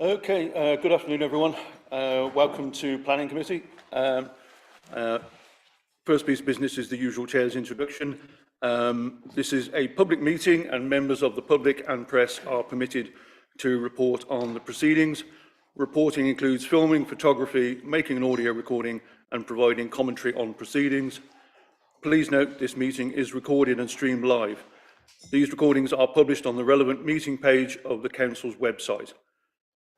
Okay, good afternoon, everyone. Welcome to Planning Committee. First piece of business is the usual Chair's introduction. This is a public meeting and members of the public and press are permitted to report on the proceedings. Reporting includes filming, photography, making an audio recording and providing commentary on proceedings. Please note this meeting is recorded and streamed live. These recordings are published on the relevant meeting page of the Council's website.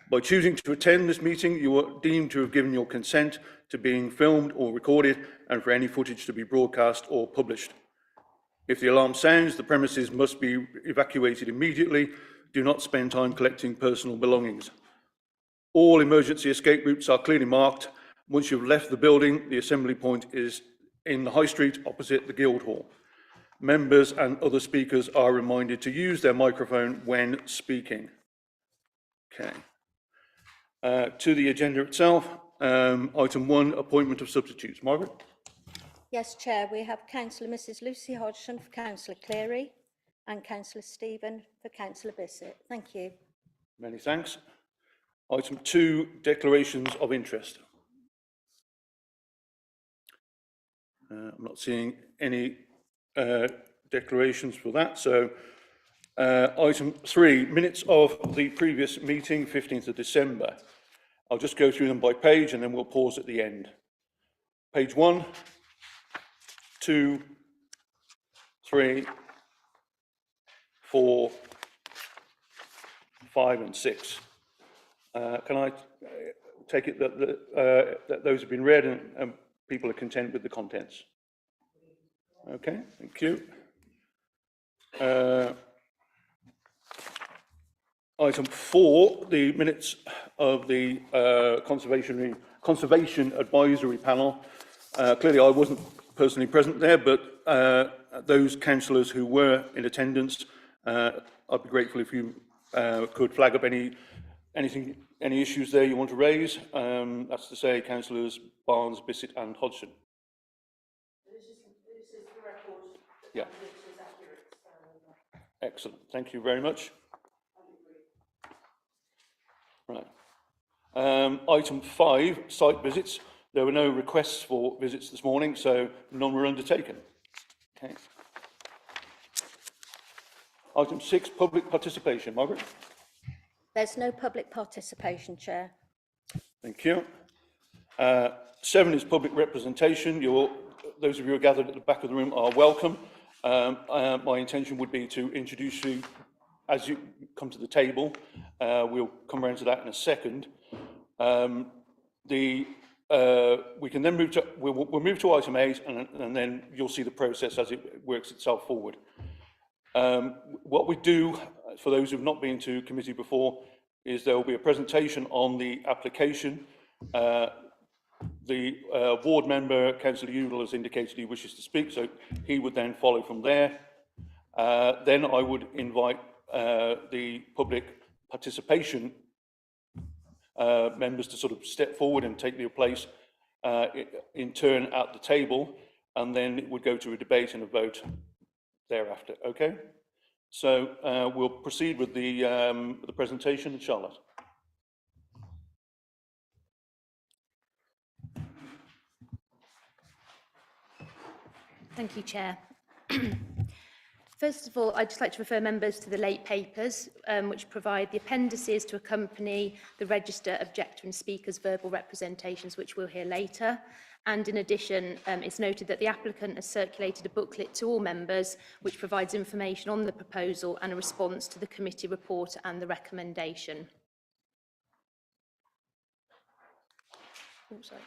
By choosing to attend this meeting, you are deemed to have given your consent to being filmed or recorded and for any footage to be broadcast or published. If the alarm sounds, the premises must be evacuated immediately. Do not spend time collecting personal belongings. All emergency escape routes are clearly marked. Once you've left the building, the assembly point is in the High Street opposite the Guildhall. Members and other speakers are reminded to use their microphone when speaking. Okay. To the agenda itself, item 1, appointment of substitutes. Margaret? Yes, Chair, we have Councillor Mrs Lucy Hodgson for Councillor Cleary and Councillor Stephen for Councillor Bissett. Thank you. Many thanks. Item 2, declarations of interest. I'm not seeing any declarations for that. So item 3, minutes of the previous meeting, 15th of December. I'll just go through them by page and then we'll pause at the end. Page 1, 2, 3, 4, 5 and 6. Can I take it that those have been read and people are content with the contents? Okay, thank you. Item 4, the minutes of the Conservation Advisory Panel. Clearly, I wasn't personally present there, but those councillors who were in attendance, I'd be grateful if you could flag up any issues there you want to raise. That's to say, councillors Barnes, Bissett, and Hodgson. This is the record. Yeah. This is accurate. Excellent. Thank you very much. Right. Item 5, site visits. There were no requests for visits this morning, so none were undertaken. Okay. Item 6, public participation. Margaret? There's no public participation, Chair. Thank you. 7 is public representation. Those of you who are gathered at the back of the room are welcome. My intention would be to introduce you as you come to the table. We'll come around to that in a second. We can then move to, we'll move to item 8 and then you'll see the process as it works itself forward. What we do, for those who've not been to committee before, is there will be a presentation on the application. The ward member, Councillor Udall, has indicated he wishes to speak, so he would then follow from there. Then I would invite the public participation members to sort of step forward and take their place in turn at the table, and then it would go to a debate and a vote thereafter. Okay, so we'll proceed with the presentation. Charlotte. Thank you, Chair. First of all, I'd just like to refer members to the late papers, which provide the appendices to accompany the register, objector and speakers' verbal representations, which we'll hear later. And in addition, it's noted that the applicant has circulated a booklet to all members, which provides information on the proposal and a response to the committee report and the recommendation. Oh, sorry.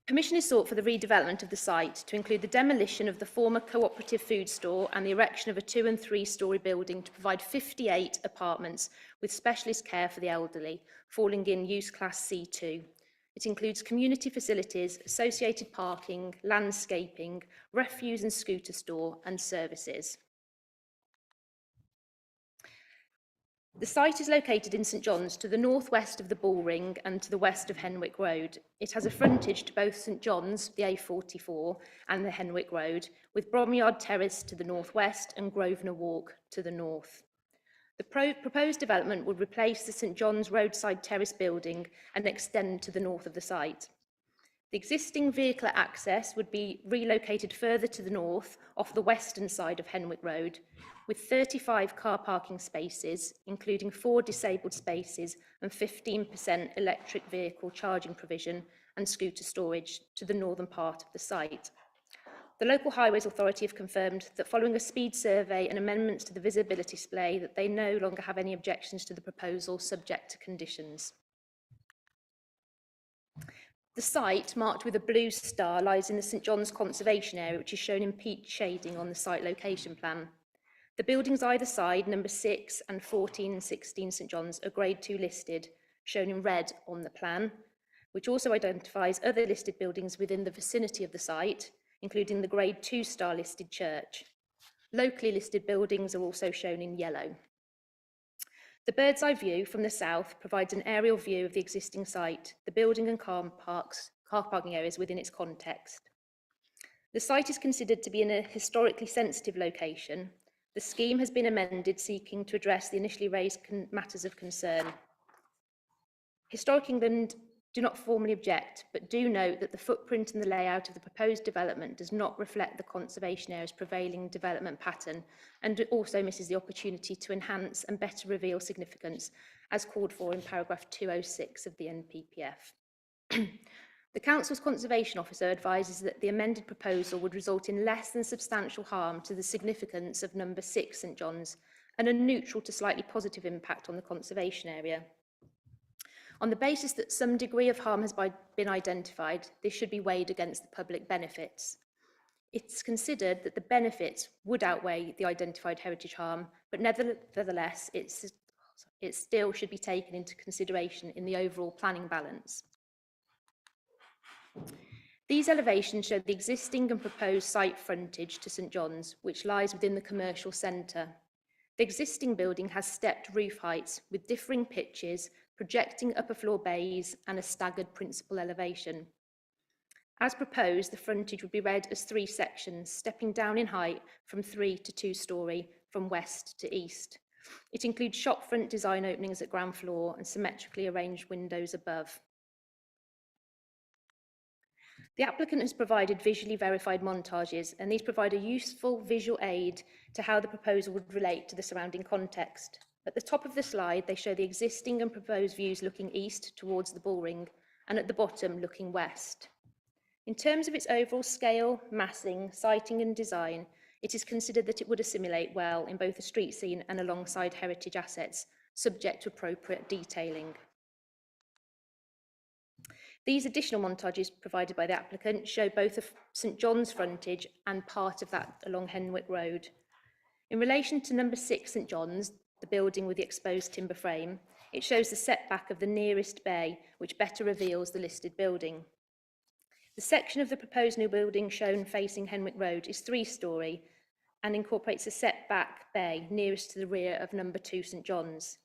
Permission is sought for the redevelopment of the site to include the demolition of the former cooperative food store and the erection of a 2- and 3-storey building to provide 58 apartments with specialist care for the elderly, falling in use class C2. It includes community facilities, associated parking, landscaping, refuse and scooter store and services. The site is located in St John's to the northwest of the Bullring and to the west of Henwick Road. It has a frontage to both St John's, the A44, and the Henwick Road, with Bromyard Terrace to the northwest and Grosvenor Walk to the north. The proposed development would replace the St John's roadside terrace building and extend to the north of the site. The existing vehicular access would be relocated further to the north, off the western side of Henwick Road, with 35 car parking spaces, including 4 disabled spaces and 15% electric vehicle charging provision and scooter storage to the northern part of the site. The Local Highways Authority have confirmed that following a speed survey and amendments to the visibility display, that they no longer have any objections to the proposal, subject to conditions. The site, marked with a blue star, lies in the St John's Conservation Area, which is shown in peach shading on the site location plan. The buildings either side, number 6 and 14 and 16 St John's, are Grade 2 listed, shown in red on the plan, which also identifies other listed buildings within the vicinity of the site, including the Grade 2 star listed church. Locally listed buildings are also shown in yellow. The bird's eye view from the south provides an aerial view of the existing site, the building and car parking areas within its context. The site is considered to be in a historically sensitive location. The scheme has been amended seeking to address the initially raised matters of concern. Historic England do not formally object, but do note that the footprint and the layout of the proposed development does not reflect the conservation area's prevailing development pattern, and also misses the opportunity to enhance and better reveal significance as called for in paragraph 206 of the NPPF. The Council's Conservation Officer advises that the amended proposal would result in less than substantial harm to the significance of number 6 St John's and a neutral to slightly positive impact on the conservation area. On the basis that some degree of harm has been identified, this should be weighed against the public benefits. It's considered that the benefits would outweigh the identified heritage harm, but nevertheless, it still should be taken into consideration in the overall planning balance. These elevations show the existing and proposed site frontage to St John's, which lies within the commercial centre. The existing building has stepped roof heights with differing pitches, projecting upper floor bays and a staggered principal elevation. As proposed, the frontage would be read as 3 sections, stepping down in height from 3 to 2-storey, from west to east. It includes shopfront design openings at ground floor and symmetrically arranged windows above. The applicant has provided visually verified montages, and these provide a useful visual aid to how the proposal would relate to the surrounding context. At the top of the slide, they show the existing and proposed views looking east towards the Bullring, and at the bottom looking west. In terms of its overall scale, massing, siting and design, it is considered that it would assimilate well in both the street scene and alongside heritage assets, subject to appropriate detailing. These additional montages provided by the applicant show both of St John's frontage and part of that along Henwick Road. In relation to number 6 St John's, the building with the exposed timber frame, it shows the setback of the nearest bay, which better reveals the listed building. The section of the proposed new building shown facing Henwick Road is 3-storey and incorporates a setback bay nearest to the rear of number 2 St John's.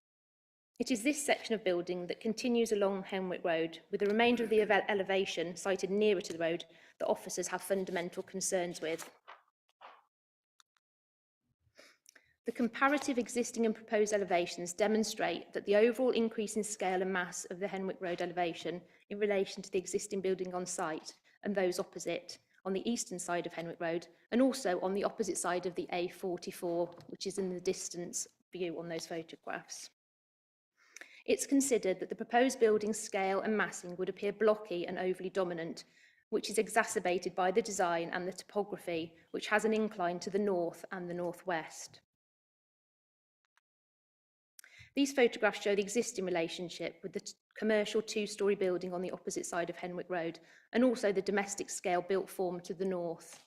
It is this section of building that continues along Henwick Road, with the remainder of the elevation sited nearer to the road that officers have fundamental concerns with. The comparative existing and proposed elevations demonstrate that the overall increase in scale and mass of the Henwick Road elevation in relation to the existing building on site and those opposite on the eastern side of Henwick Road, and also on the opposite side of the A44, which is in the distance view on those photographs. It's considered that the proposed building's scale and massing would appear blocky and overly dominant, which is exacerbated by the design and the topography, which has an incline to the north and the northwest. These photographs show the existing relationship with the commercial 2-storey building on the opposite side of Henwick Road, and also the domestic scale built form to the north.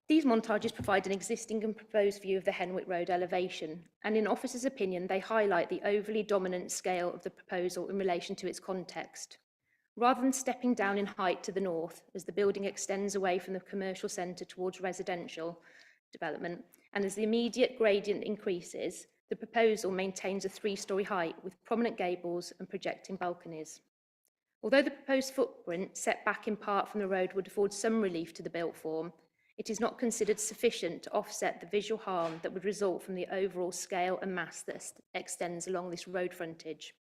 These montages provide an existing and proposed view of the Henwick Road elevation, and in officers' opinion, they highlight the overly dominant scale of the proposal in relation to its context. Rather than stepping down in height to the north, as the building extends away from the commercial centre towards residential development, and as the immediate gradient increases, the proposal maintains a 3-storey height with prominent gables and projecting balconies. Although the proposed footprint, set back in part from the road, would afford some relief to the built form, it is not considered sufficient to offset the visual harm that would result from the overall scale and mass that extends along this road frontage.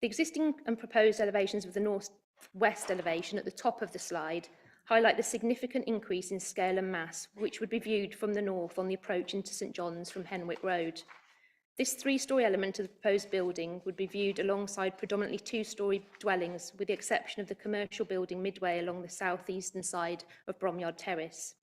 The existing and proposed elevations of the north-west elevation at the top of the slide highlight the significant increase in scale and mass, which would be viewed from the north on the approach into St John's from Henwick Road. This three-storey element of the proposed building would be viewed alongside predominantly two-storey dwellings, with the exception of the commercial building midway along the southeastern side of Bromyard Terrace.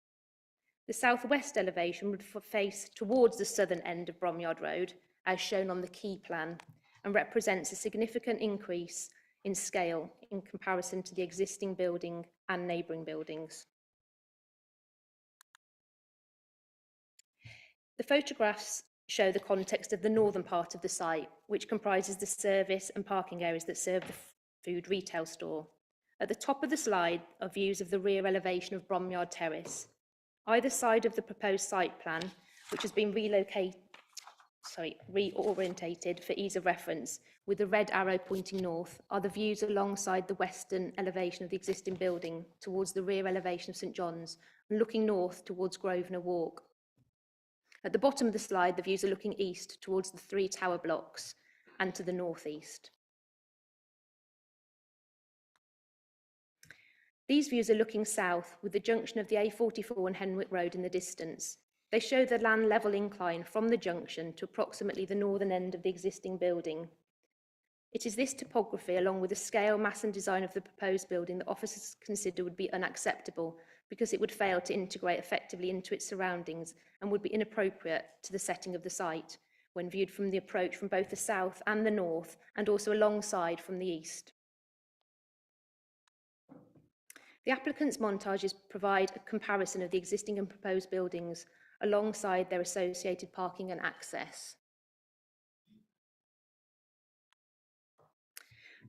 The southwest elevation would face towards the southern end of Bromyard Road, as shown on the key plan, and represents a significant increase in scale in comparison to the existing building and neighbouring buildings. The photographs show the context of the northern part of the site, which comprises the service and parking areas that serve the food retail store. At the top of the slide are views of the rear elevation of Bromyard Terrace. Either side of the proposed site plan, which has been reorientated for ease of reference, with the red arrow pointing north, are the views alongside the western elevation of the existing building towards the rear elevation of St John's, and looking north towards Grosvenor Walk. At the bottom of the slide, the views are looking east towards the 3 tower blocks and to the northeast. These views are looking south, with the junction of the A44 and Henwick Road in the distance. They show the land level incline from the junction to approximately the northern end of the existing building. It is this topography, along with the scale, mass and design of the proposed building, that officers consider would be unacceptable, because it would fail to integrate effectively into its surroundings and would be inappropriate to the setting of the site when viewed from the approach from both the south and the north, and also alongside from the east. The applicant's montages provide a comparison of the existing and proposed buildings alongside their associated parking and access.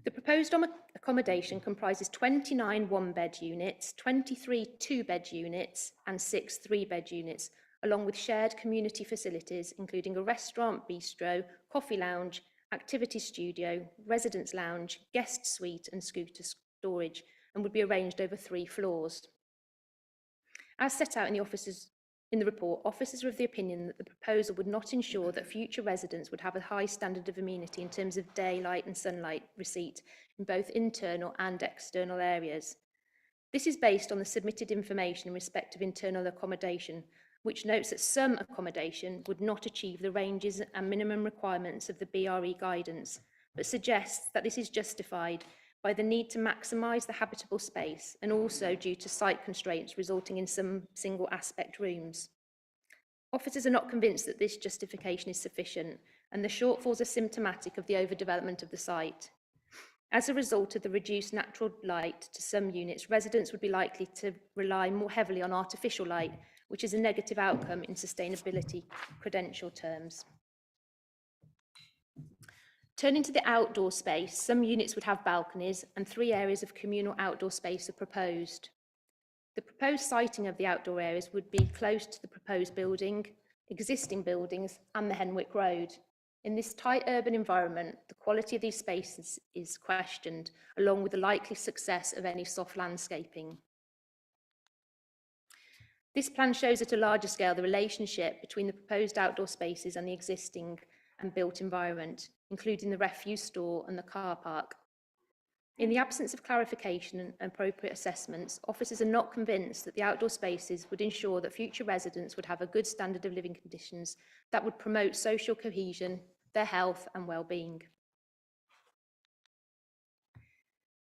The proposed accommodation comprises 29 one-bed units, 23 two-bed units, and 6 three-bed units, along with shared community facilities, including a restaurant, bistro, coffee lounge, activity studio, residence lounge, guest suite, and scooter storage, and would be arranged over 3 floors. As set out in the report, officers are of the opinion that the proposal would not ensure that future residents would have a high standard of amenity in terms of daylight and sunlight receipt in both internal and external areas. This is based on the submitted information in respect of internal accommodation, which notes that some accommodation would not achieve the ranges and minimum requirements of the BRE guidance, but suggests that this is justified by the need to maximise the habitable space and also due to site constraints resulting in some single aspect rooms. Officers are not convinced that this justification is sufficient, and the shortfalls are symptomatic of the overdevelopment of the site. As a result of the reduced natural light to some units, residents would be likely to rely more heavily on artificial light, which is a negative outcome in sustainability credential terms. Turning to the outdoor space, some units would have balconies and 3 areas of communal outdoor space are proposed. The proposed siting of the outdoor areas would be close to the proposed building, existing buildings, and the Henwick Road. In this tight urban environment, the quality of these spaces is questioned, along with the likely success of any soft landscaping. This plan shows at a larger scale the relationship between the proposed outdoor spaces and the existing and built environment, including the refuse store and the car park. In the absence of clarification and appropriate assessments, officers are not convinced that the outdoor spaces would ensure that future residents would have a good standard of living conditions that would promote social cohesion, their health and well-being.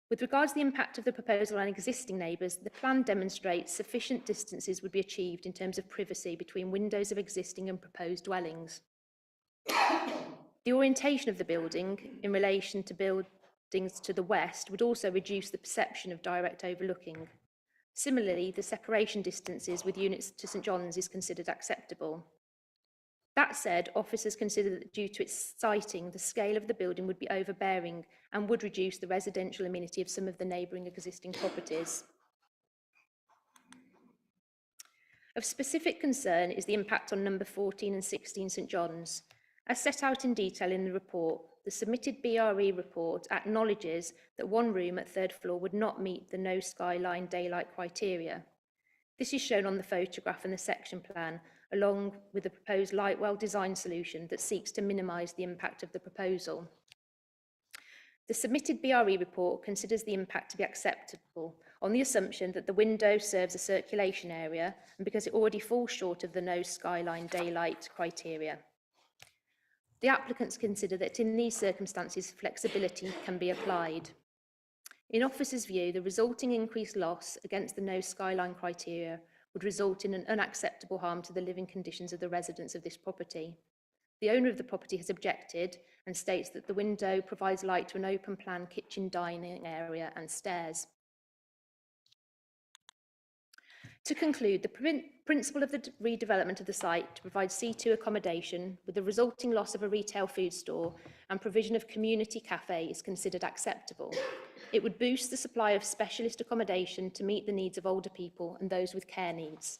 With regards to the impact of the proposal on existing neighbours, the plan demonstrates sufficient distances would be achieved in terms of privacy between windows of existing and proposed dwellings. The orientation of the building in relation to buildings to the west would also reduce the perception of direct overlooking. Similarly, the separation distances with units to St John's is considered acceptable. That said, officers consider that due to its siting, the scale of the building would be overbearing and would reduce the residential amenity of some of the neighbouring existing properties. Of specific concern is the impact on number 14 and 16 St John's. As set out in detail in the report, the submitted BRE report acknowledges that one room at third floor would not meet the no skyline daylight criteria. This is shown on the photograph and the section plan, along with the proposed Lightwell design solution that seeks to minimise the impact of the proposal. The submitted BRE report considers the impact to be acceptable on the assumption that the window serves a circulation area and because it already falls short of the no skyline daylight criteria. The applicants consider that in these circumstances, flexibility can be applied. In officers' view, the resulting increased loss against the no skyline criteria would result in an unacceptable harm to the living conditions of the residents of this property. The owner of the property has objected and states that the window provides light to an open plan kitchen dining area and stairs. To conclude, the principle of the redevelopment of the site to provide C2 accommodation with the resulting loss of a retail food store and provision of community cafe is considered acceptable. It would boost the supply of specialist accommodation to meet the needs of older people and those with care needs.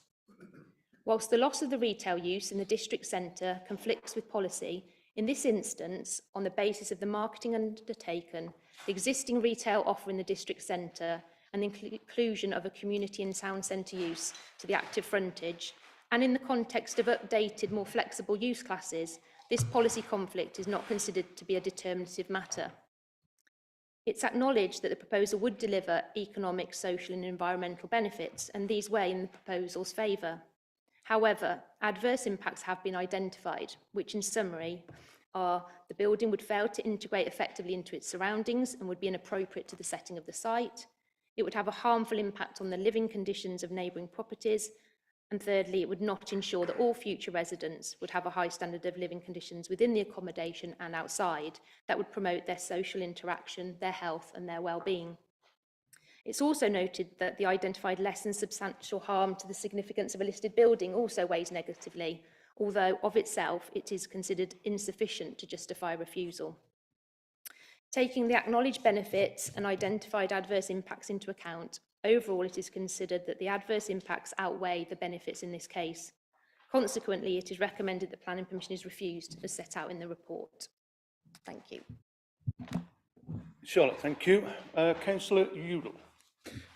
Whilst the loss of the retail use in the district centre conflicts with policy, in this instance, on the basis of the marketing undertaken, the existing retail offer in the district centre and the inclusion of a community and town centre use to the active frontage, and in the context of updated, more flexible use classes, this policy conflict is not considered to be a determinative matter. It's acknowledged that the proposal would deliver economic, social and environmental benefits, and these weigh in the proposal's favour. However, adverse impacts have been identified, which in summary are the building would fail to integrate effectively into its surroundings and would be inappropriate to the setting of the site. It would have a harmful impact on the living conditions of neighbouring properties. And thirdly, it would not ensure that all future residents would have a high standard of living conditions within the accommodation and outside that would promote their social interaction, their health and their well-being. It's also noted that the identified less than substantial harm to the significance of a listed building also weighs negatively, although of itself it is considered insufficient to justify refusal. Taking the acknowledged benefits and identified adverse impacts into account, overall it is considered that the adverse impacts outweigh the benefits in this case. Consequently, it is recommended that planning permission is refused as set out in the report. Thank you. Charlotte, thank you. Councillor Udall.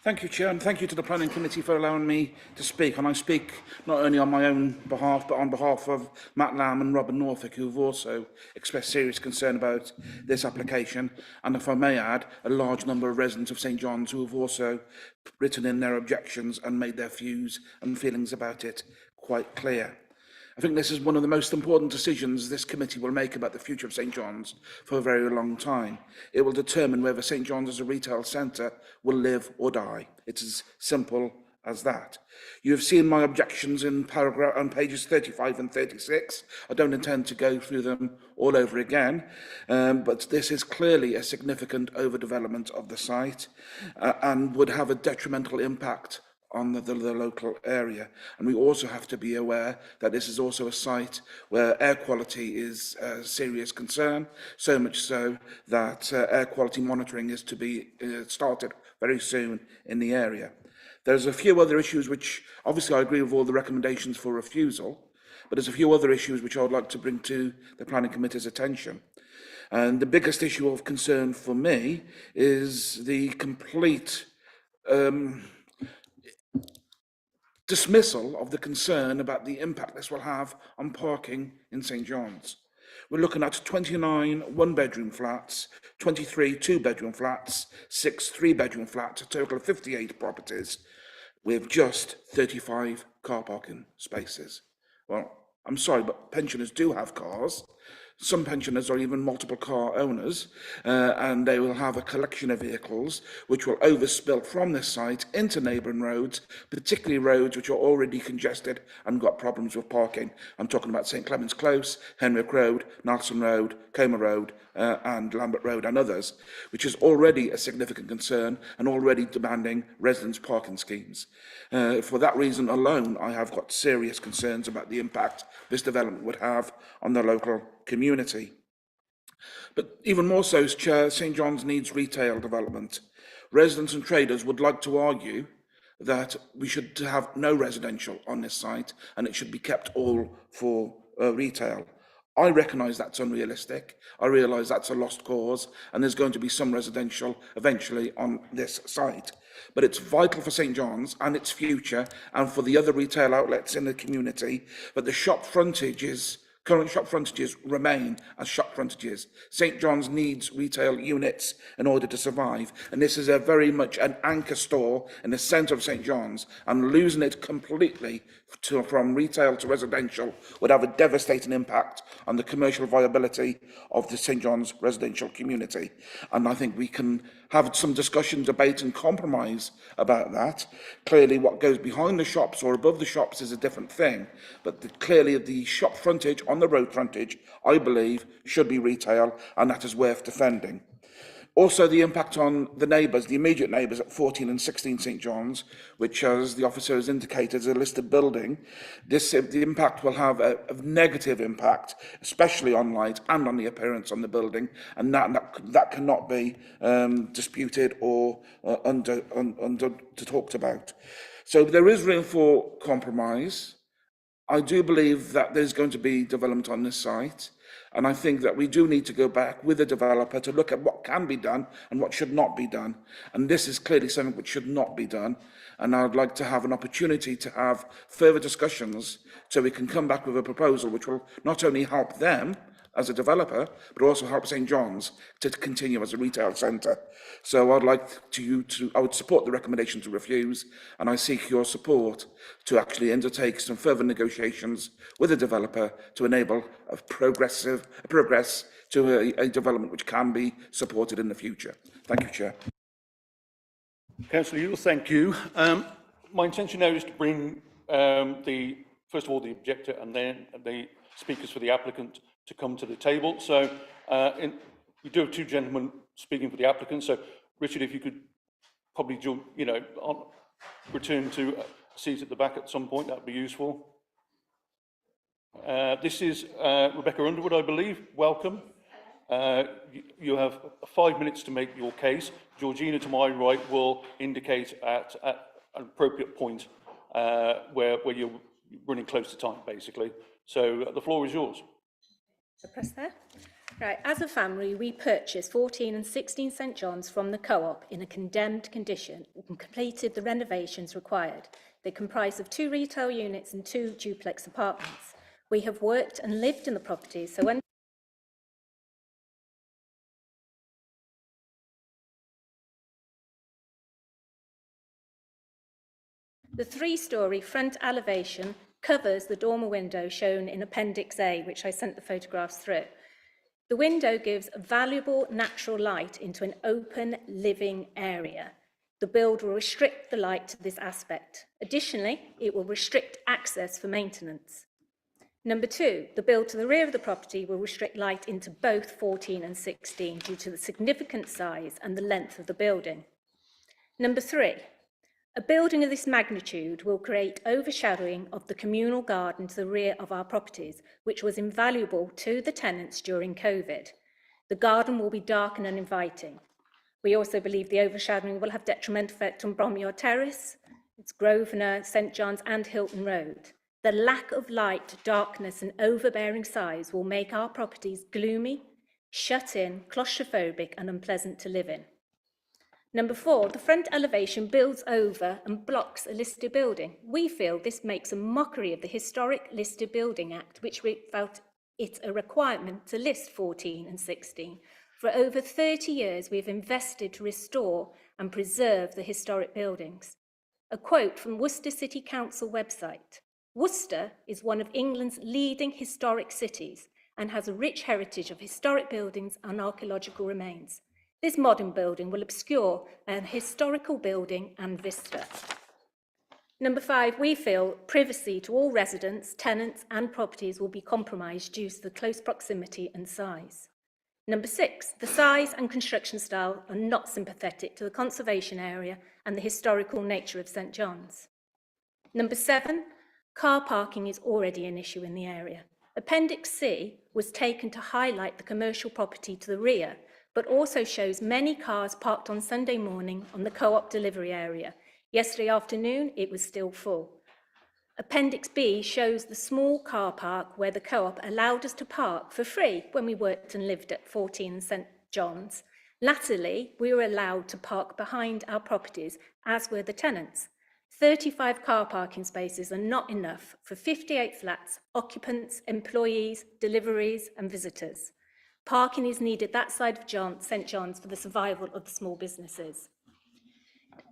Thank you, Chair, and thank you to the Planning Committee for allowing me to speak. And I speak not only on my own behalf, but on behalf of Matt Lamb and Robin Norfolk, who have also expressed serious concern about this application. And if I may add, a large number of residents of St John's who have also written in their objections and made their views and feelings about it quite clear. I think this is one of the most important decisions this committee will make about the future of St John's for a very long time. It will determine whether St John's as a retail centre will live or die. It's as simple as that. You have seen my objections in paragraph on pages 35 and 36. I don't intend to go through them all over again, but this is clearly a significant overdevelopment of the site and would have a detrimental impact on the local area. And we also have to be aware that this is also a site where air quality is a serious concern, so much so that air quality monitoring is to be started very soon in the area. There's a few other issues which, obviously I agree with all the recommendations for refusal, but there's a few other issues which I would like to bring to the Planning Committee's attention. And the biggest issue of concern for me is the complete dismissal of the concern about the impact this will have on parking in St John's. We're looking at 29 one-bedroom flats, 23 two-bedroom flats, 6 three-bedroom flats, a total of 58 properties with just 35 car parking spaces. Well, I'm sorry, but pensioners do have cars. Some pensioners are even multiple car owners, and they will have a collection of vehicles which will overspill from this site into neighbouring roads, particularly roads which are already congested and got problems with parking. I'm talking about St Clement's Close, Henwick Road, Nelson Road, Comer Road, and Lambert Road and others, which is already a significant concern and already demanding residents' parking schemes. For that reason alone, I have got serious concerns about the impact this development would have on the local community. But even more so, Chair, St John's needs retail development. Residents and traders would like to argue that we should have no residential on this site and it should be kept all for retail. I recognise that's unrealistic. I realise that's a lost cause, and there's going to be some residential eventually on this site. But it's vital for St John's and its future, and for the other retail outlets in the community, that the current shop frontages remain as shop frontages. St John's needs retail units in order to survive, and this is very much an anchor store in the centre of St John's, and losing it completely from retail to residential would have a devastating impact on the commercial viability of the St John's residential community. And I think we can have some discussion, debate and compromise about that. Clearly what goes behind the shops or above the shops is a different thing, but clearly the shop frontage on the road frontage, I believe, should be retail, and that is worth defending. Also, the impact on the neighbours, the immediate neighbours at 14 and 16 St John's, which, as the officer has indicated, is a listed building. The impact will have a negative impact, especially on light and on the appearance on the building, and that cannot be disputed or talked about. So there is room for compromise. I do believe that there's going to be development on this site. And I think that we do need to go back with the developer to look at what can be done and what should not be done. And this is clearly something which should not be done. And I'd like to have an opportunity to have further discussions so we can come back with a proposal which will not only help them as a developer, but also help St John's to continue as a retail centre. So I'd like I would support the recommendation to refuse, and I seek your support to actually undertake some further negotiations with the developer to enable a progress to a development which can be supported in the future. Thank you, Chair. Councillor Ewell, thank you. My intention now is to bring first of all the objector and then the speakers for the applicant to come to the table. So we do have two gentlemen speaking for the applicant. So Richard, if you could probably, return to a seat at the back at some point, that would be useful. This is Rebecca Underwood, I believe. Welcome. You have 5 minutes to make your case. Georgina, to my right, will indicate at an appropriate point where you're running close to time, basically. So the floor is yours. So press there. Right, as a family, we purchased 14 and 16 St John's from the Co-op in a condemned condition and completed the renovations required. They comprise of 2 retail units and 2 duplex apartments. We have worked and lived in the properties, so when the 3-storey front elevation covers the dormer window shown in Appendix A, which I sent the photographs through. The window gives valuable natural light into an open living area. The build will restrict the light to this aspect. Additionally, it will restrict access for maintenance. Number 2, the build to the rear of the property will restrict light into both 14 and 16 due to the significant size and the length of the building. Number 3, a building of this magnitude will create overshadowing of the communal garden to the rear of our properties, which was invaluable to the tenants during COVID. The garden will be dark and uninviting. We also believe the overshadowing will have detrimental effect on Bromyard Terrace, its Grosvenor, St John's and Hilton Road. The lack of light, darkness and overbearing size will make our properties gloomy, shut in, claustrophobic and unpleasant to live in. Number 4, the front elevation builds over and blocks a listed building. We feel this makes a mockery of the historic Listed Building Act, which we felt it's a requirement to list 14 and 16. For over 30 years, we have invested to restore and preserve the historic buildings. A quote from Worcester City Council website. Worcester is one of England's leading historic cities and has a rich heritage of historic buildings and archaeological remains. This modern building will obscure an historical building and vista. Number 5, we feel privacy to all residents, tenants and properties will be compromised due to the close proximity and size. Number 6, the size and construction style are not sympathetic to the conservation area and the historical nature of St John's. Number 7, car parking is already an issue in the area. Appendix C was taken to highlight the commercial property to the rear, but also shows many cars parked on Sunday morning on the Co-op delivery area. Yesterday afternoon, it was still full. Appendix B shows the small car park where the co-op allowed us to park for free when we worked and lived at 14 St John's. Latterly, we were allowed to park behind our properties, as were the tenants. 35 car parking spaces are not enough for 58 flats, occupants, employees, deliveries and visitors. Parking is needed that side of St John's for the survival of the small businesses.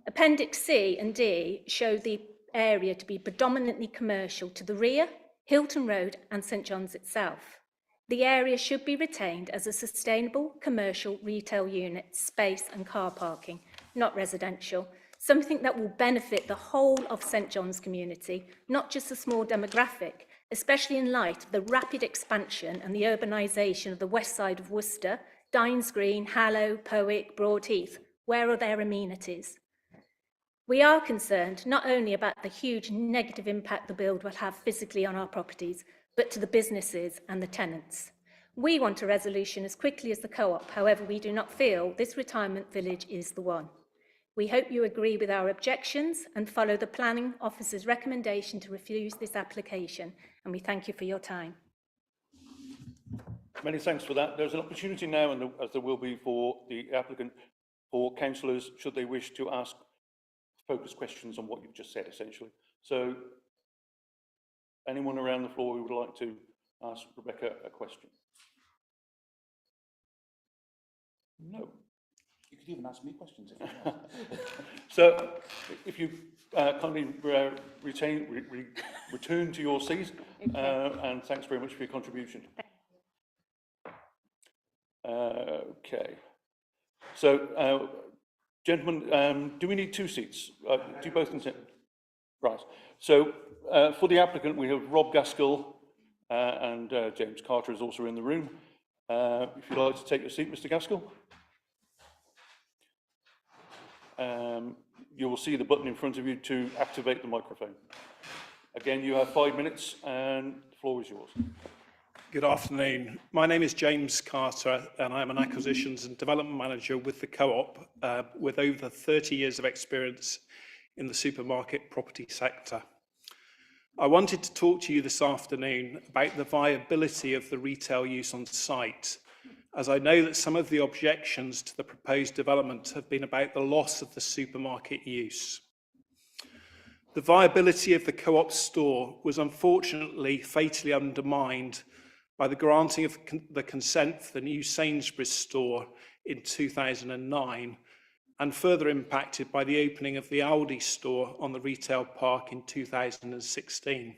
Appendix C and D show the area to be predominantly commercial to the rear, Hilton Road and St John's itself. The area should be retained as a sustainable commercial retail unit, space and car parking, not residential, something that will benefit the whole of St John's community, not just a small demographic, especially in light of the rapid expansion and the urbanisation of the west side of Worcester, Dines Green, Hallow, Powick, Broadheath. Where are their amenities? We are concerned not only about the huge negative impact the build will have physically on our properties, but to the businesses and the tenants. We want a resolution as quickly as the co-op, however, we do not feel this retirement village is the one. We hope you agree with our objections and follow the planning officer's recommendation to refuse this application, and we thank you for your time. Many thanks for that. There's an opportunity now, and as there will be for the applicant, for councillors, should they wish to ask focused questions on what you've just said, essentially. So, anyone around the floor who would like to ask Rebecca a question? No. You could even ask me questions if you want. So, if you kindly return to your seat, and thanks very much for your contribution. Okay. So, gentlemen, do we need two seats? Do you both consent? Right. So, for the applicant, we have Rob Gaskell and James Carter is also in the room. If you'd like to take your seat, Mr. Gaskell. You will see the button in front of you to activate the microphone. Again, you have 5 minutes and the floor is yours. Good afternoon. My name is James Carter and I'm an acquisitions and development manager with the Co-op with over 30 years of experience in the supermarket property sector. I wanted to talk to you this afternoon about the viability of the retail use on site, as I know that some of the objections to the proposed development have been about the loss of the supermarket use. The viability of the Co-op store was unfortunately fatally undermined by the granting of the consent for the new Sainsbury's store in 2009 and further impacted by the opening of the Aldi store on the retail park in 2016.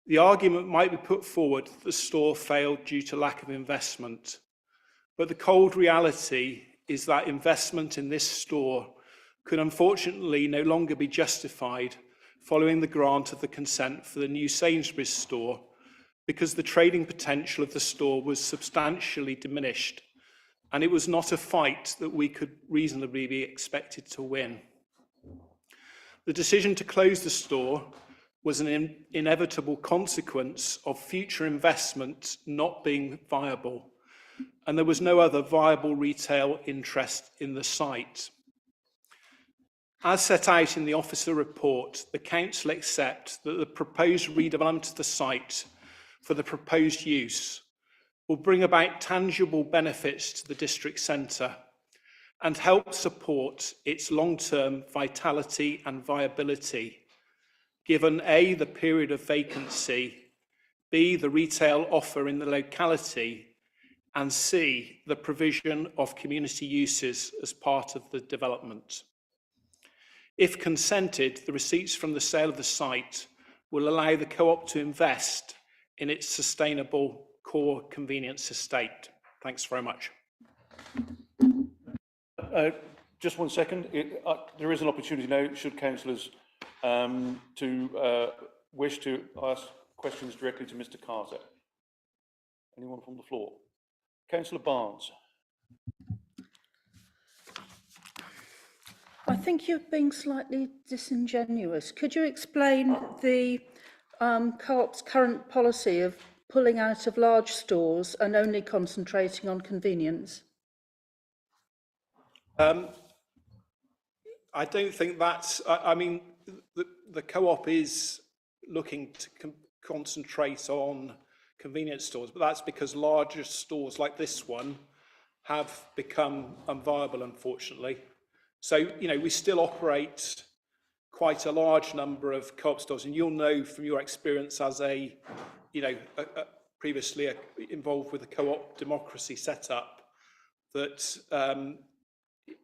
The argument might be put forward that the store failed due to lack of investment, but the cold reality is that investment in this store could unfortunately no longer be justified following the grant of the consent for the new Sainsbury's store because the trading potential of the store was substantially diminished and it was not a fight that we could reasonably be expected to win. The decision to close the store was an inevitable consequence of future investment not being viable, and there was no other viable retail interest in the site. As set out in the officer report, the council accept that the proposed redevelopment of the site for the proposed use will bring about tangible benefits to the district centre and help support its long-term vitality and viability, given A, the period of vacancy, B, the retail offer in the locality, and C, the provision of community uses as part of the development. If consented, the receipts from the sale of the site will allow the Co-op to invest in its sustainable core convenience estate. Thanks very much. Just 1 second. There is an opportunity now, should councillors wish to ask questions directly to Mr. Carter. Anyone from the floor? Councillor Barnes. I think you're being slightly disingenuous. Could you explain the Co-op's current policy of pulling out of large stores and only concentrating on convenience? I don't think that's, I mean, the co-op is looking to concentrate on convenience stores, but that's because larger stores like this one have become unviable, unfortunately. So, you know, we still operate quite a large number of co-op stores, and you'll know from your experience as previously involved with a co-op democracy setup that,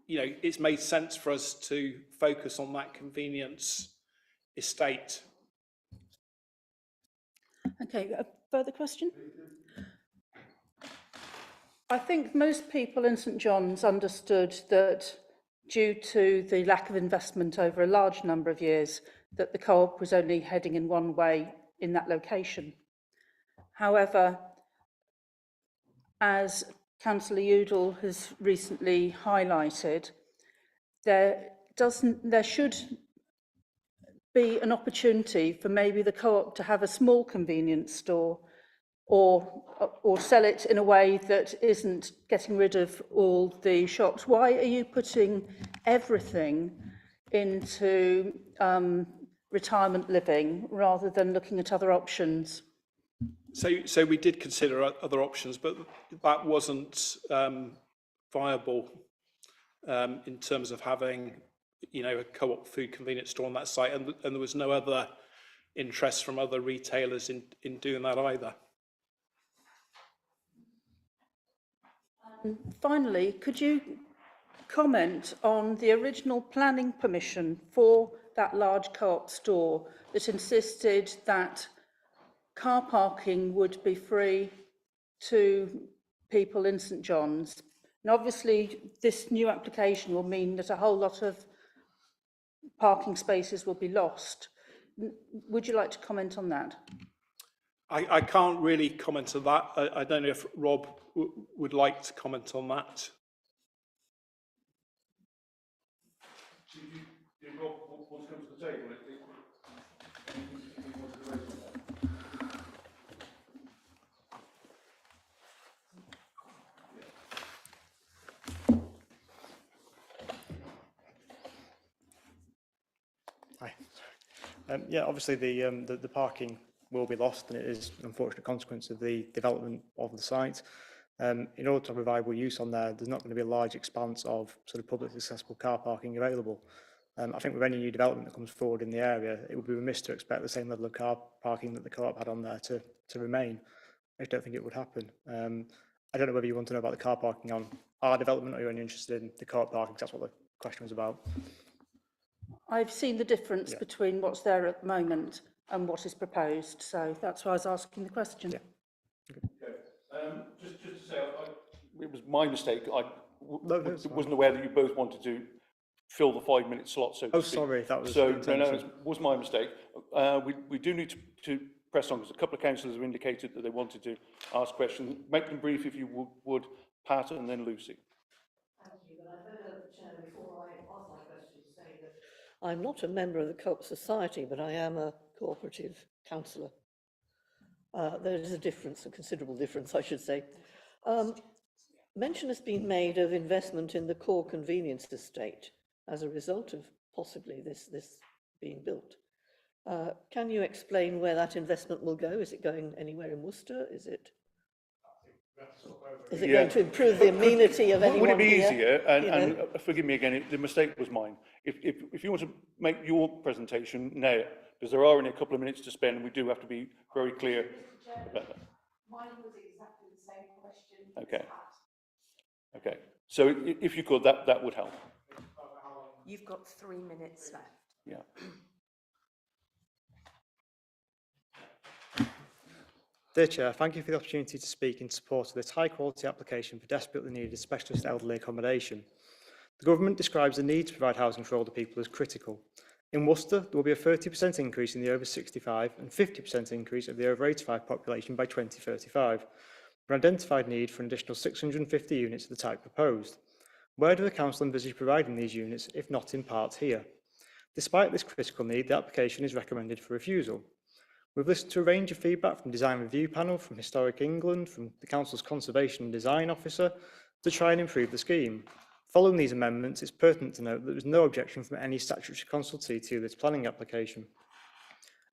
you know, it's made sense for us to focus on that convenience estate. Okay, a further question? I think most people in St John's understood that due to the lack of investment over a large number of years, that the co-op was only heading in one way in that location. However, as Councillor Udall has recently highlighted, there should be an opportunity for maybe the co-op to have a small convenience store or sell it in a way that isn't getting rid of all the shops. Why are you putting everything into retirement living rather than looking at other options? So we did consider other options, but that wasn't viable in terms of having, you know, a co-op food convenience store on that site, and there was no other interest from other retailers in doing that either. Finally, could you comment on the original planning permission for that large co-op store that insisted that car parking would be free to people in St John's? And obviously, this new application will mean that a whole lot of parking spaces will be lost. Would you like to comment on that? I can't really comment on that. I don't know if Rob would like to comment on that. Rob wants to come to the table. Hi. Yeah, obviously the parking will be lost, and it is an unfortunate consequence of the development of the site. In order to have a viable use on there, there's not going to be a large expanse of sort of publicly accessible car parking available. I think with any new development that comes forward in the area, it would be remiss to expect the same level of car parking that the co-op had on there to remain. I just don't think it would happen. I don't know whether you want to know about the car parking on our development, or you're only interested in the co-op parking, because that's what the question was about. I've seen the difference between what's there at the moment and what is proposed, so that's why I was asking the question. Yeah. Just to say, it was my mistake. I that's wasn't aware that you both wanted to fill the 5-minute slot. So Oh, sorry, that was so. the intention. No, it was my mistake. We do need to press on, because a couple of councillors have indicated that they wanted to ask questions. Make them brief if you would, Pat, and then Lucy. Thank you. But I've heard the chair before I ask my question say that I'm not a member of the Co-op Society, but I am a cooperative councillor. There is a difference, a considerable difference, I should say. Mention has been made of investment in the core convenience estate as a result of possibly this being built. Can you explain where that investment will go? Is it going anywhere in Worcester? Is it going to improve the amenity of anyone? Would it be here? easier? And forgive me again, the mistake was mine. If you want to make your presentation now, because there are only a couple of minutes to spend, and we do have to be very clear about that. Mine was exactly the same question. Okay. Okay. So if you could, that would help. You've got 3 minutes left. Yeah. Dear Chair, thank you for the opportunity to speak in support of this high-quality application for desperately needed specialist elderly accommodation. The Government describes the need to provide housing for older people as critical. In Worcester, there will be a 30% increase in the over 65 and 50% increase of the over 85 population by 2035, with an identified need for an additional 650 units of the type proposed. Where do the Council envisage providing these units, if not in part here? Despite this critical need, the application is recommended for refusal. We've listened to a range of feedback from Design Review Panel, from Historic England, from the Council's Conservation and Design Officer, to try and improve the scheme. Following these amendments, it's pertinent to note that there was no objection from any statutory consultancy to this planning application,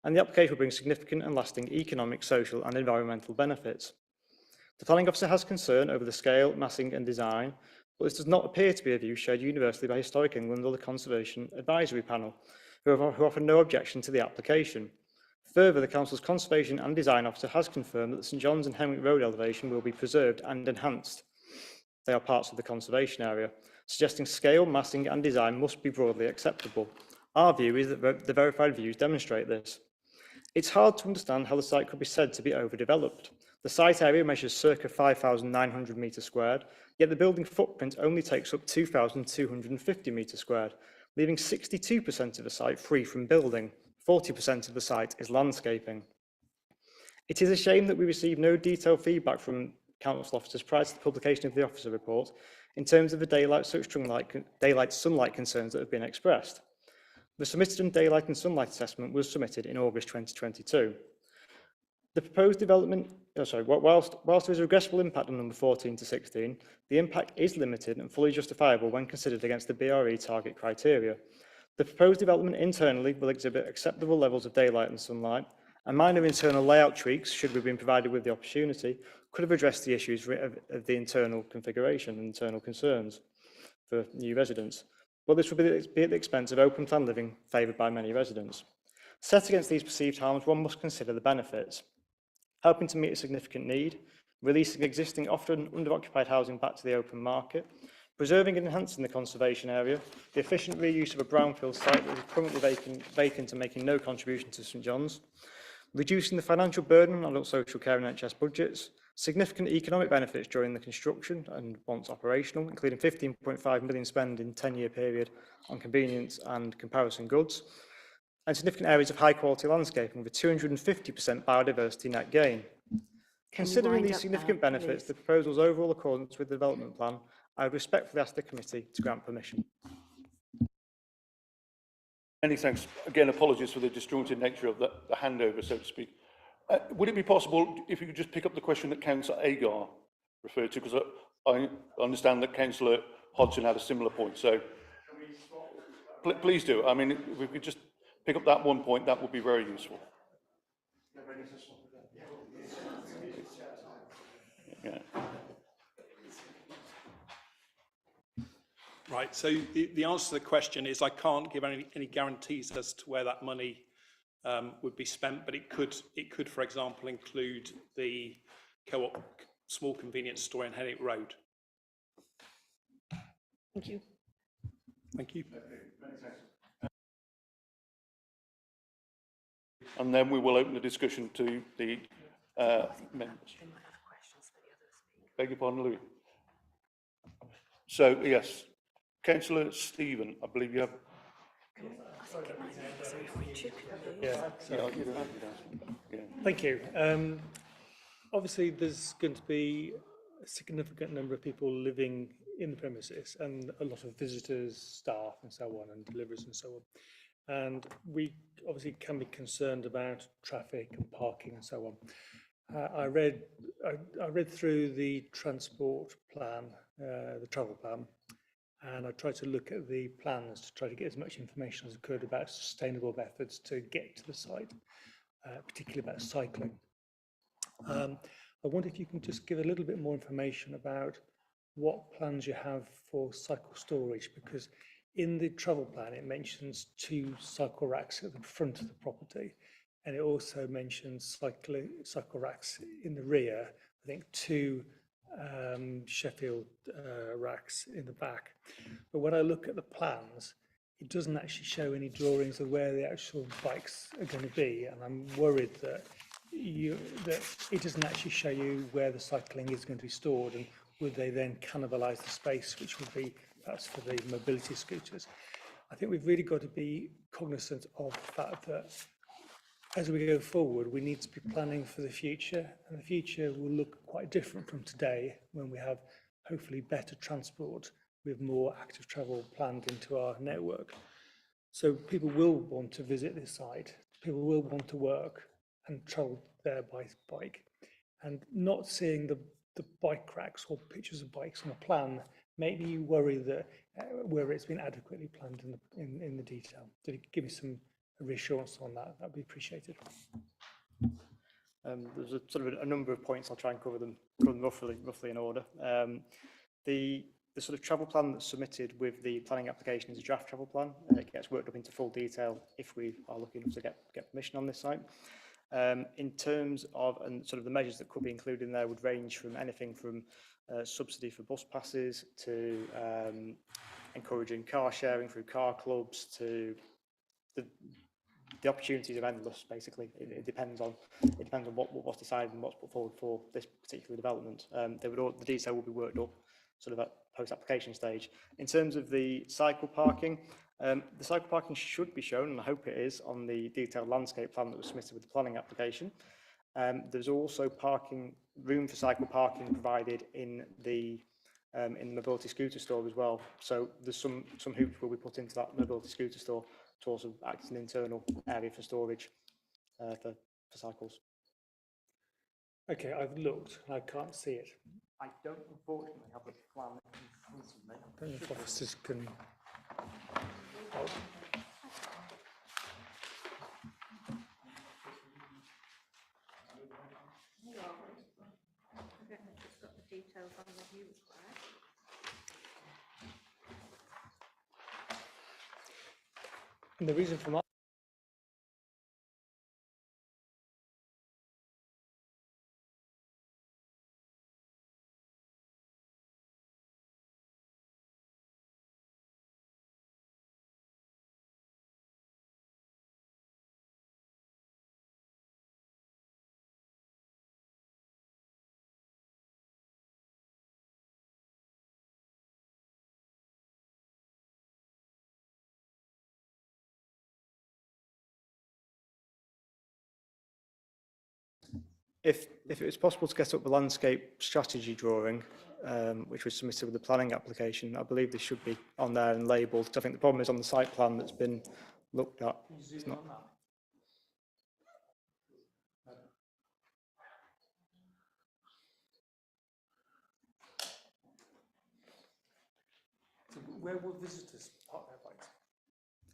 and the application will bring significant and lasting economic, social and environmental benefits. The planning officer has concern over the scale, massing and design, but this does not appear to be a view shared universally by Historic England or the Conservation Advisory Panel, who offer no objection to the application. Further, the Council's Conservation and Design Officer has confirmed that the St John's and Henwick Road elevation will be preserved and enhanced. They are parts of the conservation area, suggesting scale, massing and design must be broadly acceptable. Our view is that the verified views demonstrate this. It's hard to understand how the site could be said to be overdeveloped. The site area measures circa 5,900 metres squared, yet the building footprint only takes up 2,250 metres squared, leaving 62% of the site free from building. 40% of the site is landscaping. It is a shame that we received no detailed feedback from council officers prior to the publication of the officer report in terms of the daylight sunlight concerns that have been expressed. The submitted daylight and sunlight assessment was submitted in August 2022. The proposed development, whilst there is a regrettable impact on number 14 to 16, the impact is limited and fully justifiable when considered against the BRE target criteria. The proposed development internally will exhibit acceptable levels of daylight and sunlight, and minor internal layout tweaks, should we have been provided with the opportunity, could have addressed the issues of the internal configuration and internal concerns for new residents. But this will be at the expense of open plan living favoured by many residents. Set against these perceived harms, one must consider the benefits. Helping to meet a significant need, releasing existing, often underoccupied housing back to the open market, preserving and enhancing the conservation area, the efficient reuse of a brownfield site that is currently vacant and making no contribution to St John's, reducing the financial burden on adult social care and NHS budgets, significant economic benefits during the construction and once operational, including 15.5 million spend in 10-year period on convenience and comparison goods, and significant areas of high quality landscaping with a 250% biodiversity net gain. Considering these significant benefits, the proposal's overall accordance with the development plan, I would respectfully ask the committee to grant permission. Many thanks. Again, apologies for the disjointed nature of the handover, so to speak. Would it be possible if you could just pick up the question that Councillor Agar referred to, because I understand that Councillor Hodgson had a similar point. So please do. I mean, if we could just pick up that one point, that would be very useful. Yeah. Right, so the answer to the question is I can't give any guarantees as to where that money would be spent, but it could, for example, include the Co-op small convenience store in Henwick Road. Thank you. Thank you. And then we will open the discussion to the members. Beg your pardon, Louis. So, yes, Councillor Stephen, I believe you have. Thank you. Obviously, there's going to be a significant number of people living in the premises and a lot of visitors, staff and so on, and deliverers and so on. And we obviously can be concerned about traffic and parking and so on. I read through the transport plan, the travel plan, and I tried to look at the plans to try to get as much information as I could about sustainable methods to get to the site, particularly about cycling. I wonder if you can just give a little bit more information about what plans you have for cycle storage, because in the travel plan it mentions 2 cycle racks at the front of the property, and it also mentions cycle racks in the rear, I think 2 Sheffield racks in the back. But when I look at the plans, it doesn't actually show any drawings of where the actual bikes are going to be, and I'm worried that it doesn't actually show you where the cycling is going to be stored, and would they then cannibalise the space, which would be perhaps for the mobility scooters. I think we've really got to be cognizant of the fact that as we go forward, we need to be planning for the future, and the future will look quite different from today when we have hopefully better transport with more active travel planned into our network. So people will want to visit this site, people will want to work and travel there by bike, and not seeing the bike racks or pictures of bikes on a plan make me worry that whether it's been adequately planned in the detail. Did you give me some reassurance on that? That'd be appreciated. There's a sort of a number of points. I'll try and cover them roughly in order. The sort of travel plan that's submitted with the planning application is a draft travel plan. It gets worked up into full detail if we are lucky enough to get permission on this site. In terms of and sort of the measures that could be included in there would range from anything from subsidy for bus passes to encouraging car sharing through car clubs to the opportunities are endless. Basically, it depends on what's decided and what's put forward for this particular development. The detail will be worked up sort of at post-application stage. In terms of the cycle parking should be shown, and I hope it is, on the detailed landscape plan that was submitted with the planning application. There's also room for cycle parking provided in the mobility scooter store as well. So there's some hoops will be put into that mobility scooter store to also act as an internal area for storage for cycles. Okay, I've looked. I can't see it. I don't unfortunately have the plan in front of me. I don't know if officers can. And the reason for my If it was possible to get up the landscape strategy drawing, which was submitted with the planning application, I believe this should be on there and labelled. I think the problem is on the site plan that's been looked at. It's not. where will visitors park their bikes?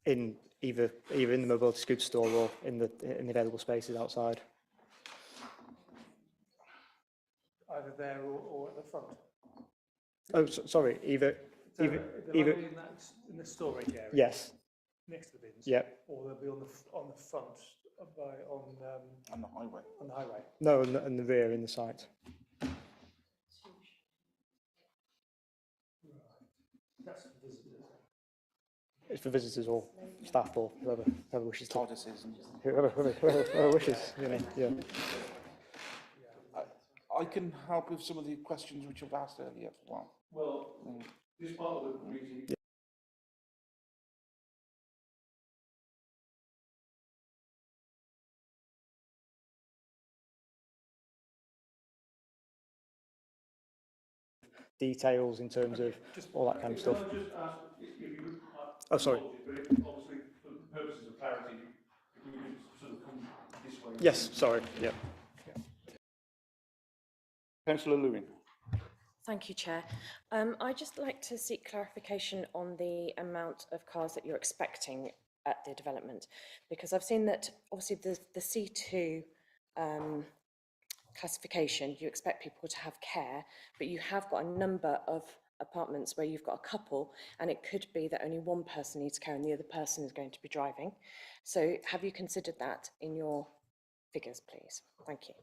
In either in the mobility scooter store or in the available spaces outside. Either there or at the front. Oh, sorry. Either. In the storage area. Yes. Next to the bins. Yep. Or they'll be on the front on the highway. On the highway. No, in the rear in the site. That's for visitors. It's for visitors or staff or whoever wishes to. Tortoises and Whoever wishes. Yeah. I can help with some of the questions which I've asked earlier. Well, this part of the meeting. Details in terms of all that kind of stuff. Oh, sorry. Obviously, for purposes of clarity, if we could sort of come this way. Yes, sorry. Yeah. Councillor Lewin. Thank you, Chair. I'd just like to seek clarification on the amount of cars that you're expecting at the development, because I've seen that obviously the C2 classification, you expect people to have care, but you have got a number of apartments where you've got a couple, and it could be that only one person needs care and the other person is going to be driving. So have you considered that in your figures, please? Thank you.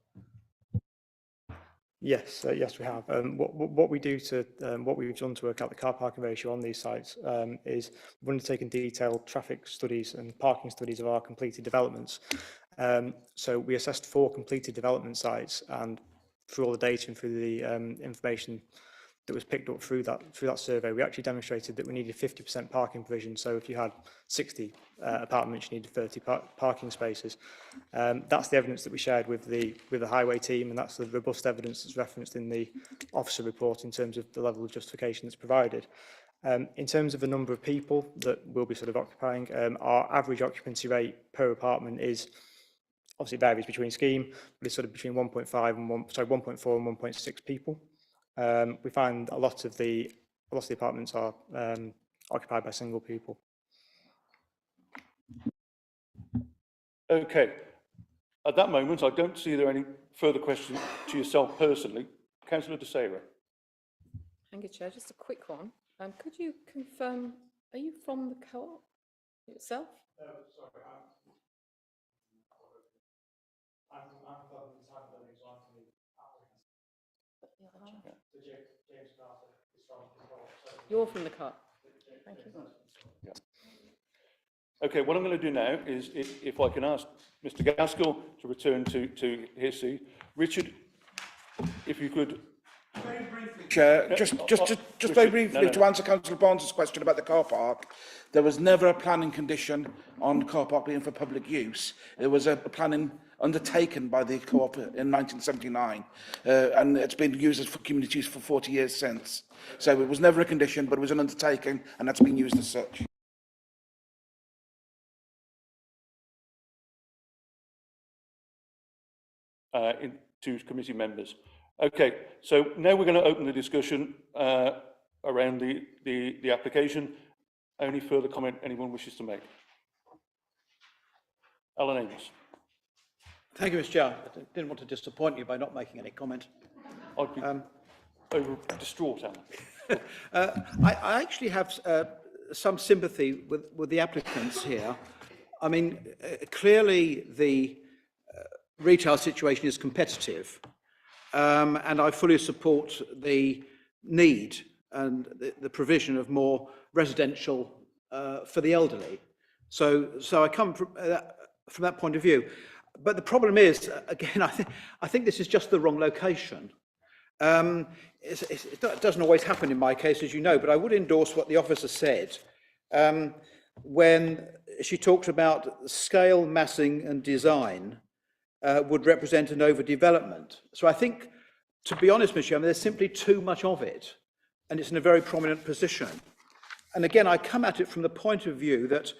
Yes, yes, we have. What we do to what we've done to work out the car parking ratio on these sites is we've undertaken detailed traffic studies and parking studies of our completed developments. So we assessed 4 completed development sites, and through all the data and through the information that was picked up through that survey, we actually demonstrated that we needed 50% parking provision. So if you had 60 apartments, you needed 30 parking spaces. That's the evidence that we shared with the highway team, and that's the robust evidence that's referenced in the officer report in terms of the level of justification that's provided. In terms of the number of people that will be sort of occupying, our average occupancy rate per apartment is obviously varies between scheme, but it's sort of between 1.4 and 1.6 people. We find a lot of the A lot of the apartments are occupied by single people. Okay. At that moment, I don't see there any further questions to yourself personally. Councillor De Sera. Thank you, Chair. Just a quick one. Could you confirm, are you from the co-op itself? No, sorry, I'm from the Town Building, so I'm from the applicant. So James Carter is from the co-op. You're from the co-op. Thank you. Yeah. Okay, what I'm going to do now is, if I can ask Mr. Gaskell to return to his seat. Richard, if you could. Very briefly, Chair, just very briefly to answer Councillor Barnes' question about the car park. There was never a planning condition on the car park being for public use. It was a planning undertaken by the co-op in 1979, and it's been used as for community use for 40 years since. So it was never a condition, but it was an undertaking, and that's been used as such. To committee members. Okay, so now we're going to open the discussion around the application. Any further comment anyone wishes to make? Alan Amos. Thank you, Mr. Chair. I didn't want to disappoint you by not making any comment. I'd be over distraught, Alan. I actually have some sympathy with the applicants here. I mean, clearly the retail situation is competitive, and I fully support the need and the provision of more residential for the elderly. So I come from that point of view. But the problem is, again, I think this is just the wrong location. It doesn't always happen in my case, as you know, but I would endorse what the officer said when she talked about scale, massing and design would represent an overdevelopment. So I think, to be honest, Mr. Chairman, there's simply too much of it, and it's in a very prominent position. And again, I come at it from the point of view that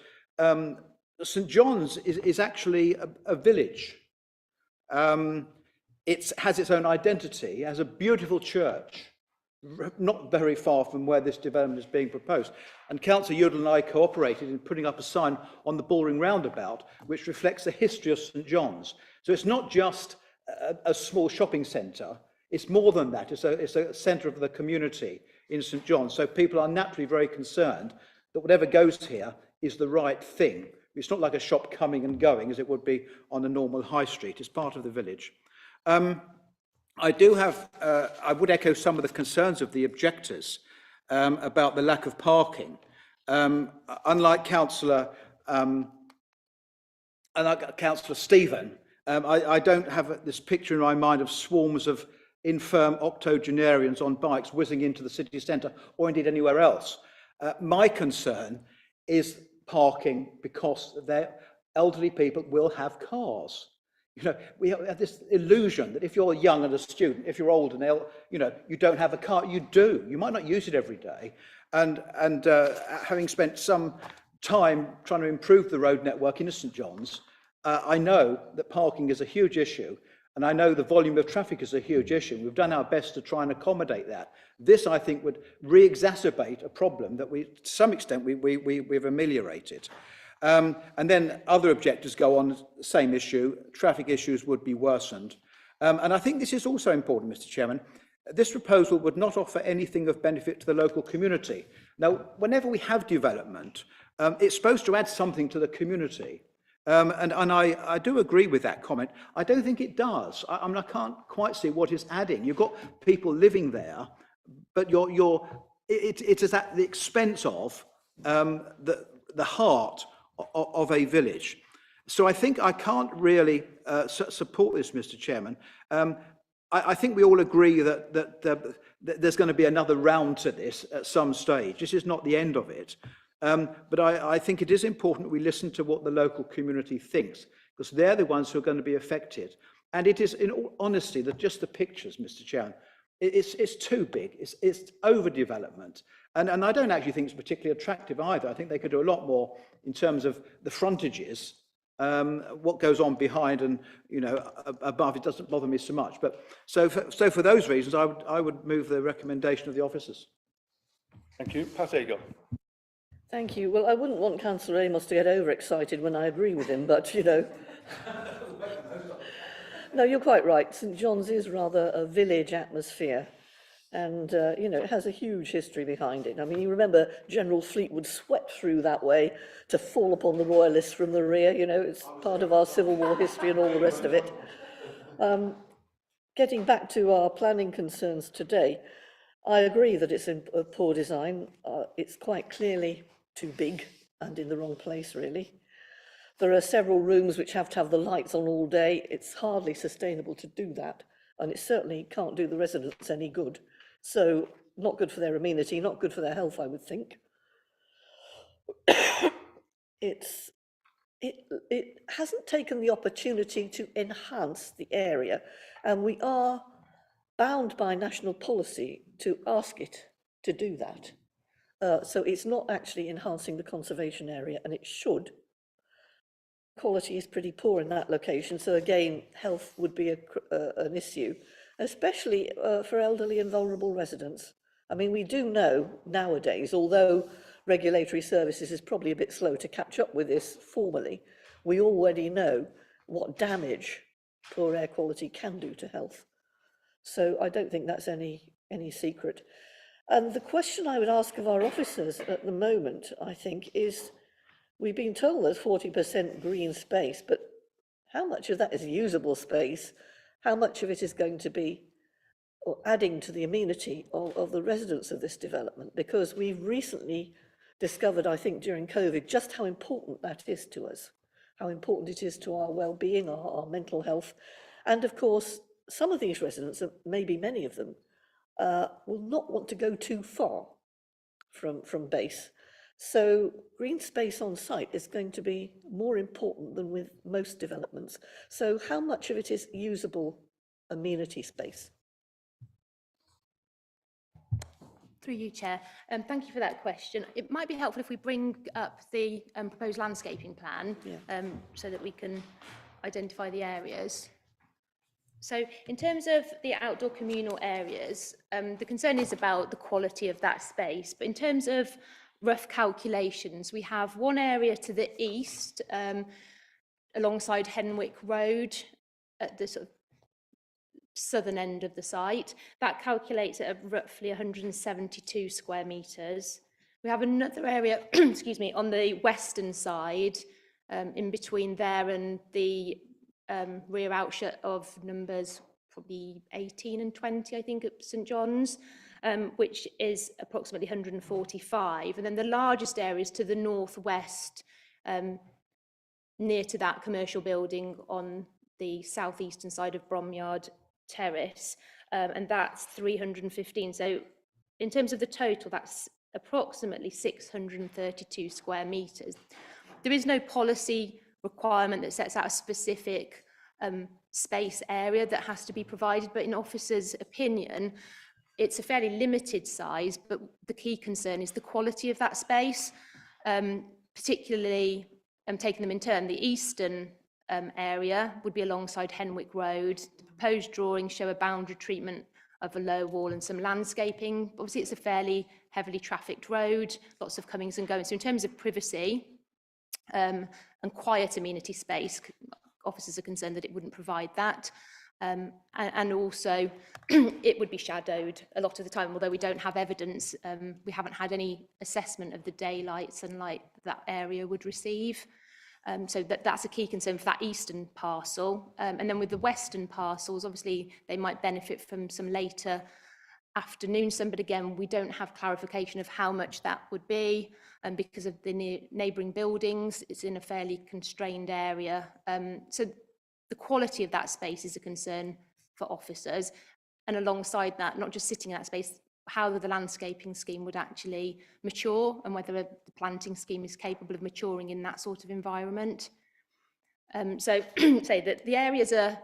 St. John's is actually a village. It has its own identity, it has a beautiful church, not very far from where this development is being proposed. And Councillor Udall and I cooperated in putting up a sign on the Bullring roundabout, which reflects the history of St. John's. So it's not just a small shopping centre, it's more than that. It's a centre of the community in St. John's. So people are naturally very concerned that whatever goes here is the right thing. It's not like a shop coming and going as it would be on a normal high street. It's part of the village. I would echo some of the concerns of the objectors about the lack of parking. Unlike Councillor Stephen, I don't have this picture in my mind of swarms of infirm octogenarians on bikes whizzing into the city centre or indeed anywhere else. My concern is parking because their elderly people will have cars. You know, we have this illusion that if you're young and a student, if you're old and ill, you know, you don't have a car. You do. You might not use it every day. And having spent some time trying to improve the road network in St. John's, I know that parking is a huge issue, and I know the volume of traffic is a huge issue. We've done our best to try and accommodate that. This, I think, would re-exacerbate a problem that to some extent, we've ameliorated. And then other objectors go on the same issue. Traffic issues would be worsened. And I think this is also important, Mr. Chairman. This proposal would not offer anything of benefit to the local community. Now, whenever we have development, it's supposed to add something to the community. And I do agree with that comment. I don't think it does. I mean, I can't quite see what it's adding. You've got people living there, but it is at the expense of the heart of a village. So I think I can't really support this, Mr. Chairman. I think we all agree that there's going to be another round to this at some stage. This is not the end of it. But I think it is important we listen to what the local community thinks, because they're the ones who are going to be affected. And it is, in all honesty, that just the pictures, Mr. Chairman, it's too big. It's overdevelopment. And I don't actually think it's particularly attractive either. I think they could do a lot more in terms of the frontages. What goes on behind and, you know, above, it doesn't bother me so much. But so for those reasons, I would move the recommendation of the officers. Thank you. Pat Agar. Thank you. Well, I wouldn't want Councillor Amos to get overexcited when I agree with him, but, you know. No, you're quite right. St John's is rather a village atmosphere. And, you know, it has a huge history behind it. I mean, you remember General Fleetwood swept through that way to fall upon the Royalists from the rear. You know, it's part of our Civil War history and all the rest of it. Getting back to our planning concerns today, I agree that it's a poor design. It's quite clearly too big and in the wrong place, really. There are several rooms which have to have the lights on all day. It's hardly sustainable to do that, and it certainly can't do the residents any good. So not good for their amenity, not good for their health, I would think. It hasn't taken the opportunity to enhance the area, and we are bound by national policy to ask it to do that. So it's not actually enhancing the conservation area, and it should. Quality is pretty poor in that location, so again, health would be an issue, especially for elderly and vulnerable residents. I mean, we do know nowadays, although regulatory services is probably a bit slow to catch up with this formally, we already know what damage poor air quality can do to health. So I don't think that's any secret. And the question I would ask of our officers at the moment, I think, is we've been told there's 40% green space, but how much of that is usable space? How much of it is going to be or adding to the amenity of the residents of this development? Because we've recently discovered, I think, during COVID, just how important that is to us, how important it is to our well-being, our mental health. And of course, some of these residents, maybe many of them, will not want to go too far from base. So green space on site is going to be more important than with most developments. So how much of it is usable amenity space? Through you, Chair. Thank you for that question. It might be helpful if we bring up the proposed landscaping plan, so that we can identify the areas. So in terms of the outdoor communal areas, the concern is about the quality of that space. But in terms of rough calculations, we have one area to the east, alongside Henwick Road, at the sort of southern end of the site. That calculates at roughly 172 square metres. We have another area, excuse me, on the western side, in between there and the rear outshut of numbers probably 18 and 20, I think, at St John's, which is approximately 145. And then the largest areas to the northwest, near to that commercial building on the southeastern side of Bromyard Terrace, and that's 315. So in terms of the total, that's approximately 632 square metres. There is no policy requirement that sets out a specific space area that has to be provided, but in officers' opinion, it's a fairly limited size, but the key concern is the quality of that space, particularly taking them in turn. The eastern area would be alongside Henwick Road. The proposed drawings show a boundary treatment of a low wall and some landscaping. Obviously, it's a fairly heavily trafficked road, lots of comings and goings. So in terms of privacy and quiet amenity space, officers are concerned that it wouldn't provide that. And also, it would be shadowed a lot of the time, although we don't have evidence. We haven't had any assessment of the daylight sunlight that area would receive. So that's a key concern for that eastern parcel. And then with the western parcels, obviously, they might benefit from some later afternoon sun, but again, we don't have clarification of how much that would be, because of the neighbouring buildings. It's in a fairly constrained area. So the quality of that space is a concern for officers. And alongside that, not just sitting in that space, how the landscaping scheme would actually mature and whether the planting scheme is capable of maturing in that sort of environment. So say that the areas are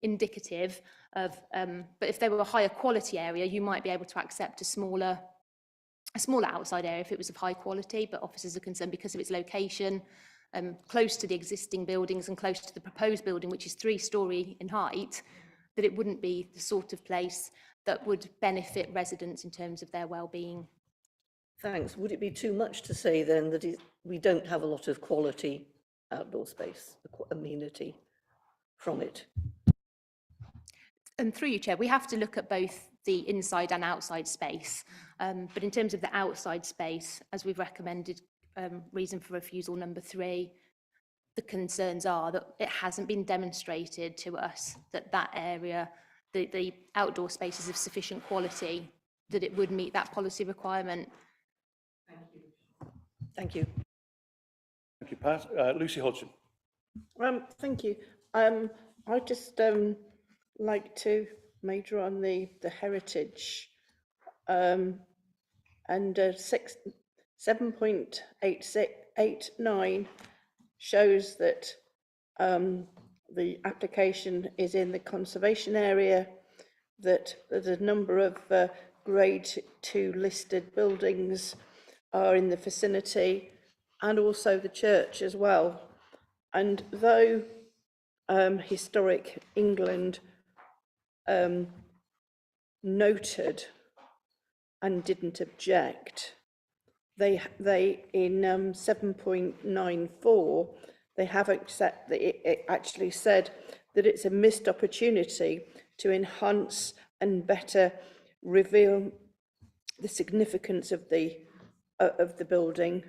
indicative of, but if they were a higher quality area, you might be able to accept a smaller outside area if it was of high quality, but officers are concerned because of its location, close to the existing buildings and close to the proposed building, which is 3-storey in height, that it wouldn't be the sort of place that would benefit residents in terms of their well-being. Thanks. Would it be too much to say then that we don't have a lot of quality outdoor space, amenity from it? And through you, Chair, we have to look at both the inside and outside space. But in terms of the outside space, as we've recommended, reason for refusal number 3, the concerns are that it hasn't been demonstrated to us that that area, the outdoor space is of sufficient quality, that it would meet that policy requirement. Thank you. Thank you, Pat. Lucy Hodgson. Thank you. I'd just like to major on the heritage and 7.89 shows that the application is in the conservation area, that there's a number of grade 2 listed buildings are in the vicinity, and also the church as well. And though Historic England noted and didn't object, they in 7.94 they have accepted that it actually said that it's a missed opportunity to enhance and better reveal the significance of the building,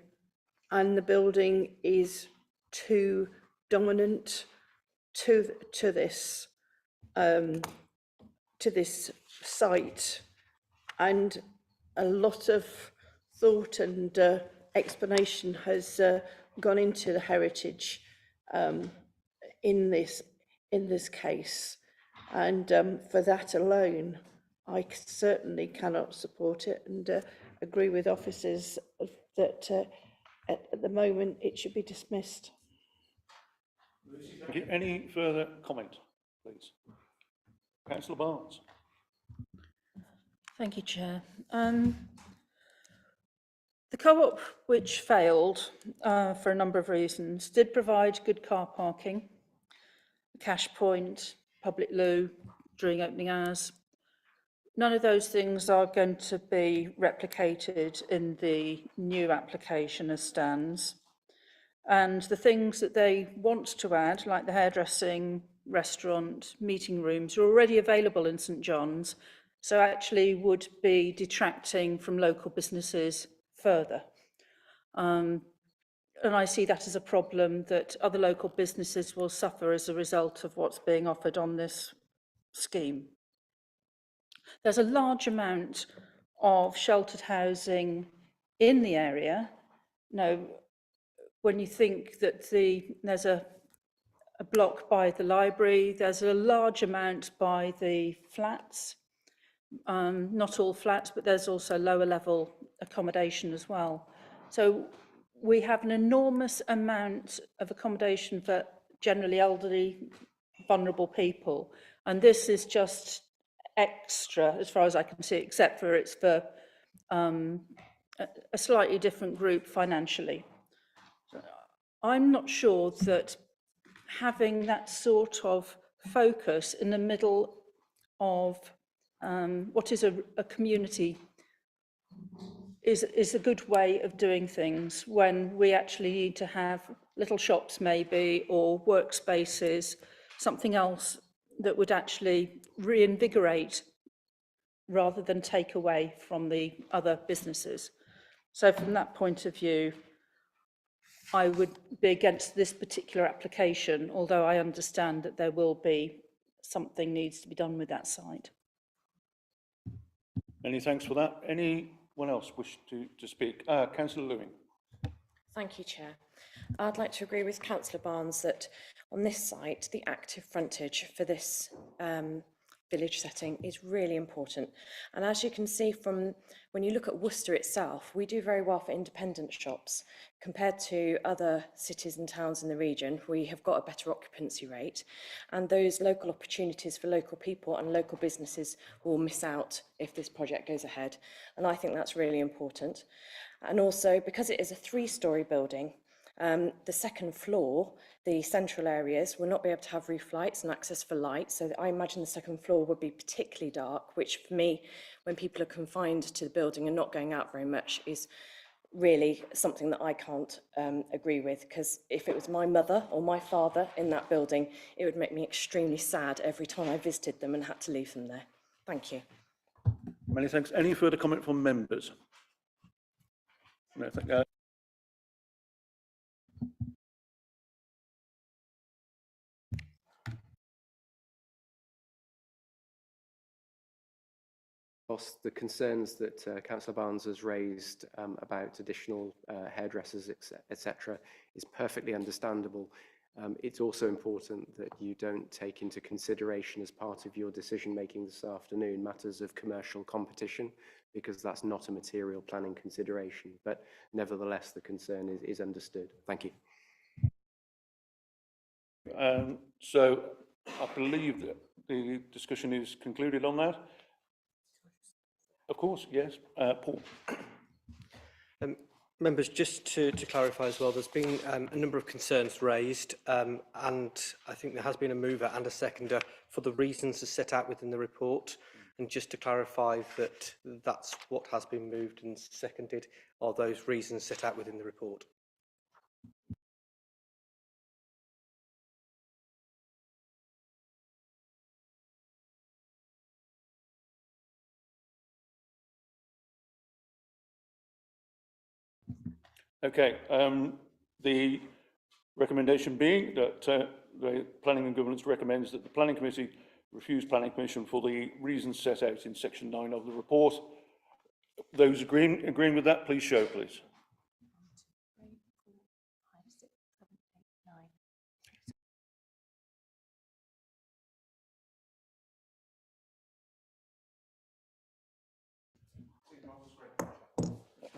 and the building is too dominant to this site, and a lot of thought and explanation has gone into the heritage in this case, and for that alone, I certainly cannot support it, and agree with officers that at the moment it should be dismissed. Thank you. Any further comment, please? Councillor Barnes. Thank you, Chair. The co-op, which failed for a number of reasons, did provide good car parking, a cash point, public loo during opening hours. None of those things are going to be replicated in the new application as stands. And the things that they want to add, like the hairdressing, restaurant, meeting rooms, are already available in St John's, so actually would be detracting from local businesses further. And I see that as a problem that other local businesses will suffer as a result of what's being offered on this scheme. There's a large amount of sheltered housing in the area. Now, when you think that there's a block by the library, there's a large amount by the flats. Not all flats, but there's also lower level accommodation as well. So we have an enormous amount of accommodation for generally elderly, vulnerable people. And this is just extra, as far as I can see, except for it's for a slightly different group financially. I'm not sure that having that sort of focus in the middle of what is a community is a good way of doing things, when we actually need to have little shops maybe, or workspaces, something else that would actually reinvigorate rather than take away from the other businesses. So from that point of view, I would be against this particular application, although I understand that there will be something needs to be done with that site. Many thanks for that. Anyone else wish to speak? Councillor Lewin. Thank you, Chair. I'd like to agree with Councillor Barnes that on this site, the active frontage for this village setting is really important. And as you can see from when you look at Worcester itself, we do very well for independent shops. Compared to other cities and towns in the region, we have got a better occupancy rate, and those local opportunities for local people and local businesses will miss out if this project goes ahead. And I think that's really important. And also, because it is a 3-storey building, The second floor, the central areas, will not be able to have roof lights and access for light. So I imagine the second floor would be particularly dark, which for me, when people are confined to the building and not going out very much, is really something that I can't agree with, because if it was my mother or my father in that building, it would make me extremely sad every time I visited them and had to leave them there. Thank you. Many thanks. Any further comment from members? No, thank you. The concerns that Councillor Barnes has raised about additional hairdressers, etc., is perfectly understandable. It's also important that you don't take into consideration as part of your decision making this afternoon matters of commercial competition, because that's not a material planning consideration. But nevertheless, the concern is understood. Thank you. So I believe that the discussion is concluded on that. Of course, yes. Paul. Members, just to clarify as well, there's been a number of concerns raised, and I think there has been a mover and a seconder for the reasons as set out within the report. And just to clarify that that's what has been moved and seconded are those reasons set out within the report. Okay, the recommendation being that the Planning and Governance recommends that the Planning Committee refuse planning permission for the reasons set out in section 9 of the report. Those agreeing with that, please show, please.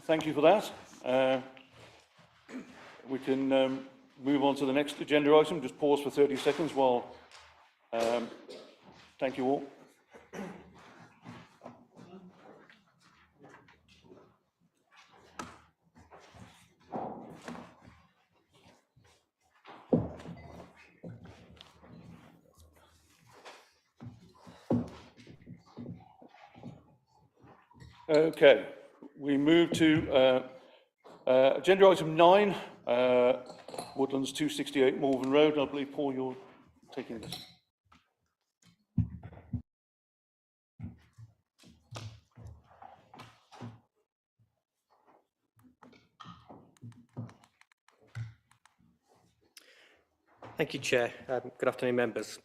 Thank you for that. We can move on to the next agenda item. Just pause for 30 seconds while... thank you all. Okay, we move to agenda item 9, Woodlands 268 Malvern Road. I believe, Paul, you're taking this. Thank you, Chair. Good afternoon, members.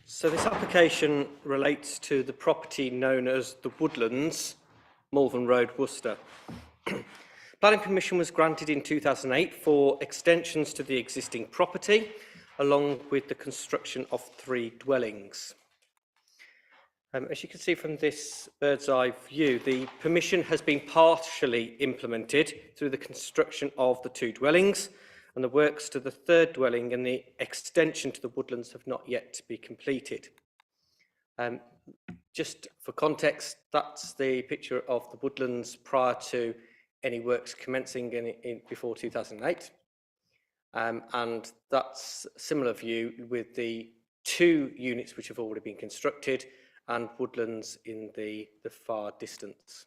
So this application relates to the property known as the Woodlands, Malvern Road, Worcester. Planning permission was granted in 2008 for extensions to the existing property, along with the construction of 3 dwellings. As you can see from this bird's eye view, the permission has been partially implemented through the construction of the 2 dwellings, and the works to the 3rd dwelling and the extension to the Woodlands have not yet to be completed. Just for context, that's the picture of the Woodlands prior to any works commencing before 2008. And that's a similar view with the 2 units which have already been constructed and Woodlands in the far distance.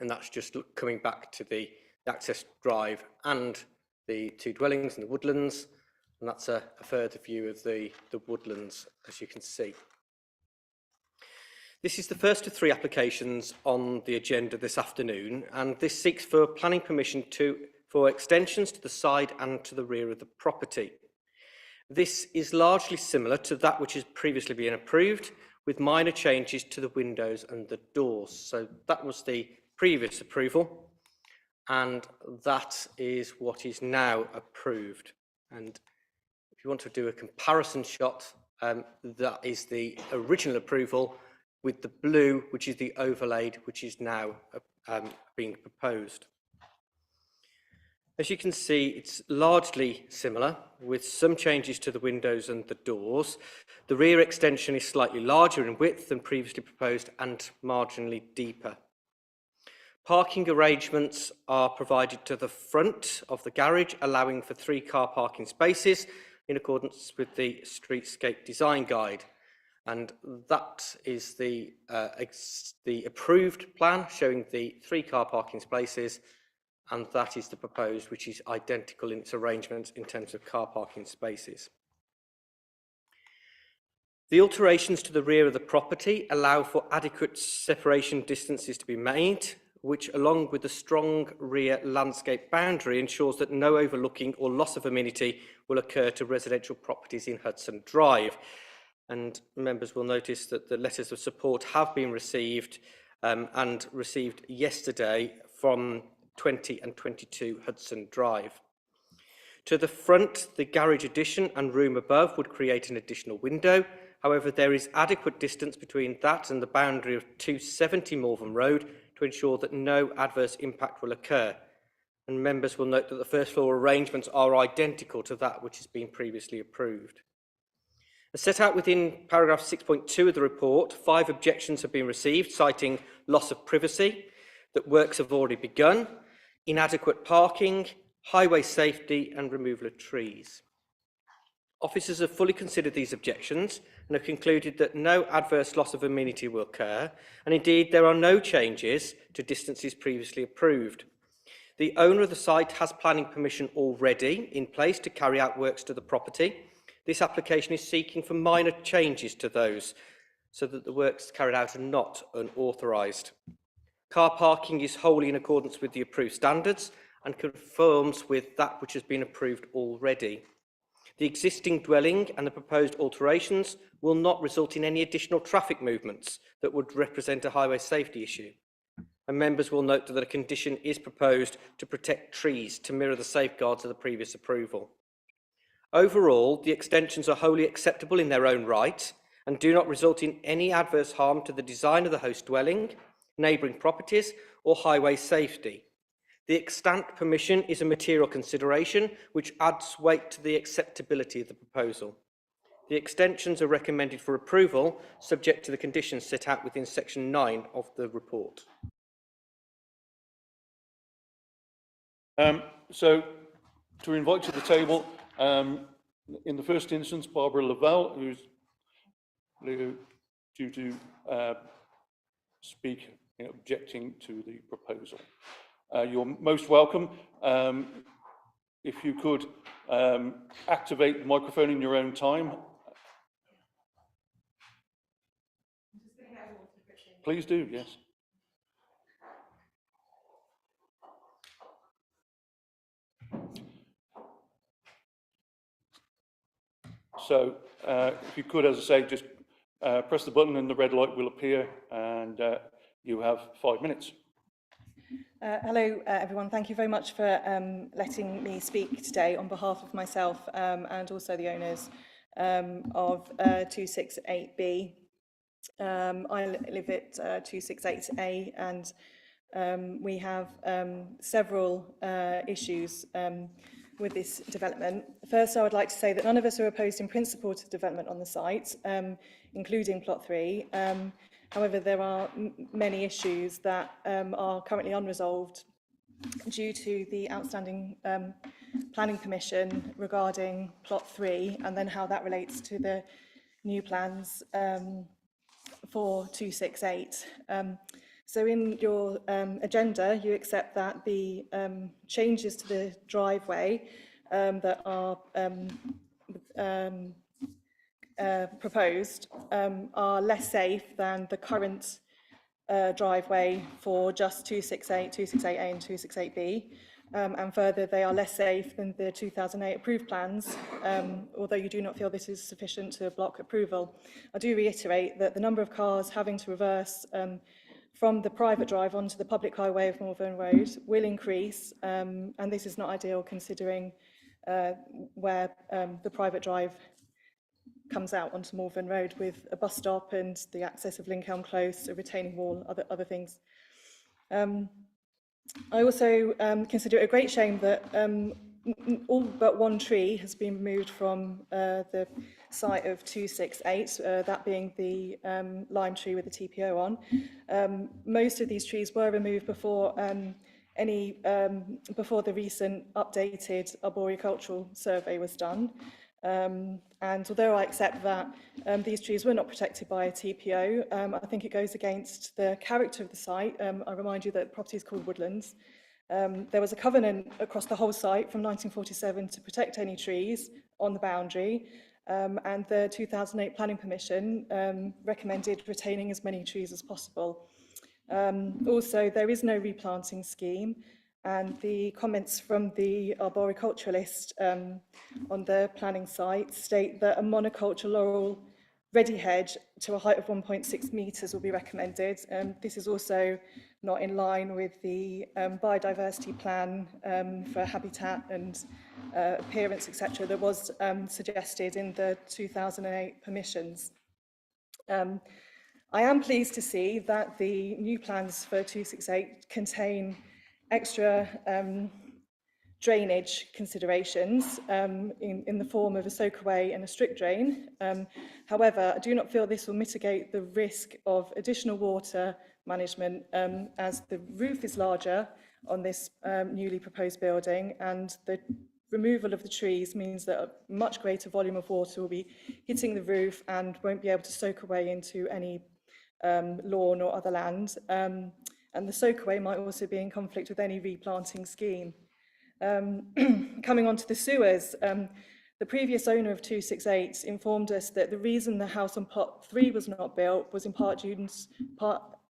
And that's just coming back to the access drive and the 2 dwellings in the Woodlands. And that's a further view of the Woodlands, as you can see. This is the first of 3 applications on the agenda this afternoon, and this seeks for planning permission for extensions to the side and to the rear of the property. This is largely similar to that which has previously been approved, with minor changes to the windows and the doors. So that was the previous approval, and that is what is now approved. And if you want to do a comparison shot, that is the original approval, with the blue, which is the overlaid, which is now being proposed. As you can see, it's largely similar, with some changes to the windows and the doors. The rear extension is slightly larger in width than previously proposed and marginally deeper. Parking arrangements are provided to the front of the garage, allowing for 3 car parking spaces in accordance with the Streetscape Design Guide. And that is the approved plan showing the 3 car parking spaces, and that is the proposed, which is identical in its arrangements in terms of car parking spaces. The alterations to the rear of the property allow for adequate separation distances to be made, which, along with the strong rear landscape boundary, ensures that no overlooking or loss of amenity will occur to residential properties in Hudson Drive. And members will notice that the letters of support have been received and received yesterday from 20 and 22 Hudson Drive. To the front, the garage addition and room above would create an additional window. However, there is adequate distance between that and the boundary of 270 Malvern Road to ensure that no adverse impact will occur. And members will note that the first floor arrangements are identical to that which has been previously approved. As set out within paragraph 6.2 of the report, 5 objections have been received, citing loss of privacy, that works have already begun, inadequate parking, highway safety and removal of trees. Officers have fully considered these objections and have concluded that no adverse loss of amenity will occur, and indeed there are no changes to distances previously approved. The owner of the site has planning permission already in place to carry out works to the property. This application is seeking for minor changes to those so that the works carried out are not unauthorised. Car parking is wholly in accordance with the approved standards and conforms with that which has been approved already. The existing dwelling and the proposed alterations will not result in any additional traffic movements that would represent a highway safety issue. And members will note that a condition is proposed to protect trees to mirror the safeguards of the previous approval. Overall, the extensions are wholly acceptable in their own right and do not result in any adverse harm to the design of the host dwelling, neighbouring properties or highway safety. The extant permission is a material consideration which adds weight to the acceptability of the proposal. The extensions are recommended for approval, subject to the conditions set out within section 9 of the report. So, to invite to the table, in the first instance, Barbara Lavelle, who's due to speak objecting to the proposal. You're most welcome. If you could activate the microphone in your own time. Please do, yes. So if you could, as I say, just press the button and the red light will appear, and you have 5 minutes. Hello, everyone. Thank you very much for letting me speak today on behalf of myself and also the owners of 268B. I live at 268A, and we have several issues with this development. First, I would like to say that none of us are opposed in principle to development on the site, including Plot 3. However, there are many issues that are currently unresolved due to the outstanding planning permission regarding Plot 3, and then how that relates to the new plans for 268. So in your agenda, you accept that the changes to the driveway that are proposed are less safe than the current driveway for just 268, 268A and 268B. And further, they are less safe than the 2008 approved plans, although you do not feel this is sufficient to block approval. I do reiterate that the number of cars having to reverse from the private drive onto the public highway of Malvern Road will increase, and this is not ideal considering where the private drive comes out onto Malvern Road with a bus stop and the access of Lincoln Close, a retaining wall, other things. I also consider it a great shame that all but one tree has been removed from the site of 268, that being the lime tree with the TPO on. Most of these trees were removed before before the recent updated arboricultural survey was done. And although I accept that these trees were not protected by a TPO, I think it goes against the character of the site. I remind you that the property is called Woodlands. There was a covenant across the whole site from 1947 to protect any trees on the boundary, and the 2008 Planning Permission recommended retaining as many trees as possible. Also, there is no replanting scheme, and the comments from the arboriculturalist on the planning site state that a monoculture laurel ready hedge to a height of 1.6 metres will be recommended. This is also not in line with the biodiversity plan for habitat and appearance, etc., that was suggested in the 2008 permissions. I am pleased to see that the new plans for 268 contain extra drainage considerations in the form of a soakaway and a strict drain. However, I do not feel this will mitigate the risk of additional water management as the roof is larger on this newly proposed building, and the removal of the trees means that a much greater volume of water will be hitting the roof and won't be able to soak away into any lawn or other land. And the soakaway might also be in conflict with any replanting scheme. Coming on to the sewers, the previous owner of 268 informed us that the reason the house on plot 3 was not built was in part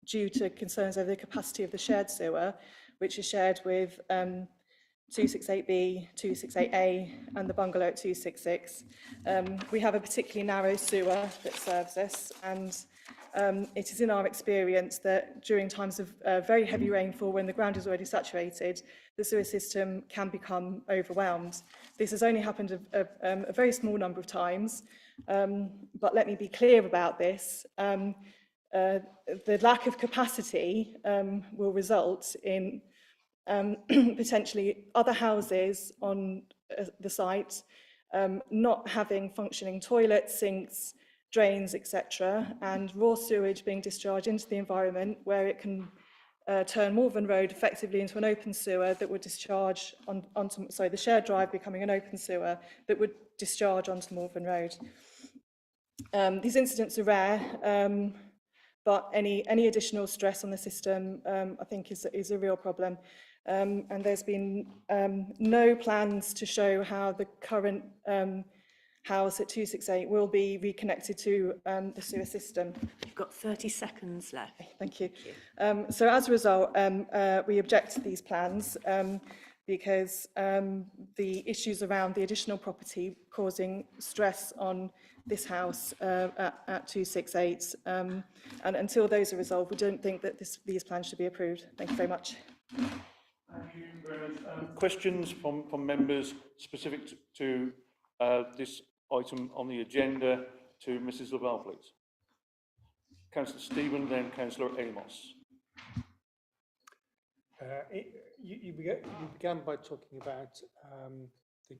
due to concerns over the capacity of the shared sewer, which is shared with 268B, 268A and the bungalow at 266. We have a particularly narrow sewer that serves us, and it is in our experience that during times of very heavy rainfall, when the ground is already saturated, the sewer system can become overwhelmed. This has only happened a very small number of times, but let me be clear about this. The lack of capacity will result in potentially other houses on the site not having functioning toilets, sinks, drains, etc., and raw sewage being discharged into the environment, where it can turn Malvern Road effectively into an open sewer that would discharge onto, the shared drive becoming an open sewer that would discharge onto Malvern Road. These incidents are rare, but any additional stress on the system, I think, is a real problem. And there's been no plans to show how the current house at 268 will be reconnected to the sewer system. You've got 30 seconds left. Thank you. So as a result, we object to these plans because the issues around the additional property causing stress on this house at 268, and until those are resolved, we don't think that these plans should be approved. Thank you very much. Thank you very much. Questions from members specific to this item on the agenda to Mrs. Laval, please. Councillor Stephen, then Councillor Amos. You began by talking about the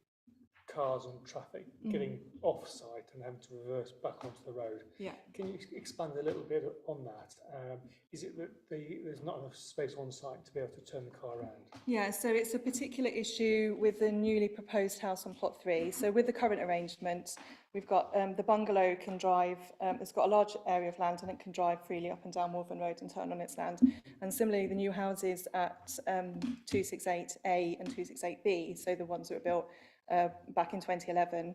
cars and traffic getting off-site and having to reverse back onto the road. Yeah. Can you expand a little bit on that? Is it that there's not enough space on site to be able to turn the car around? Yeah, so it's a particular issue with the newly proposed house on plot 3. So with the current arrangement, we've got the bungalow can drive, it's got a large area of land and it can drive freely up and down Malvern Road and turn on its land. And similarly, the new houses at 268A and 268B, so the ones that were built back in 2011,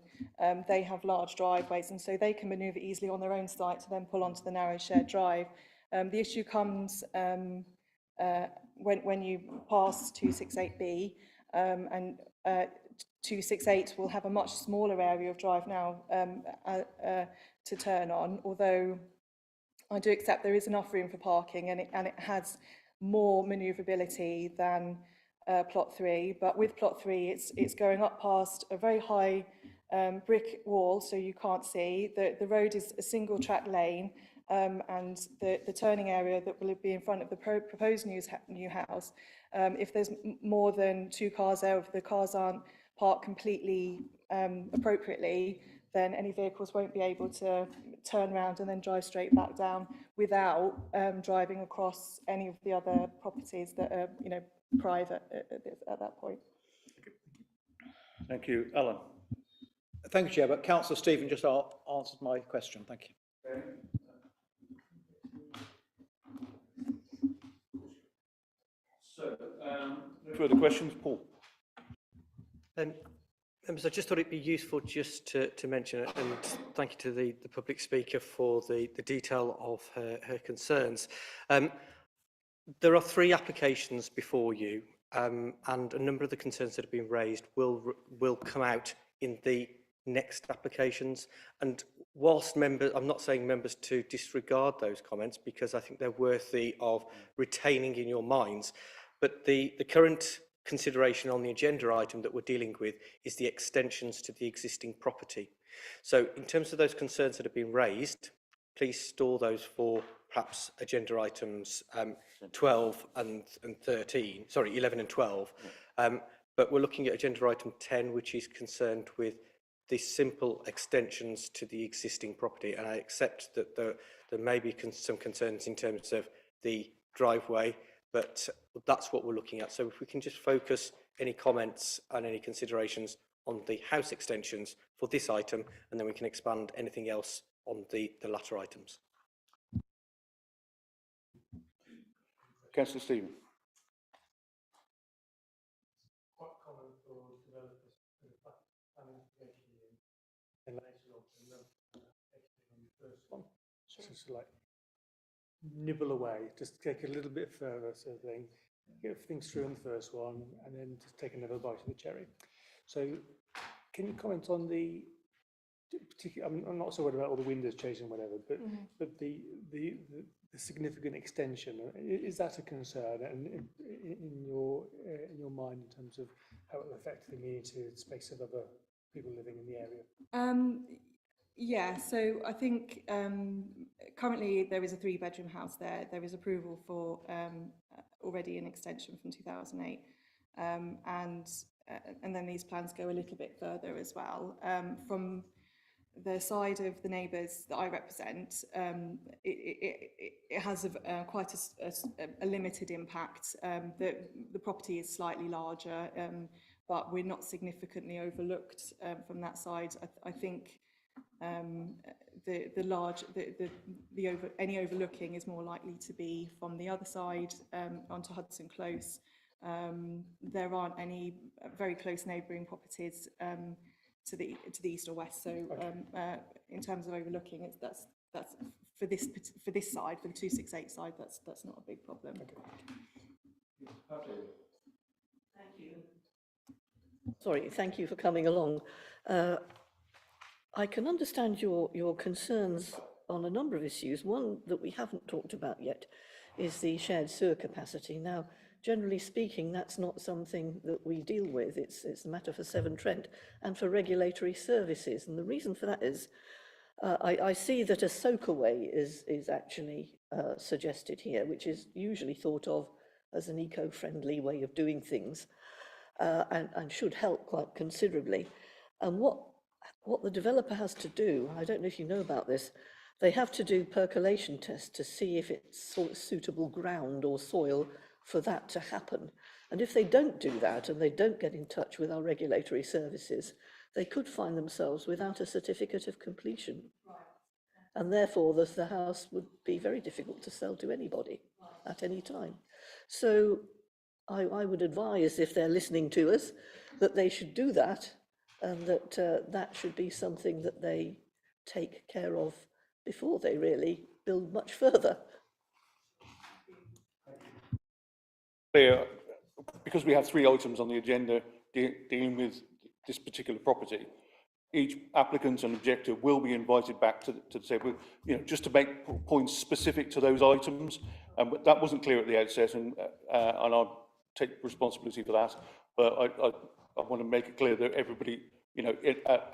they have large driveways, and so they can manoeuvre easily on their own site to then pull onto the narrow shared drive. The issue comes when you pass 268B, and 268 will have a much smaller area of drive now to turn on, although I do accept there is enough room for parking, and it has more manoeuvrability than plot 3, but with plot 3 it's going up past a very high brick wall, so you can't see. The road is a single track lane, and the turning area that will be in front of the proposed new house, if there's more than 2 cars there, if the cars aren't park completely appropriately, then any vehicles won't be able to turn around and then drive straight back down without driving across any of the other properties that are, you know, private at that point. Thank you. Alan. Thank you, Chair, but Councillor Stephen just answered my question. Thank you. So, no further questions, Paul? Members, I just thought it'd be useful just to mention, and thank you to the public speaker for the detail of her concerns. There are 3 applications before you, and a number of the concerns that have been raised will come out in the next applications. And whilst members, I'm not saying members to disregard those comments, because I think they're worthy of retaining in your minds, but the current consideration on the agenda item that we're dealing with is the extensions to the existing property. So in terms of those concerns that have been raised, please store those for perhaps agenda items 12 and 13, sorry, 11 and 12. But we're looking at agenda item 10, which is concerned with the simple extensions to the existing property. And I accept that there may be some concerns in terms of the driveway, but that's what we're looking at. So if we can just focus any comments and any considerations on the house extensions for this item, and then we can expand anything else on the latter items. Councillor Stephen. Quite common for developers to put planning application in and later on to on the first one. So it's like nibble away, just take a little bit further sort of thing, get things through on the first one and then just take another bite of the cherry. So can you comment on the particular, I'm not so worried about all the windows changing whatever, but but the significant extension, is that a concern and in your mind in terms of how it will affect the amenity space of other people living in the area? Yeah, so I think currently there is a 3-bedroom house there. There is approval for already an extension from 2008, and then these plans go a little bit further as well. From the side of the neighbours that I represent, it has quite a limited impact. The property is slightly larger, but we're not significantly overlooked from that side. I think any overlooking is more likely to be from the other side onto Hudson Close. There aren't any very close neighbouring properties to the east or west. So in terms of overlooking, that's for this side, for the 268 side, that's not a big problem. Thank you. Sorry, thank you for coming along. I can understand your concerns on a number of issues. One that we haven't talked about yet is the shared sewer capacity. Now, generally speaking, that's not something that we deal with. It's a matter for Severn Trent and for regulatory services. And the reason for that is I see that a soakaway is actually suggested here, which is usually thought of as an eco-friendly way of doing things and should help quite considerably. And what the developer has to do, I don't know if you know about this, they have to do percolation tests to see if it's suitable ground or soil for that to happen. And if they don't do that and they don't get in touch with our regulatory services, they could find themselves without a certificate of completion. Right. And therefore the house would be very difficult to sell to anybody at any time. So I would advise, if they're listening to us, that they should do that, and that that should be something that they take care of before they really build much further. Because we have 3 items on the agenda dealing with this particular property, each applicant and objector will be invited back to the table, you know, just to make points specific to those items. But that wasn't clear at the outset, and I'll take responsibility for that. But I want to make it clear that everybody, you know,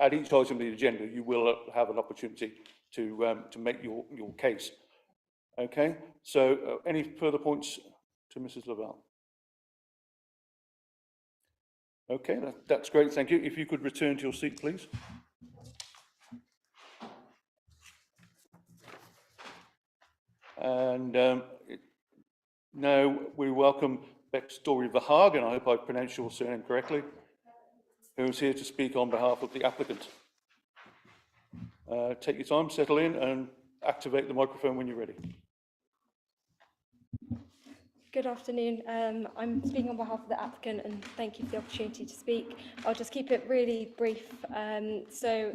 at each item of the agenda, you will have an opportunity to make your case. Okay. So, any further points to Mrs. Lavelle? Okay, that's great, thank you. If you could return to your seat, please. And now we welcome Beck Story Verhagen, I hope I pronounced your surname correctly, who is here to speak on behalf of the applicant. Take your time, settle in, and activate the microphone when you're ready. Good afternoon. I'm speaking on behalf of the applicant, and thank you for the opportunity to speak. I'll just keep it really brief. So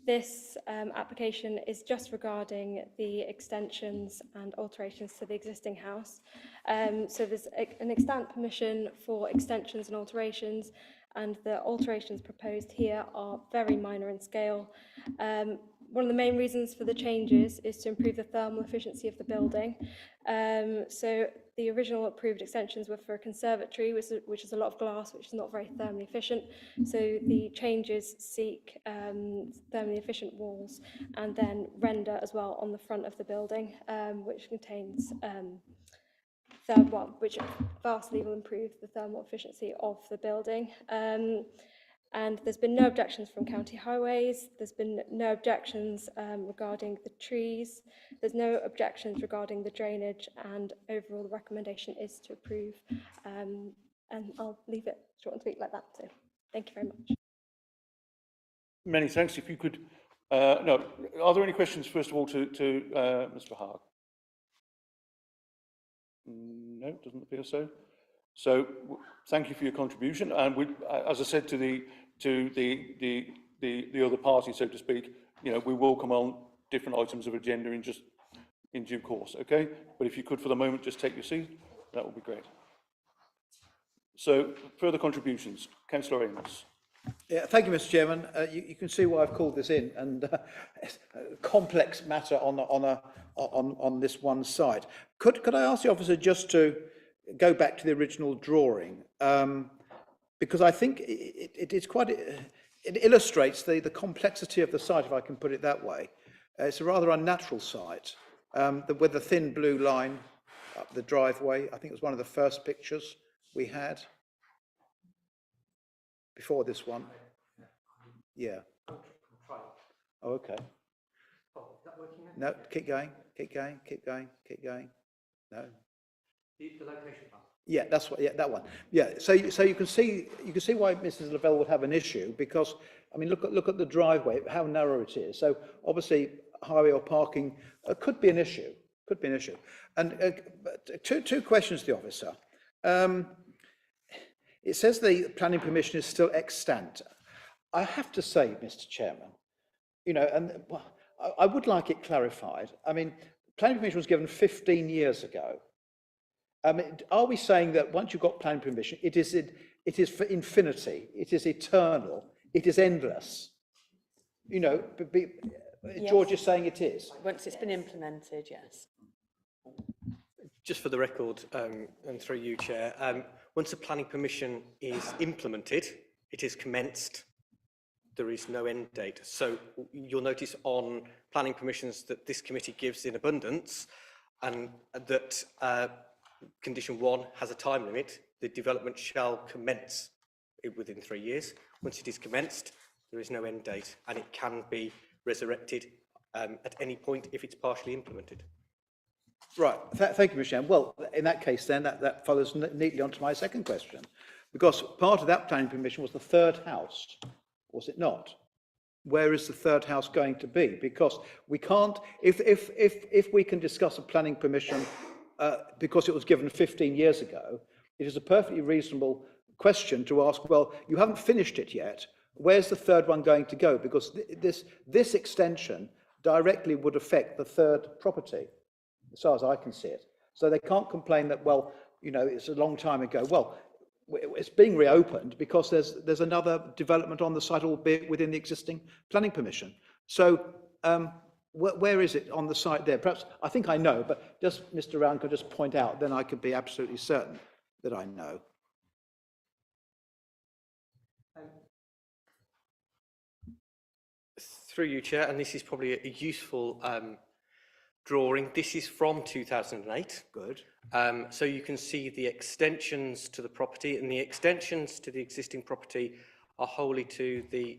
this application is just regarding the extensions and alterations to the existing house. So there's an extant permission for extensions and alterations, and the alterations proposed here are very minor in scale. One of the main reasons for the changes is to improve the thermal efficiency of the building. So the original approved extensions were for a conservatory, which is a lot of glass, which is not very thermally efficient. So the changes seek thermally efficient walls and then render as well on the front of the building, which contains which vastly will improve the thermal efficiency of the building. And there's been no objections from County Highways. There's been no objections regarding the trees. There's no objections regarding the drainage, and overall the recommendation is to approve. And I'll leave it short and sweet like that. So thank you very much. Many thanks. If you could, no, are there any questions first of all to Mr. Haag? No, doesn't appear so. So thank you for your contribution, and we, as I said to the other party, so to speak, you know, we will come on different items of agenda in due course, okay? But if you could for the moment just take your seat, that would be great. So further contributions, Councillor Amos. Yeah, thank you, Mr. Chairman. You can see why I've called this in, and it's a complex matter on this one side. Could I ask the officer just to go back to the original drawing, because I think it is quite, it illustrates the complexity of the site, if I can put it that way. It's a rather unnatural site, with the thin blue line up the driveway. I think it was one of the first pictures we had before this one. Yeah. Oh, okay. No, keep going, keep going, keep going, keep going. No. The location plan. Yeah, that's what. Yeah, that one. Yeah. So you can see why Mrs. Lavelle would have an issue, because I mean, look at the driveway, how narrow it is. So obviously, highway or parking could be an issue. Could be an issue. And two questions to the officer. It says the planning permission is still extant. I have to say, Mr. Chairman, you know, and I would like it clarified. I mean, planning permission was given 15 years ago. Are we saying that once you've got planning permission, it is for infinity, it is eternal, it is endless? You know, Yes. George is saying it is. Once it's been implemented, yes. Just for the record, and through you, Chair, once a planning permission is implemented, it is commenced. There is no end date. So you'll notice on planning permissions that this committee gives in abundance, and that condition 1 has a time limit. The development shall commence within 3 years. Once it is commenced, there is no end date, and it can be resurrected at any point if it's partially implemented. Right, thank you, Mr. Chairman. Well, in that case then, that follows neatly onto my second question, because part of that planning permission was the third house, was it not? Where is the third house going to be? Because we can't, if we can discuss a planning permission because it was given 15 years ago, it is a perfectly reasonable question to ask, well, you haven't finished it yet, where's the third one going to go? Because this extension directly would affect the third property, as far as I can see it. So they can't complain that, well, you know, it's a long time ago. Well, it's being reopened because there's another development on the site, albeit within the existing planning permission. So where is it on the site there? Perhaps, I think I know, but just Mr. Round could just point out, then I could be absolutely certain that I know. Through you, Chair, and this is probably a useful drawing. This is from 2008. Good. So you can see the extensions to the property, and the extensions to the existing property are wholly to the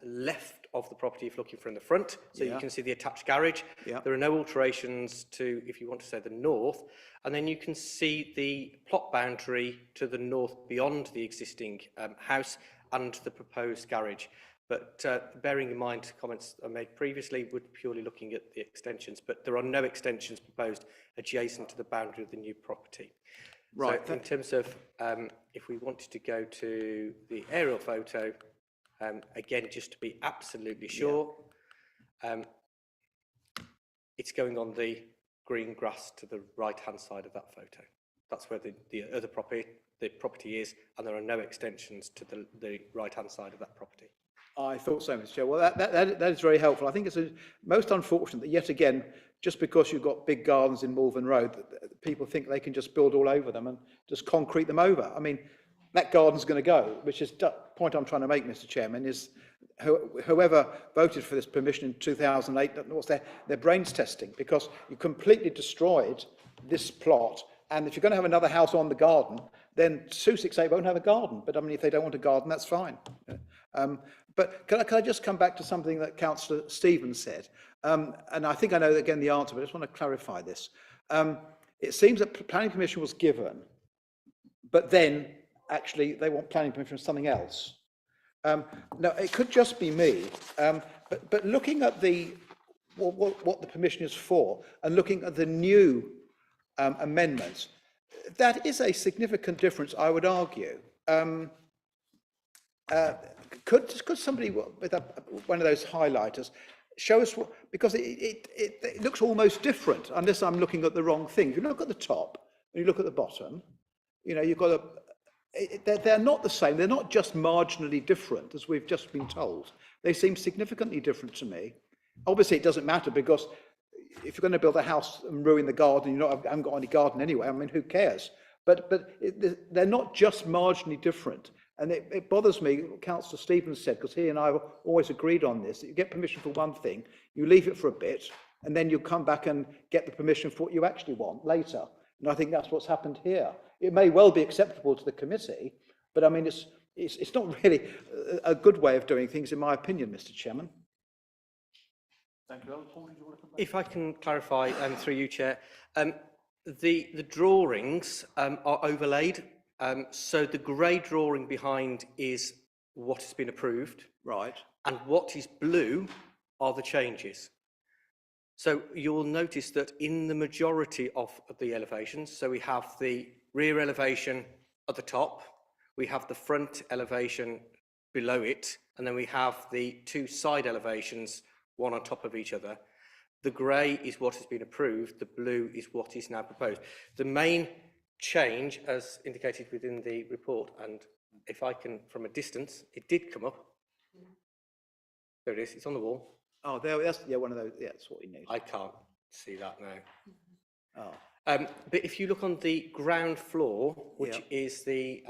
left of the property if you're looking from the front. So you can see the attached garage. There are no alterations to, if you want to say, the north. And then you can see the plot boundary to the north beyond the existing house and the proposed garage. But bearing in mind comments I made previously, we're purely looking at the extensions, but there are no extensions proposed adjacent to the boundary of the new property. Right. So in terms of, if we wanted to go to the aerial photo, again, just to be absolutely sure, it's going on the green grass to the right-hand side of that photo. That's where the other property is, and there are no extensions to the right-hand side of that property. I thought so, Mr. Chair. Well, that is very helpful. I think it's most unfortunate that, yet again, just because you've got big gardens in Malvern Road, that people think they can just build all over them and just concrete them over. I mean, that garden's going to go, which is the point I'm trying to make, Mr. Chairman, is whoever voted for this permission in 2008, what's their brains testing, because you completely destroyed this plot. And if you're going to have another house on the garden, then 268 won't have a garden. But I mean, if they don't want a garden, that's fine. But can I just come back to something that Councillor Stevens said? And I think I know, again, the answer, but I just want to clarify this. It seems that planning permission was given, but then actually they want planning permission for something else. Now, it could just be me, but looking at what the permission is for and looking at the new amendments, that is a significant difference, I would argue. Could somebody with one of those highlighters show us what, because it looks almost different, unless I'm looking at the wrong thing. If you look at the top and you look at the bottom, you know, you've got they're not the same. They're not just marginally different, as we've just been told. They seem significantly different to me. Obviously, it doesn't matter, because if you're going to build a house and ruin the garden, you haven't got any garden anyway. I mean, who cares? But they're not just marginally different. And it bothers me, what Councillor Stevens said, because he and I have always agreed on this. You get permission for one thing, you leave it for a bit, and then you come back and get the permission for what you actually want later. And I think that's what's happened here. It may well be acceptable to the committee, but I mean, it's not really a good way of doing things, in my opinion, Mr. Chairman. Thank you. If I can clarify through you, Chair, the drawings are overlaid. So the grey drawing behind is what has been approved. Right. And what is blue are the changes. So you'll notice that in the majority of the elevations, so we have the rear elevation at the top, we have the front elevation below it, and then we have the two side elevations, one on top of each other. The grey is what has been approved, the blue is what is now proposed. The main change, as indicated within the report, and if I can, from a distance, it did come up. There it is, it's on the wall. Oh, that's one of those. Yeah, that's what you need. I can't see that now. Oh. But if you look on the ground floor, which is the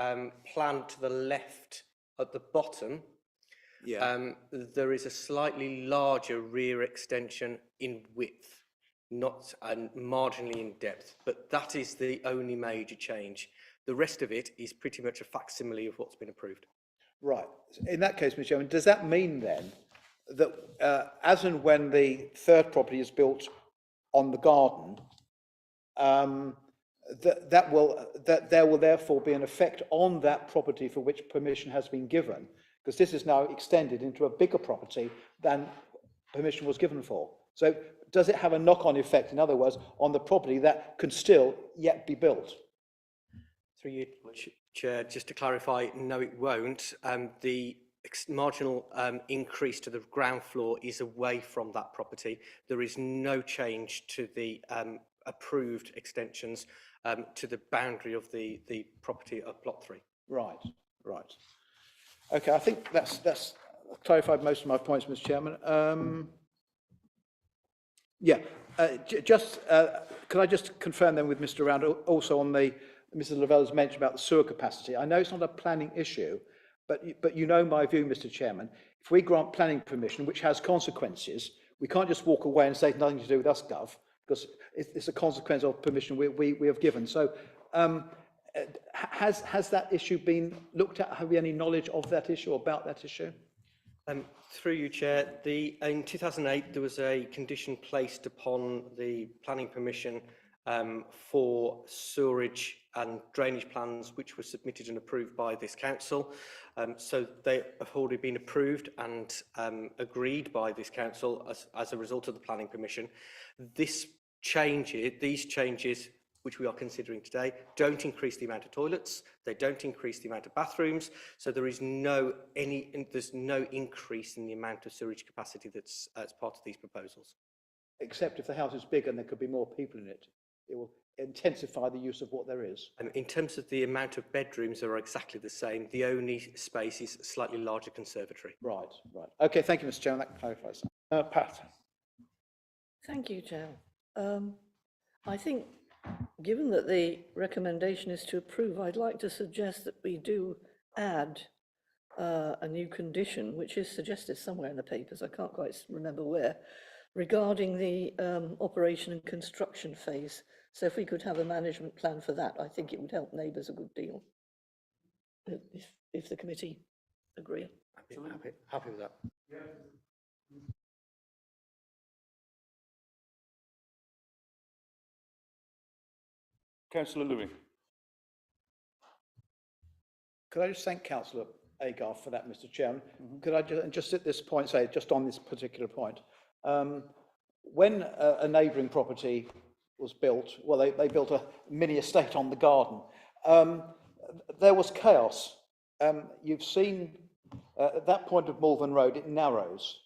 plan to the left at the bottom, there is a slightly larger rear extension in width, not marginally in depth, but that is the only major change. The rest of it is pretty much a facsimile of what's been approved. Right. In that case, Mr. Chairman, does that mean then that as and when the third property is built on the garden, that there will therefore be an effect on that property for which permission has been given, because this is now extended into a bigger property than permission was given for? So does it have a knock-on effect, in other words, on the property that can still yet be built? Through you, Chair, just to clarify, no, it won't. The marginal increase to the ground floor is away from that property. There is no change to the approved extensions to the boundary of the property of Plot 3. Right, right. Okay, I think that's clarified most of my points, Mr. Chairman. Could I just confirm then with Mr. Round also on Mrs. Lavella's mention about the sewer capacity? I know it's not a planning issue, but you know my view, Mr. Chairman. If we grant planning permission, which has consequences, we can't just walk away and say it's nothing to do with us, Gov. because it's a consequence of permission we have given. So has that issue been looked at? Have we any knowledge of that issue, or about that issue? Through you, Chair, in 2008 there was a condition placed upon the planning permission for sewerage and drainage plans which were submitted and approved by this council. So they have already been approved and agreed by this council as a result of the planning permission. These changes which we are considering today don't increase the amount of toilets, they don't increase the amount of bathrooms, so there's no increase in the amount of sewage capacity that's as part of these proposals. Except if the house is big and there could be more people in it, it will intensify the use of what there is. In terms of the amount of bedrooms, they are exactly the same. The only space is a slightly larger conservatory. Right. Okay, thank you, Mr. Chairman. That clarifies that. Pat. Thank you, Chair. I think, given that the recommendation is to approve, I'd like to suggest that we do add a new condition, which is suggested somewhere in the papers, I can't quite remember where, regarding the operation and construction phase. So if we could have a management plan for that, I think it would help neighbours a good deal, if the committee agree. Happy with that. Councillor Lewin. Could I just thank Councillor Agar for that, Mr. Chairman? Could I just at this point say, just on this particular point, when a neighbouring property was built, well, they built a mini estate on the garden, there was chaos. You've seen at that point of Malvern Road, it narrows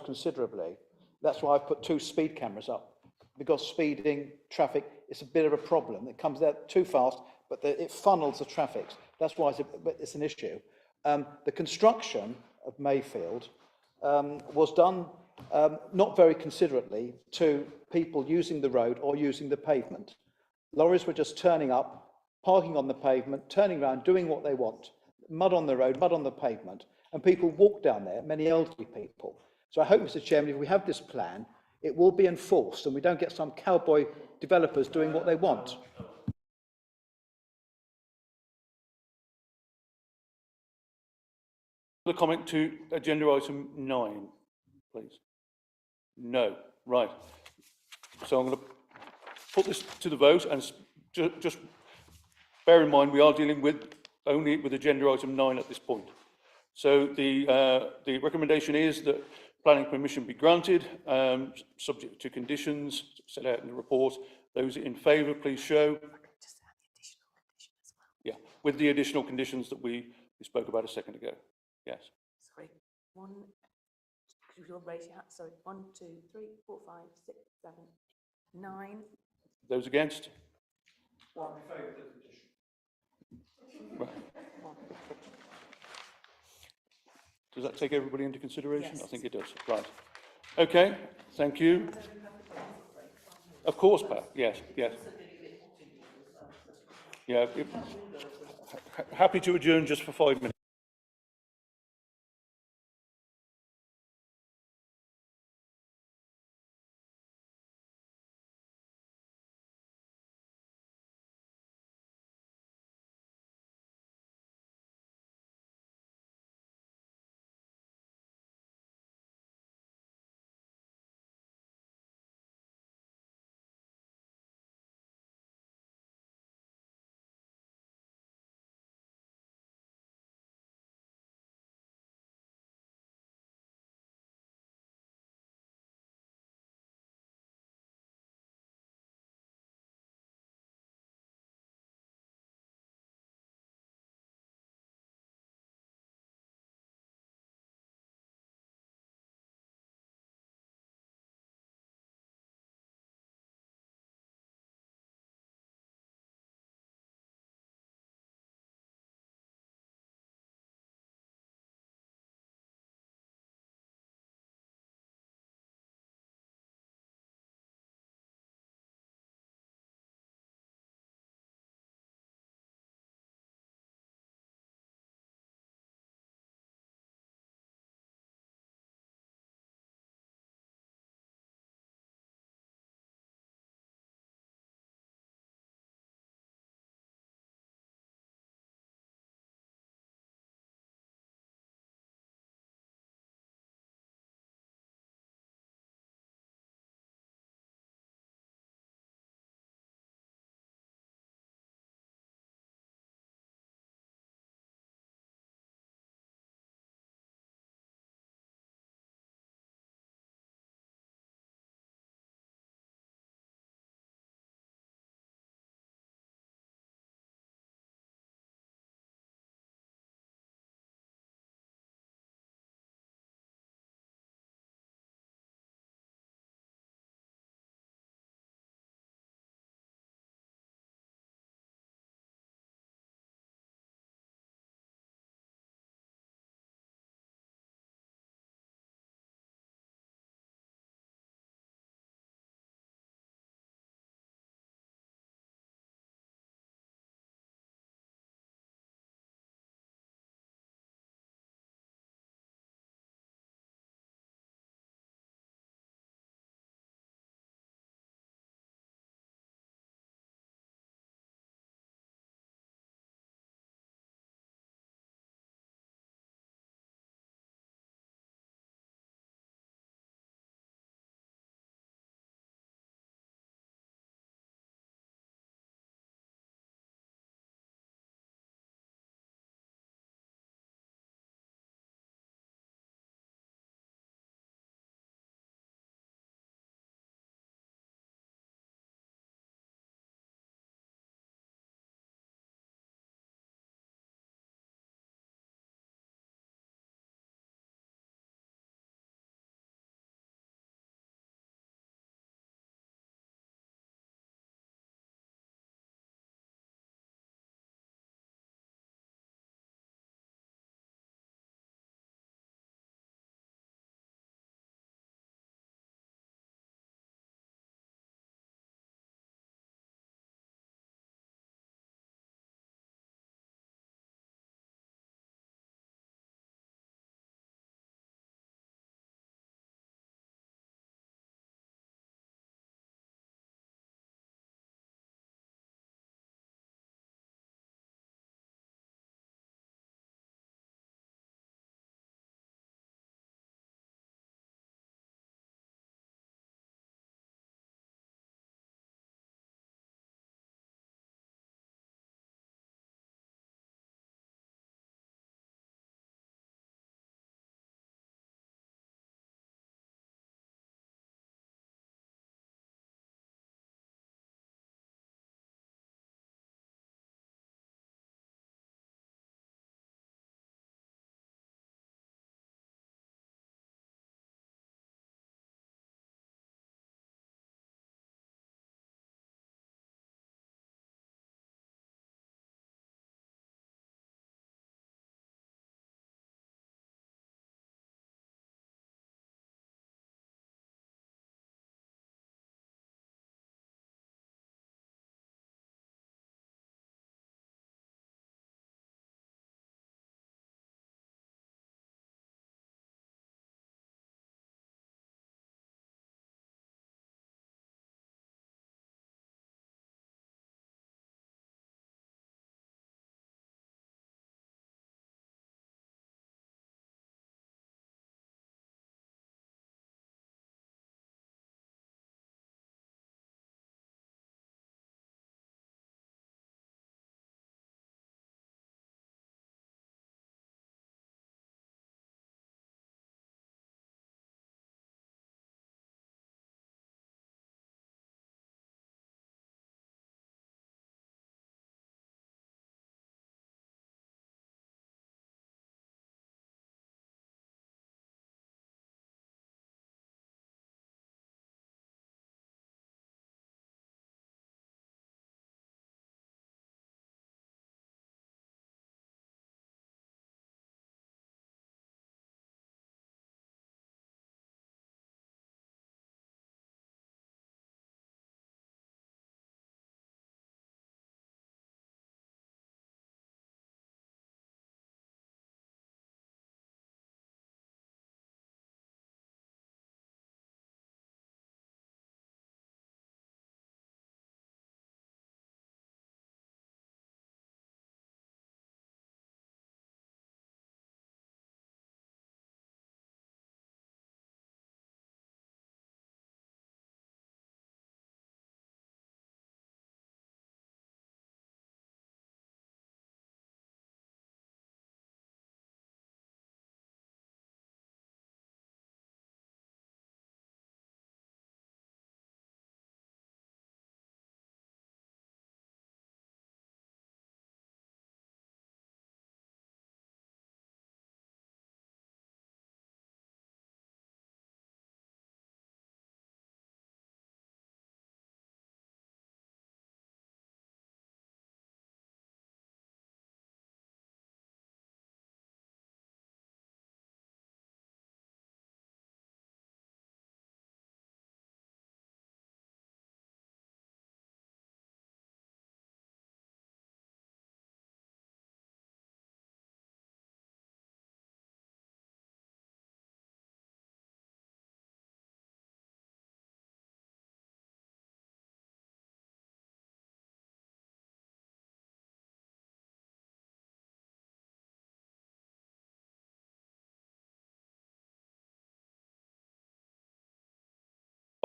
considerably. That's why I've put 2 speed cameras up, because speeding traffic is a bit of a problem. It comes out too fast, but it funnels the traffic. That's why it's an issue. The construction of Mayfield was done not very considerately to people using the road or using the pavement. Lorries were just turning up, parking on the pavement, turning around, doing what they want. Mud on the road, mud on the pavement, and people walk down there, many elderly people. So I hope, Mr. Chairman, if we have this plan, it will be enforced and we don't get some cowboy developers doing what they want. The comment to agenda item 9, please. No. Right. So I'm going to put this to the vote, and just bear in mind we are dealing only with agenda item 9 at this point. So the recommendation is that planning permission be granted, subject to conditions set out in the report. Those in favour, please show. Yeah, with the additional conditions that we spoke about a second ago. Yes. Sorry, could you raise your hand? Sorry, 1, 2, 3, 4, 5, 6, 7, 9. Those against? 1. Right. Does that take everybody into consideration? Yes. I think it does. Right. Okay, thank you. Of course, Pat. Yes, yes. Yeah, happy to adjourn just for 5 minutes.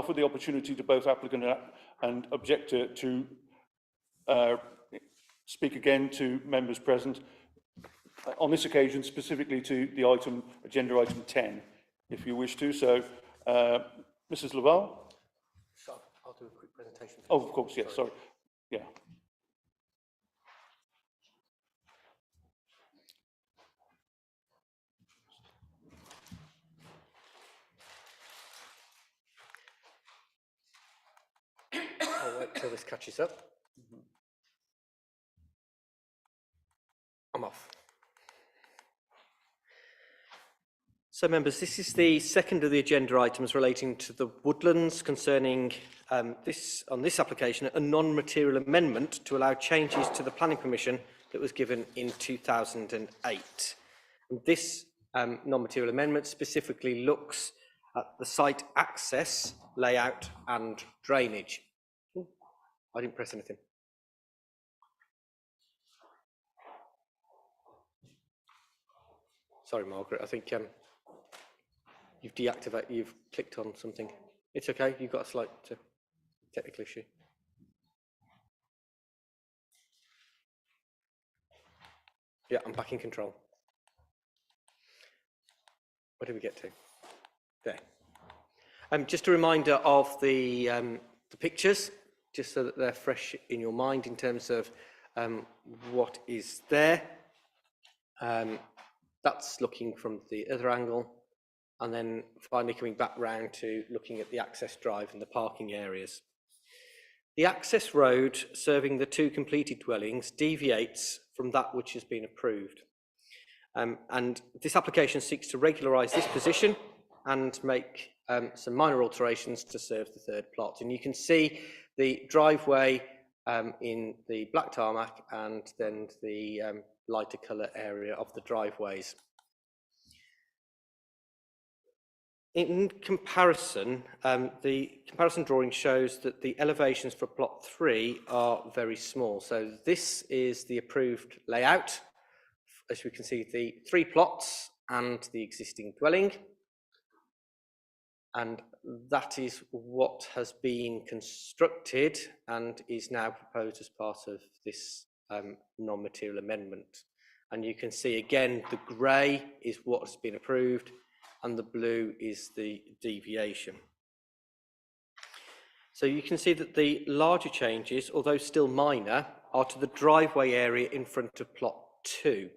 offer the opportunity to both applicant and objector to speak again to members present, on this occasion specifically to the item, agenda item 10, if you wish to. So, Mrs. Laval? So I'll do a quick presentation. Oh, of course, yes, sorry. Yeah. I'll wait till this catches up. I'm off. So, members, this is the second of the agenda items relating to the woodlands concerning on this application, a non-material amendment to allow changes to the planning permission that was given in 2008. And this non-material amendment specifically looks at the site access, layout and drainage. Ooh, I didn't press anything. Sorry, Margaret, I think you've clicked on something. It's okay, you've got a slight technical issue. Yeah, I'm back in control. Where did we get to? There. Just a reminder of the pictures, just so that they're fresh in your mind in terms of what is there. That's looking from the other angle, and then finally coming back round to looking at the access drive and the parking areas. The access road serving the two completed dwellings deviates from that which has been approved. And this application seeks to regularise this position and make some minor alterations to serve the third plot. And you can see the driveway in the black tarmac and then the lighter colour area of the driveways. In comparison, the comparison drawing shows that the elevations for plot 3 are very small. So this is the approved layout. As we can see, the 3 plots and the existing dwelling. And that is what has been constructed and is now proposed as part of this non-material amendment. And you can see again, the grey is what has been approved and the blue is the deviation. So you can see that the larger changes, although still minor, are to the driveway area in front of plot 2.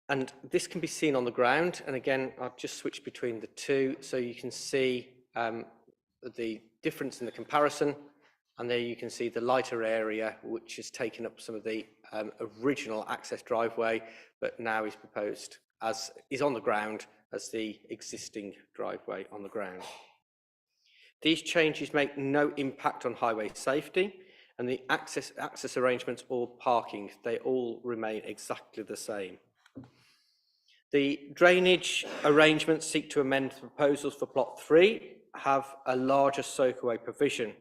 And this can be seen on the ground. And again, I'll just switch between the two so you can see the difference in the comparison. And there you can see the lighter area, which has taken up some of the original access driveway, but now is proposed as is on the ground as the existing driveway on the ground. These changes make no impact on highway safety, and the access arrangements or parking, they all remain exactly the same. The drainage arrangements seek to amend the proposals for plot 3, have a larger soakaway provision.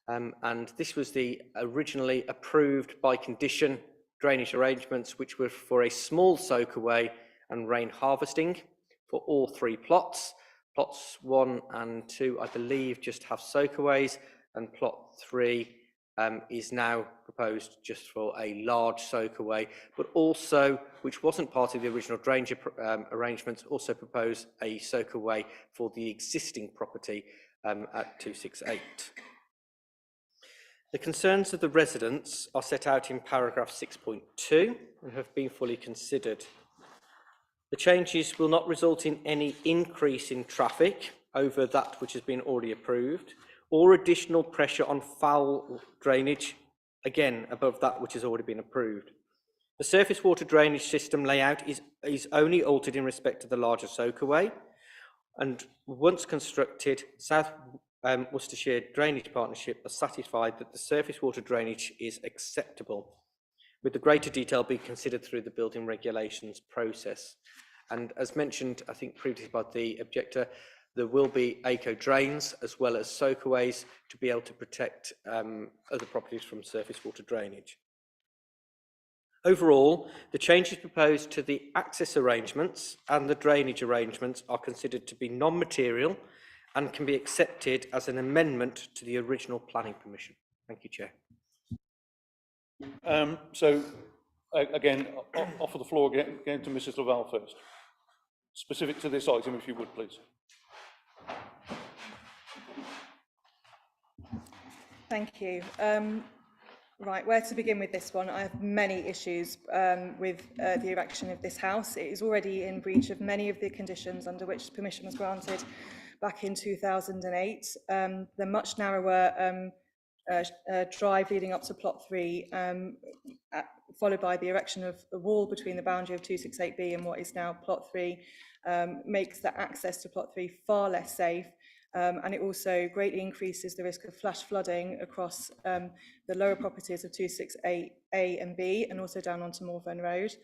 And this was the originally approved by condition drainage arrangements, which were for a small soakaway and rain harvesting for all 3 plots. Plots 1 and 2, I believe, just have soakaways, and plot 3 is now proposed just for a large soakaway, but also, which wasn't part of the original drainage arrangements, also propose a soakaway for the existing property at 268. The concerns of the residents are set out in paragraph 6.2 and have been fully considered. The changes will not result in any increase in traffic over that which has been already approved, or additional pressure on foul drainage, again above that which has already been approved. The surface water drainage system layout is only altered in respect to the larger soakaway, and once constructed, South Worcestershire Drainage Partnership are satisfied that the surface water drainage is acceptable, with the greater detail being considered through the building regulations process. And as mentioned, I think previously by the objector, there will be eco drains as well as soakaways to be able to protect other properties from surface water drainage. Overall, the changes proposed to the access arrangements and the drainage arrangements are considered to be non-material and can be accepted as an amendment to the original planning permission. Thank you, Chair. Again, offer the floor again to Mrs. Laval first. Specific to this item, if you would, please. Thank you. Right, where to begin with this one? I have many issues with the erection of this house. It is already in breach of many of the conditions under which permission was granted back in 2008. The much narrower drive leading up to plot 3, followed by the erection of a wall between the boundary of 268B and what is now plot 3, makes the access to plot 3 far less safe. And it also greatly increases the risk of flash flooding across the lower properties of 268A and B, and also down onto Morven Road.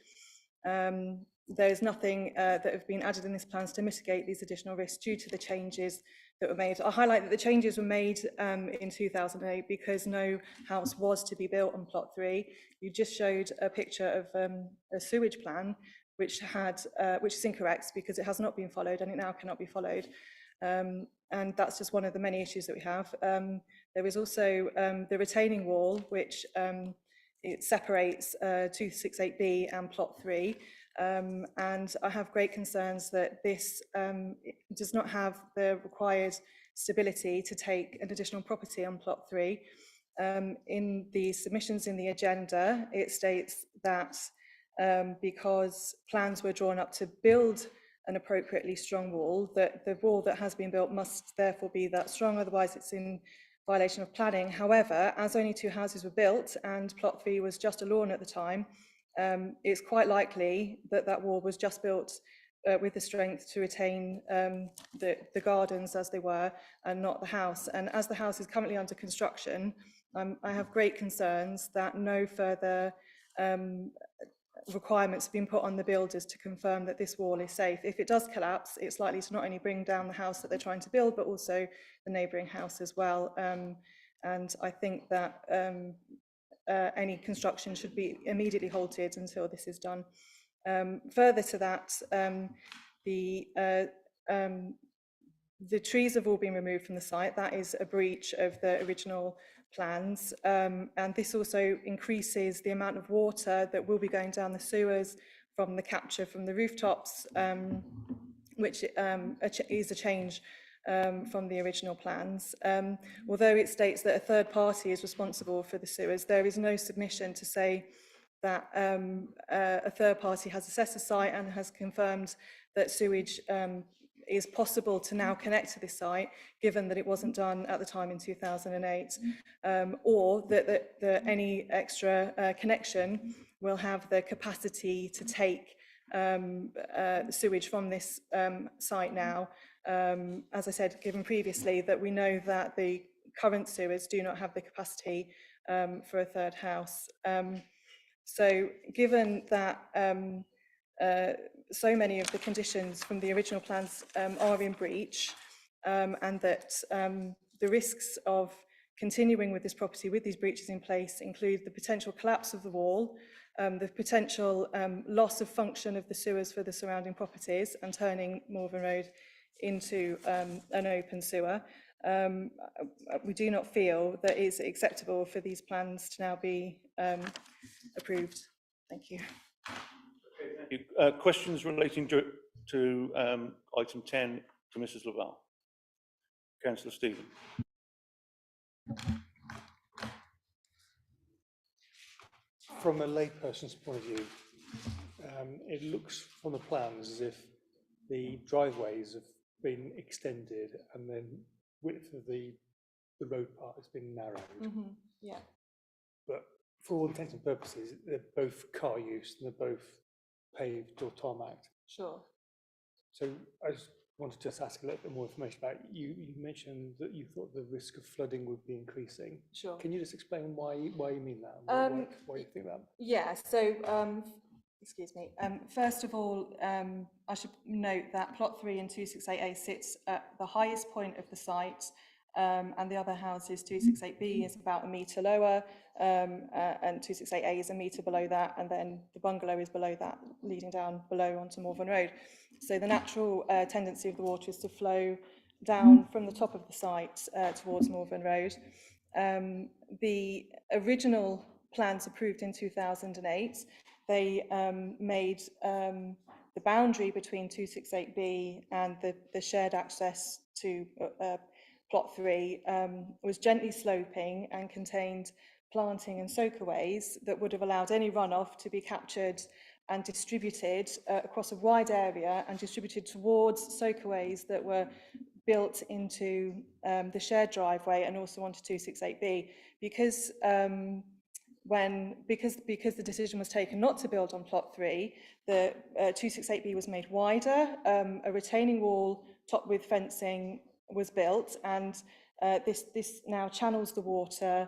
There is nothing that have been added in this plans to mitigate these additional risks due to the changes that were made. I highlight that the changes were made in 2008 because no house was to be built on plot 3. You just showed a picture of a sewage plan which is incorrect because it has not been followed and it now cannot be followed. And that's just one of the many issues that we have. There is also the retaining wall, which it separates 268B and plot 3. And I have great concerns that this does not have the required stability to take an additional property on plot 3. In the submissions in the agenda, it states that because plans were drawn up to build an appropriately strong wall, that the wall that has been built must therefore be that strong, otherwise it's in violation of planning. However, as only 2 houses were built and plot 3 was just a lawn at the time, it's quite likely that that wall was just built with the strength to retain the gardens as they were and not the house. And as the house is currently under construction, I have great concerns that no further requirements have been put on the builders to confirm that this wall is safe. If it does collapse, it's likely to not only bring down the house that they're trying to build, but also the neighbouring house as well. And I think that any construction should be immediately halted until this is done. Further to that, the trees have all been removed from the site. That is a breach of the original plans, and this also increases the amount of water that will be going down the sewers from the capture from the rooftops, which is a change from the original plans. Although it states that a third party is responsible for the sewers, there is no submission to say that a third party has assessed the site and has confirmed that sewage is possible to now connect to this site, given that it wasn't done at the time in 2008, or that any extra connection will have the capacity to take sewage from this site now. As I said, given previously that we know that the current sewers do not have the capacity for a third house. So given that so many of the conditions from the original plans are in breach, and that the risks of continuing with this property with these breaches in place include the potential collapse of the wall, the potential loss of function of the sewers for the surrounding properties and turning Morven Road into an open sewer, we do not feel that it's acceptable for these plans to now be approved. Thank you. Thank you. Questions relating to item 10 to Mrs. Laval? Councillor Stephen. From a layperson's point of view, it looks from the plans as if the driveways have been extended and then width of the road part has been narrowed. Mm-hmm. Yeah. But for all intents and purposes, they're both car use and they're both paved or tarmacked. Sure. So I just wanted to ask a little bit more information about, you mentioned that you thought the risk of flooding would be increasing. Sure. Can you just explain why you mean that? Why you think that? Yeah, so excuse me. First of all, I should note that plot 3 and 268A sits at the highest point of the site, and the other houses, 268B is about a metre lower, and 268A is a metre below that, and then the bungalow is below that, leading down below onto Morven Road. So the natural tendency of the water is to flow down from the top of the site towards Malvern Road. The original plans approved in 2008, they made the boundary between 268B and the shared access to plot 3 was gently sloping and contained planting and soakaways that would have allowed any runoff to be captured and distributed across a wide area and distributed towards soakaways that were built into the shared driveway and also onto 268B. Because because the decision was taken not to build on plot 3, the 268B was made wider, a retaining wall topped with fencing was built, and this now channels the water.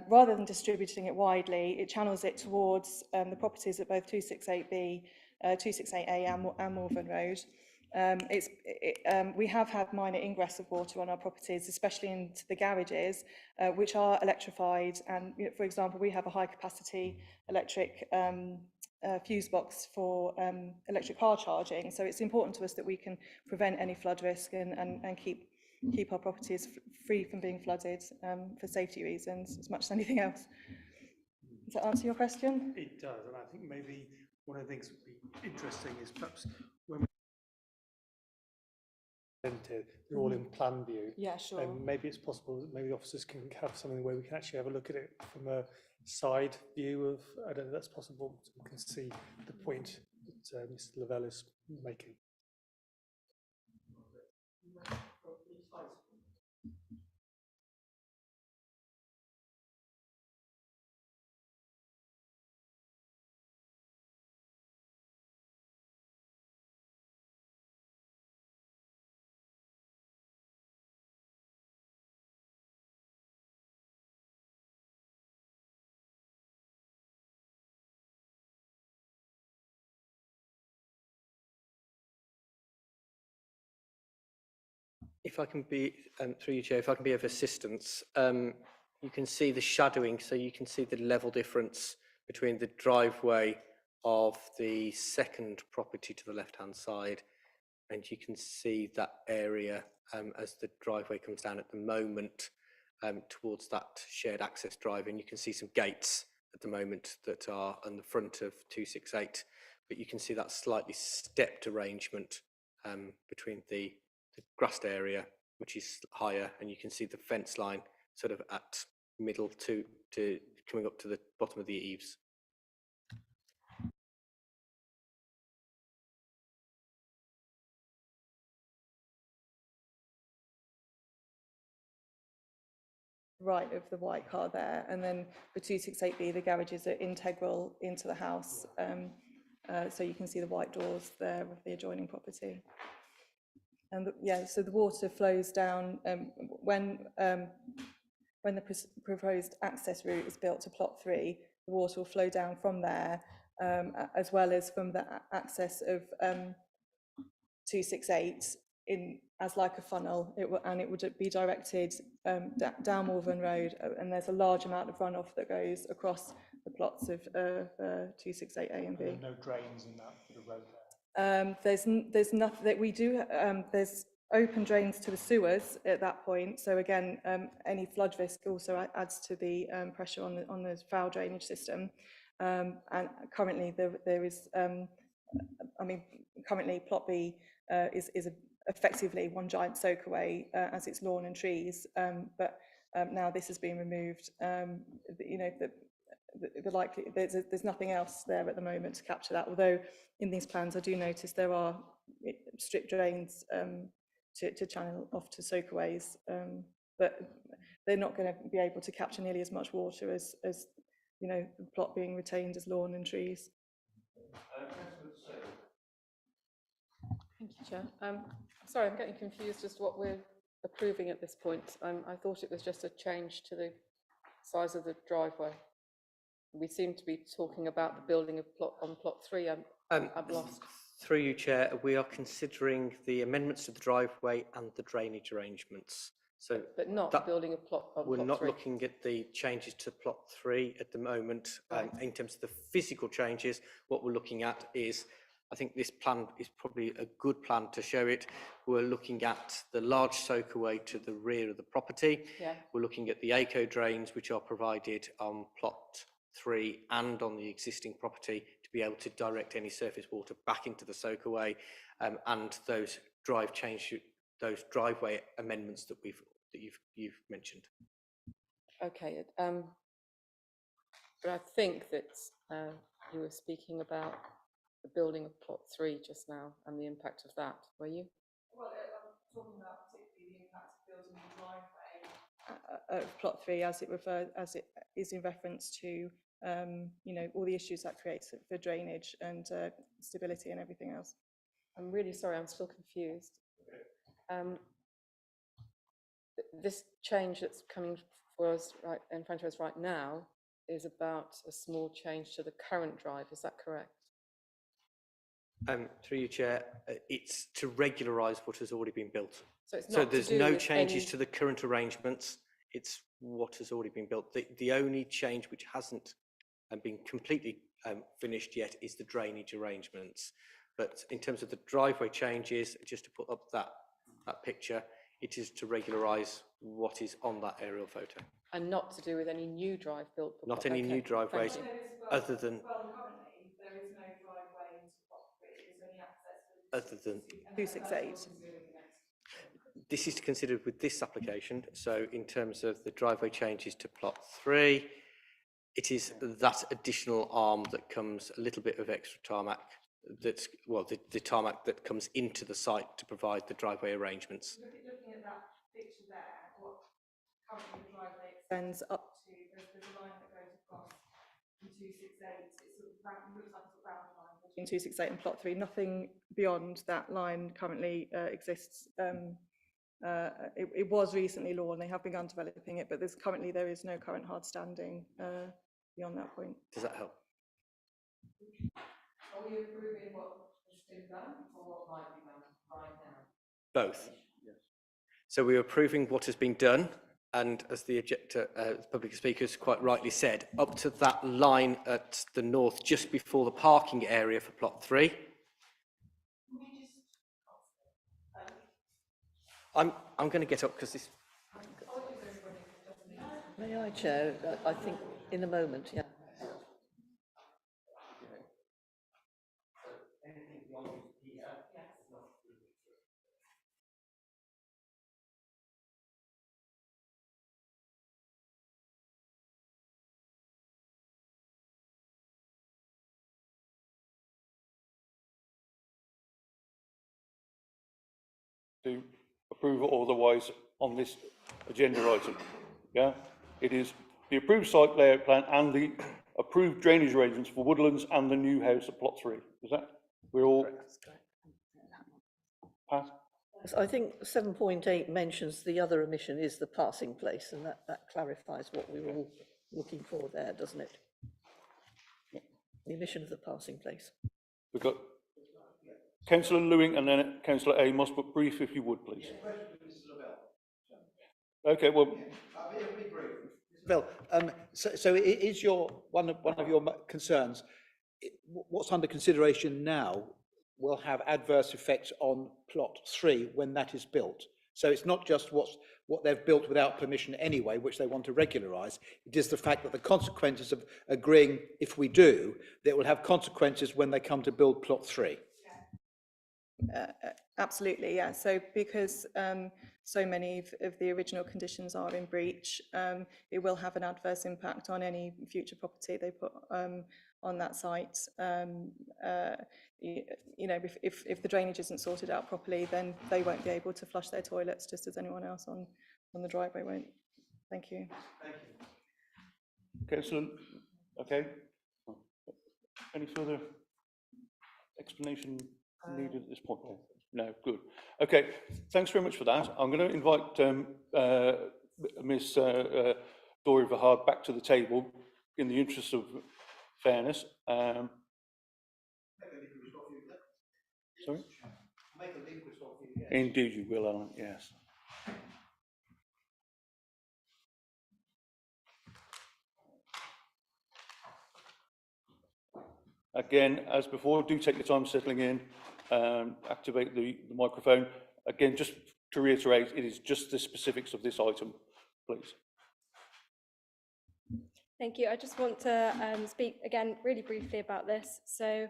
Rather than distributing it widely, it channels it towards the properties at both 268B, 268A and Malvern Road. We have had minor ingress of water on our properties, especially into the garages, which are electrified. And for example, we have a high capacity electric fuse box for electric car charging. So it's important to us that we can prevent any flood risk and keep our properties free from being flooded for safety reasons as much as anything else. Does that answer your question? It does, and I think maybe one of the things that would be interesting is perhaps when we they're all in plan view. Yeah, sure. And maybe it's possible that maybe officers can have something where we can actually have a look at it from a side view of, I don't know if that's possible, so we can see the point that Mr. Lavelle is making. If I can be, through you, Chair, if I can be of assistance, you can see the shadowing, so you can see the level difference between the driveway of the second property to the left-hand side, and you can see that area as the driveway comes down at the moment towards that shared access drive, and you can see some gates at the moment that are on the front of 268, but you can see that slightly stepped arrangement between the grassed area, which is higher, and you can see the fence line sort of at middle to coming up to the bottom of the eaves. Right of the white car there, and then for 268B, the garages are integral into the house, so you can see the white doors there of the adjoining property. And yeah, so the water flows down when the proposed access route is built to plot 3. The water will flow down from there, as well as from the access of 268 in as like a funnel. It would be directed down Malvern Road, and there's a large amount of runoff that goes across the plots of 268A and B. There are no drains in that the road there. There's nothing that we do. There's open drains to the sewers at that point. So again, any flood risk also adds to the pressure on the foul drainage system. And currently there is, I mean, currently plot B is effectively one giant soakaway as its lawn and trees. But now this has been removed. You know, the likely there's nothing else there at the moment to capture that, although in these plans I do notice there are strip drains to channel off to soakaways, but they're not going to be able to capture nearly as much water as you know, the plot being retained as lawn and trees. Thank you, Chair. Sorry, I'm getting confused as to what we're approving at this point. I thought it was just a change to the size of the driveway. We seem to be talking about the building of plot 3. I'm lost. Through you, Chair, we are considering the amendments to the driveway and the drainage arrangements. So, but not building a plot on we're plot not 3. looking at the changes to plot 3 at the moment. Right. In terms of the physical changes, what we're looking at is I think this plan is probably a good plan to show it. We're looking at the large soakaway to the rear of the property. Yeah. We're looking at the eco drains which are provided on plot 3 and on the existing property to be able to direct any surface water back into the soakaway, and those driveway amendments that you've mentioned. Okay. But I think that you were speaking about the building of plot 3 just now and the impact of that, were you? Well, I'm talking about particularly the impact of building the driveway. Plot 3, as it is in reference to, you know, all the issues that creates for drainage and stability and everything else. I'm really sorry, I'm still confused. This change that's coming for us right in front of us right now is about a small change to the current drive, is that correct? Through you, Chair, it's to regularise what has already been built. So it's not there's to do no with changes any... to the current arrangements. It's what has already been built. The only change which hasn't been completely finished yet is the drainage arrangements. But in terms of the driveway changes, just to put up that picture, it is to regularise what is on that aerial photo. And not to do with any new drive built? Not any new driveways, other than... Well, currently, there is no driveway into plot 3, there's only access Other than... 268. This is considered with this application. So in terms of the driveway changes to plot 3, it is that additional arm that comes a little bit of extra tarmac. That's, well, the tarmac that comes into the site to provide the driveway arrangements. Looking at that picture there, what currently the driveway extends up to, there's a line that goes across from 268, it's sort of round, looks like a round line between 268 and plot 3. Nothing beyond that line currently exists. It was recently law and they have begun developing it, but there is no current hard standing beyond that point. Does that help? Are we approving what has been done or what might be done right now? Both. Yes. So we're approving what has been done, and as the objector, public speakers quite rightly said, up to that line at the north, just before the parking area for plot 3. I'm going to get up because this... May I, Chair? I think in a moment, yeah. To approve or otherwise on this agenda item. Yeah, it is the approved site layout plan and the approved drainage arrangements for Woodlands and the new house at plot 3. Is that, we're all... Pat? I think 7.8 mentions the other omission is the passing place, and that clarifies what we were all looking for there, doesn't it? The omission of the passing place. We've got Councillor Lewing and then Councillor Amos, but brief if you would, please. Okay, well... Well, so it is one of your concerns. What's under consideration now will have adverse effects on plot 3 when that is built. So it's not just what they've built without permission anyway, which they want to regularise. It is the fact that the consequences of agreeing, if we do, that will have consequences when they come to build plot 3. Absolutely, yeah. So because so many of the original conditions are in breach, it will have an adverse impact on any future property they put on that site. You know, if the drainage isn't sorted out properly, then they won't be able to flush their toilets just as anyone else on the driveway won't. Thank you. Thank you. Councillor, okay. Any further explanation needed at this point? No, good. Okay, thanks very much for that. I'm going to invite Ms. Dori Verhaag back to the table in the interest of fairness. Sorry? Indeed you will, Alan, yes. Again, as before, do take your time settling in, activate the microphone. Again, just to reiterate, it is just the specifics of this item, please. Thank you. I just want to speak again really briefly about this. So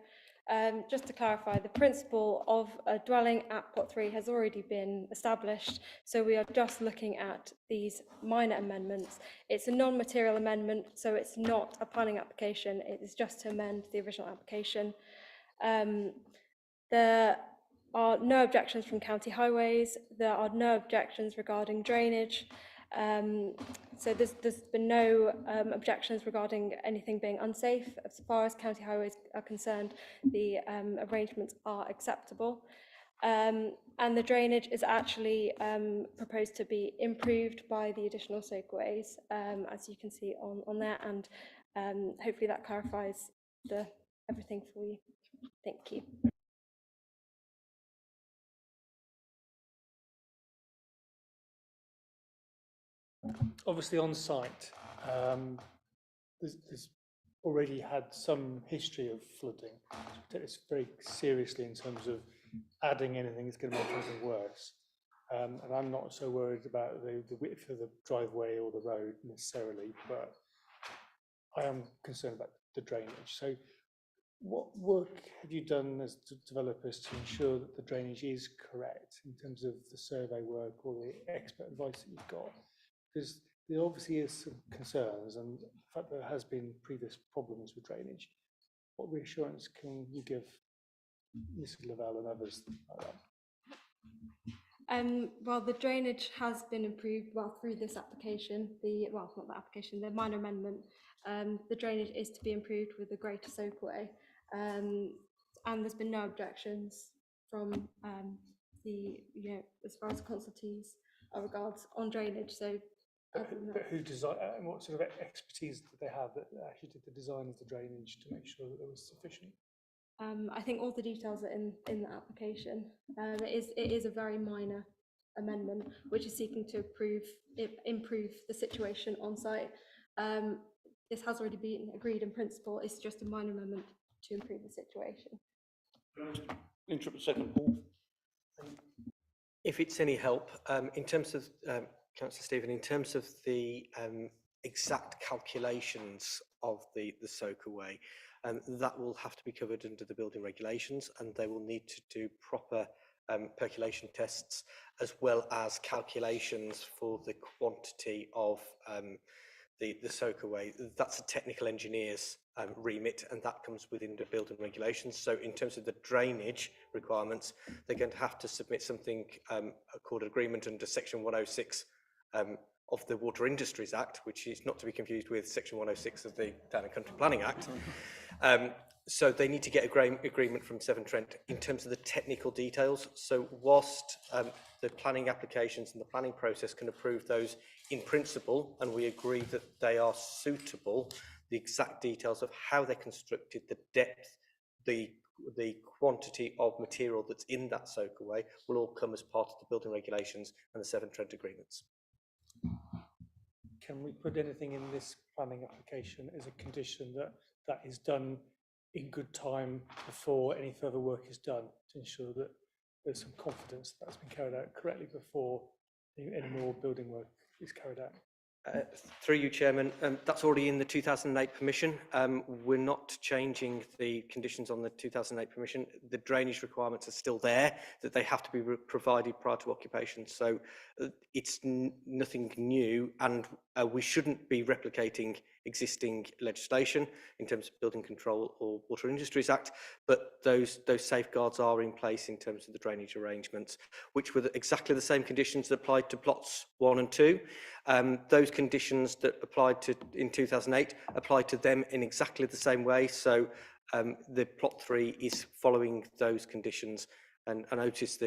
just to clarify, the principle of a dwelling at Plot 3 has already been established. So we are just looking at these minor amendments. It's a non-material amendment, so it's not a planning application. It is just to amend the original application. There are no objections from County Highways. There are no objections regarding drainage. So there's been no objections regarding anything being unsafe. As far as County Highways are concerned, the arrangements are acceptable. And the drainage is actually proposed to be improved by the additional soakways, as you can see on there, and hopefully that clarifies everything for you. Thank you. Obviously on site, there's already had some history of flooding. Take this very seriously in terms of adding anything that's going to make anything worse. And I'm not so worried about the width of the driveway or the road necessarily, but I am concerned about the drainage. So what work have you done as developers to ensure that the drainage is correct in terms of the survey work or the expert advice that you've got? Because there obviously is some concerns, and the fact that there has been previous problems with drainage. What reassurance can you give Mrs. Lavelle and others like that? Well, the drainage has been improved through this application. Not the application, the minor amendment. The drainage is to be improved with a greater soakaway, and there's been no objections from as far as consultees regards on drainage. So. But who designed, and what sort of expertise did they have that actually did the design of the drainage to make sure that it was sufficient? I think all the details are in the application. It is a very minor amendment which is seeking to improve the situation on site. This has already been agreed in principle. It's just a minor amendment to improve the situation. Interrupt a second, Paul. If it's any help, in terms of Councillor Stephen, in terms of the exact calculations of the soakaway, that will have to be covered under the building regulations, and they will need to do proper percolation tests as well as calculations for the quantity of the soakaway. That's a technical engineer's remit, and that comes within the building regulations. So in terms of the drainage requirements, they're going to have to submit something called agreement under Section 106 of the Water Industries Act, which is not to be confused with Section 106 of the Town and Country Planning Act. So they need to get agreement from Severn Trent in terms of the technical details. So whilst the planning applications and the planning process can approve those in principle, and we agree that they are suitable, the exact details of how they're constructed, the depth, the quantity of material that's in that soakaway will all come as part of the building regulations and the Severn Trent agreements. Can we put anything in this planning application as a condition that that is done in good time before any further work is done, to ensure that there's some confidence that that's been carried out correctly before any more building work is carried out? Through you, Chairman, that's already in the 2008 permission. We're not changing the conditions on the 2008 permission. The drainage requirements are still there, that they have to be provided prior to occupation. So it's nothing new, and we shouldn't be replicating existing legislation in terms of Building Control or Water Industries Act, but those safeguards are in place in terms of the drainage arrangements, which were exactly the same conditions that applied to plots 1 and 2. Those conditions that applied to in 2008 applied to them in exactly the same way. So the plot 3 is following those conditions. And I noticed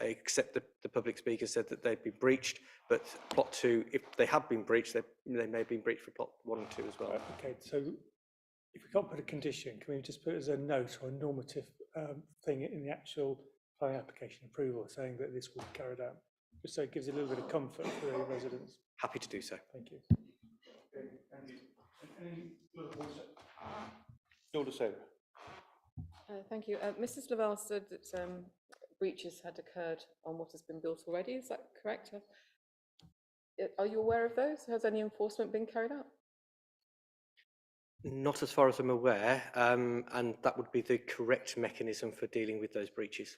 except the public speaker said that they'd been breached, but plot 2, if they have been breached, they may have been breached for plot 1 and 2 as well. Okay, so if we can't put a condition, can we just put it as a note or a normative thing in the actual planning application approval, saying that this will be carried out, just so it gives a little bit of comfort for the residents? Happy to do so. Thank you. Okay, thank you. Any further points? Still the same. Thank you. Mrs. Lavelle said that breaches had occurred on what has been built already. Is that correct? Are you aware of those? Has any enforcement been carried out? Not as far as I'm aware, and that would be the correct mechanism for dealing with those breaches.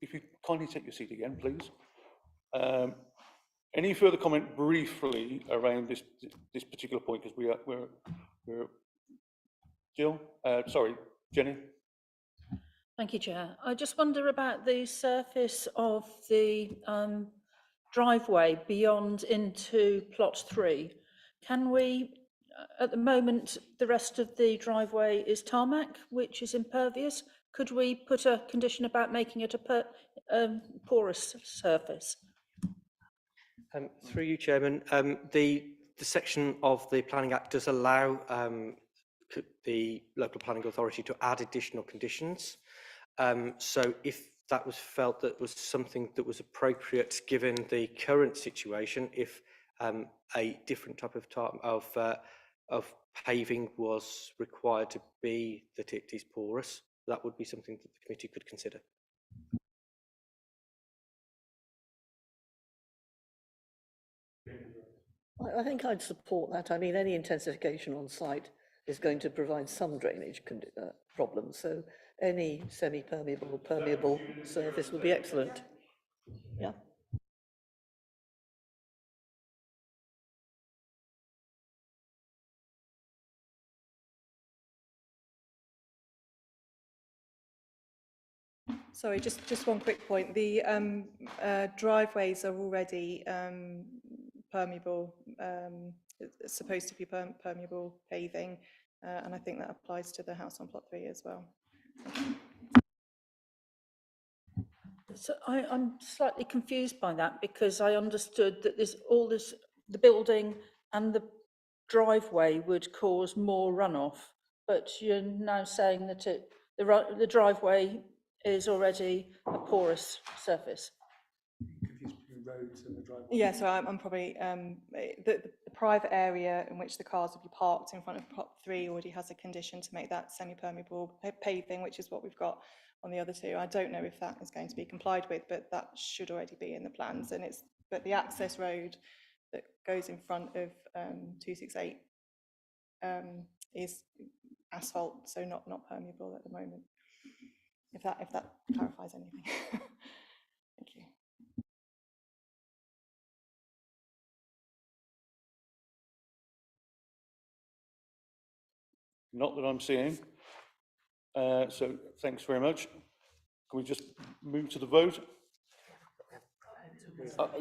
If you kindly take your seat again, please. Any further comment briefly around this particular point? Because we're Jill, sorry, Jenny. Thank you, Chair. I just wonder about the surface of the driveway beyond into plot 3. Can we, at the moment, the rest of the driveway is tarmac, which is impervious. Could we put a condition about making it a porous surface? Through you, Chairman, the section of the Planning Act does allow the local planning authority to add additional conditions. So if that was felt that was something that was appropriate given the current situation, if a different type of paving was required to be that it is porous, that would be something that the committee could consider. I think I'd support that. I mean, any intensification on site is going to provide some drainage problems, so any semi-permeable or permeable surface would be excellent. Yeah. Sorry, just one quick point. The driveways are already permeable, it's supposed to be permeable paving, and I think that applies to the house on plot 3 as well. So I'm slightly confused by that, because I understood that the building and the driveway would cause more runoff, but you're now saying that the driveway is already a porous surface. Yeah, so I'm probably, the private area in which the cars would be parked in front of plot 3 already has a condition to make that semi-permeable paving, which is what we've got on the other two. I don't know if that is going to be complied with, but that should already be in the plans. And but the access road that goes in front of 268 is asphalt, so not permeable at the moment. If that clarifies anything. Thank you. Not that I'm seeing. So thanks very much. Can we just move to the vote?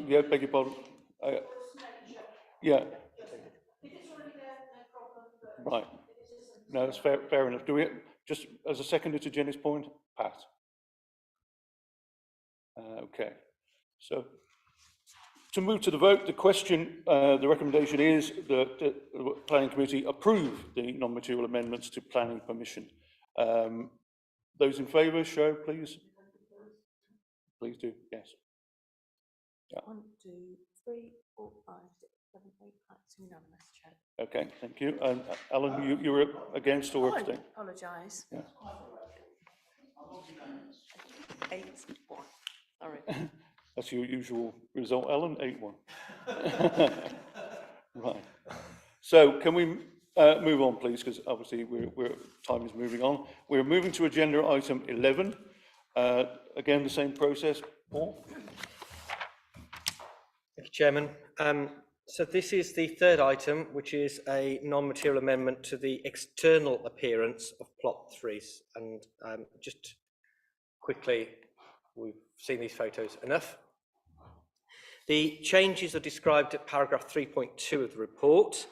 Yeah, beg your pardon. Yeah. Right. No, that's fair enough. Do we, just as a seconder to Jenny's point, Pat? Okay. So to move to the vote, the question, the recommendation is that the Planning Committee approve the non-material amendments to planning permission. Those in favour, show, please. Please do, yes. Yeah. 1, 2, 3, 4, 5, 6, 7, 8. That's unanimous, Chair. Okay, thank you. And Alan, you were against or I abstain? apologise. Yeah. 8-1. Sorry. That's your usual result, Alan, 8-1. Right. So can we move on, please, because obviously time is moving on. We're moving to agenda item 11. Again, the same process, Paul? Thank you, Chairman. So this is the third item, which is a non-material amendment to the external appearance of plot 3. And just quickly, we've seen these photos enough. The changes are described at paragraph 3.2 of the report.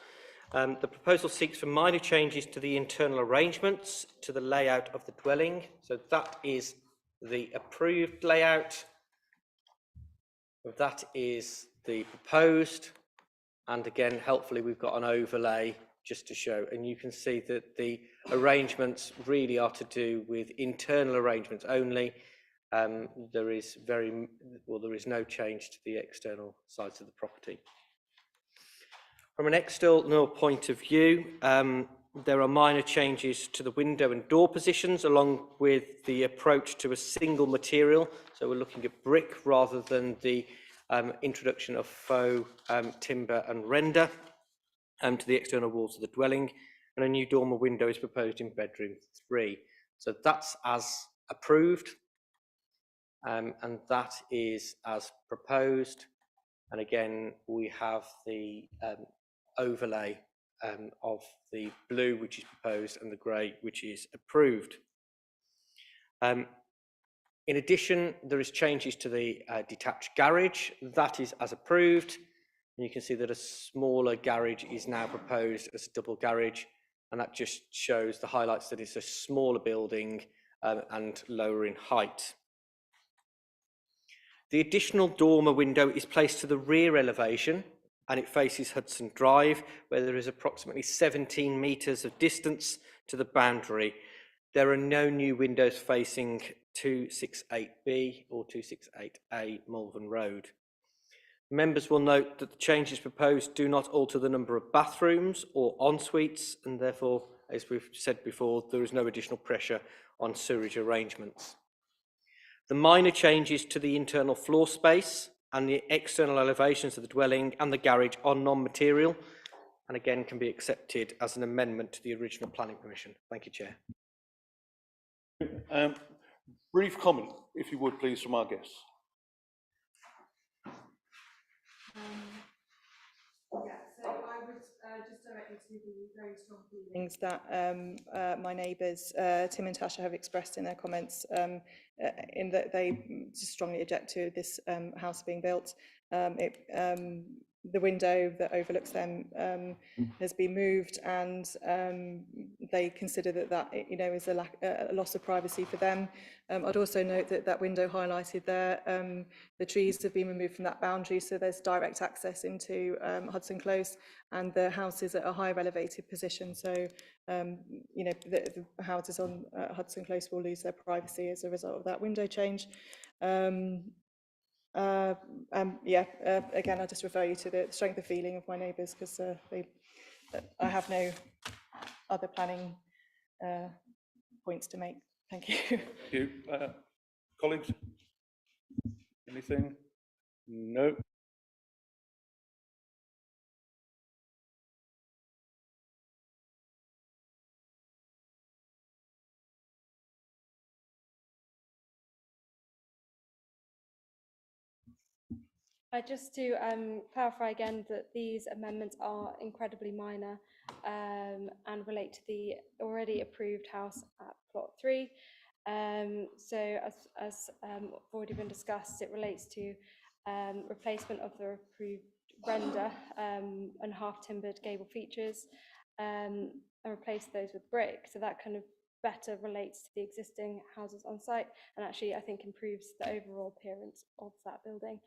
The proposal seeks for minor changes to the internal arrangements, to the layout of the dwelling. So that is the approved layout. That is the proposed. And again, helpfully, we've got an overlay just to show. And you can see that the arrangements really are to do with internal arrangements only. There is no change to the external sides of the property. From an external point of view, there are minor changes to the window and door positions along with the approach to a single material. So we're looking at brick rather than the introduction of faux timber and render to the external walls of the dwelling. And a new dormer window is proposed in bedroom 3. So that's as approved, and that is as proposed. And again, we have the overlay of the blue, which is proposed, and the grey, which is approved. In addition, there is changes to the detached garage. That is as approved. And you can see that a smaller garage is now proposed as a double garage, and that just shows the highlights that it's a smaller building and lower in height. The additional dormer window is placed to the rear elevation, and it faces Hudson Drive, where there is approximately 17 metres of distance to the boundary. There are no new windows facing 268B or 268A Malvern Road. Members will note that the changes proposed do not alter the number of bathrooms or en-suites, and therefore, as we've said before, there is no additional pressure on sewerage arrangements. The minor changes to the internal floor space and the external elevations of the dwelling and the garage are non-material, and again can be accepted as an amendment to the original planning permission. Thank you, Chair. Brief comment, if you would, please, from our guests. Yeah, so I would just directly to the very strong feelings that my neighbours Tim and Tasha have expressed in their comments, in that they strongly object to this house being built. The window that overlooks them has been moved, and they consider that is a loss of privacy for them. I'd also note that that window highlighted there, the trees have been removed from that boundary, so there's direct access into Hudson Close, and the house is at a higher elevated position. So the houses on Hudson Close will lose their privacy as a result of that window change. Again, I'll just refer you to the strength of feeling of my neighbours, because I have no other planning points to make. Thank you. Thank you. Colleagues? Anything? No. Just to clarify again that these amendments are incredibly minor and relate to the already approved house at plot 3. So as already been discussed, it relates to replacement of the approved render and half timbered gable features and replace those with brick. So that kind of better relates to the existing houses on site, and actually I think improves the overall appearance of that building.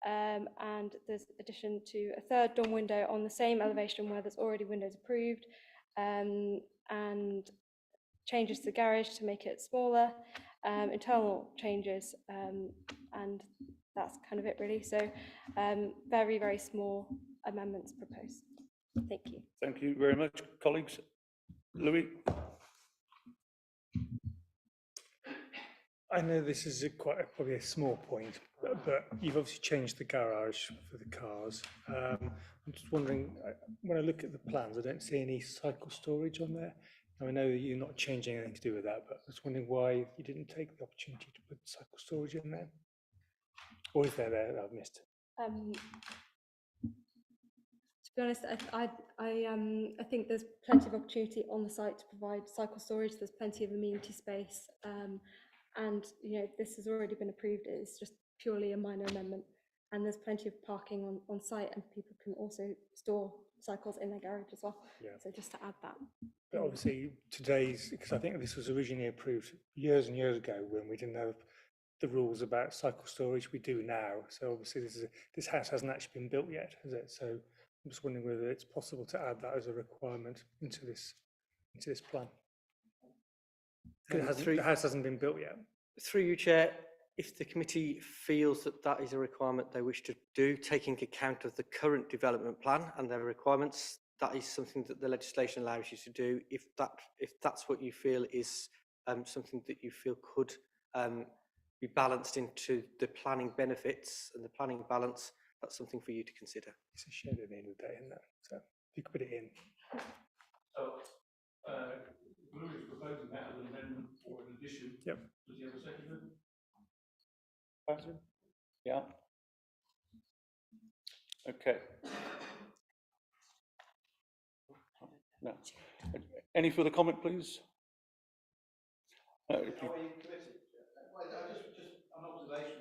And there's addition to a third dorm window on the same elevation where there's already windows approved, and changes to the garage to make it smaller, internal changes, and that's kind of it really. So very, very small amendments proposed. Thank you. Thank you very much, colleagues. Louis? I know this is probably a small point, but you've obviously changed the garage for the cars. I'm just wondering, when I look at the plans, I don't see any cycle storage on there. Now, I know you're not changing anything to do with that, but I was wondering why you didn't take the opportunity to put cycle storage in there? Or is there that I've missed? To be honest, I think there's plenty of opportunity on the site to provide cycle storage. There's plenty of amenity space, and this has already been approved. It's just purely a minor amendment, and there's plenty of parking on site, and people can also store cycles in their garage as well. Yeah. So just to add that. But obviously because I think this was originally approved years and years ago when we didn't have the rules about cycle storage we do now. So obviously this house hasn't actually been built yet, has it? So I'm just wondering whether it's possible to add that as a requirement into this plan. The house hasn't been built yet. Through you, Chair, If the committee feels that that is a requirement they wish to do, taking account of the current development plan and their requirements, that is something that the legislation allows you to do. If that's what you feel is something that you feel could be balanced into the planning benefits and the planning balance, that's something for you to consider. It's a shed at the end of the day, isn't it? So you could put it in. So, Blue is proposing that as an amendment or an addition. Yep. Does he have a second? Yeah. Okay. No. Any further comment, please?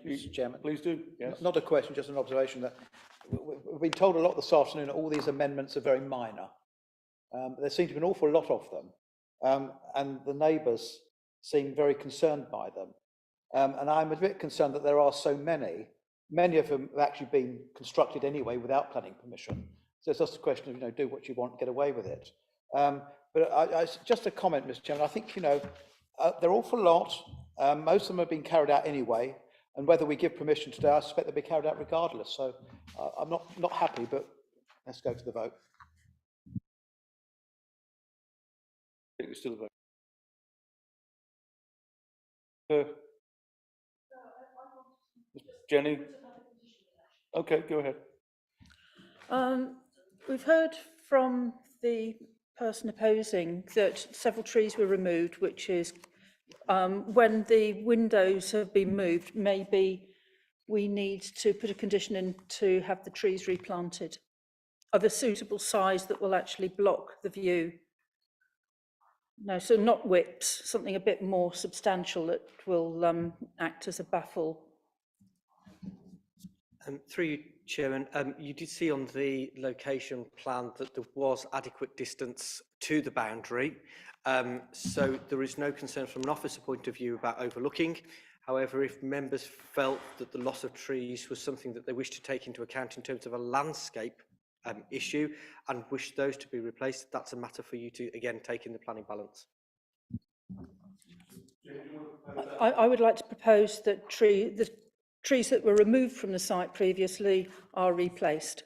Mr. Chairman. Please do. Yes. Not a question, just an observation that we've been told a lot this afternoon that all these amendments are very minor. There seem to be an awful lot of them, and the neighbours seem very concerned by them. And I'm a bit concerned that there are so many. Many of them have actually been constructed anyway without planning permission. So it's just a question of, you know, do what you want, get away with it. But just a comment, Mr. Chairman. I think, you know, they're an awful lot. Most of them have been carried out anyway. And whether we give permission today, I suspect they'll be carried out regardless. So I'm not happy, but let's go to the vote. I think it's still a vote. Jenny? Okay, go ahead. We've heard from the person opposing that several trees were removed, which is when the windows have been moved, maybe we need to put a condition in to have the trees replanted of a suitable size that will actually block the view. No, so not whips, something a bit more substantial that will act as a baffle. Through you, Chairman, you did see on the location plan that there was adequate distance to the boundary. So there is no concern from an officer point of view about overlooking. However, if members felt that the loss of trees was something that they wish to take into account in terms of a landscape issue and wish those to be replaced, that's a matter for you to, again, take in the planning balance. I would like to propose that the trees that were removed from the site previously are replaced.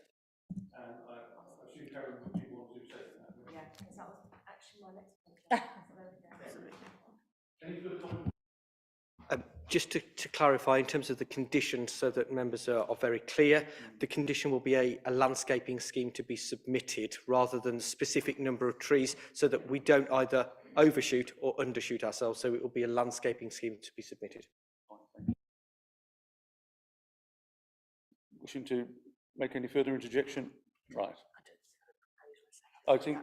Just to clarify, in terms of the conditions, so that members are very clear, the condition will be a landscaping scheme to be submitted rather than a specific number of trees, so that we don't either overshoot or undershoot ourselves. So it will be a landscaping scheme to be submitted. Wishing to make any further interjection? Right. I think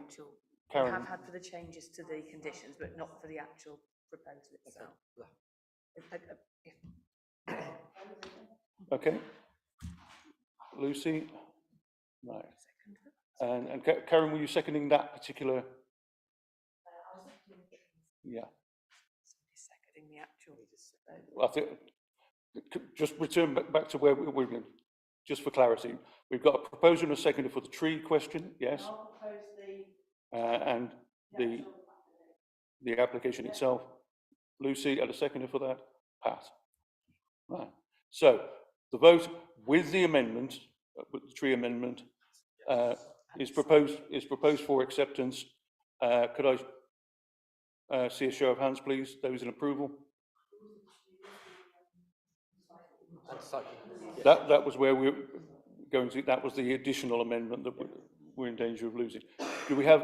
Karen. I have had for the changes to the conditions, but not for the actual proposal itself. Okay. Lucy? Right. And Karen, were you seconding that particular? Yeah. Seconding the actual. I think, just return back to where we've been, just for clarity. We've got a proposer and a seconder for the tree question, yes? I'll propose And the application itself. Lucy, and a seconder for that? Pat. Right. So the vote with the amendment, with the tree amendment, is proposed for acceptance. Could I see a show of hands, please? Those in approval? That was where we were going to. That was the additional amendment that we're in danger of losing. Do we have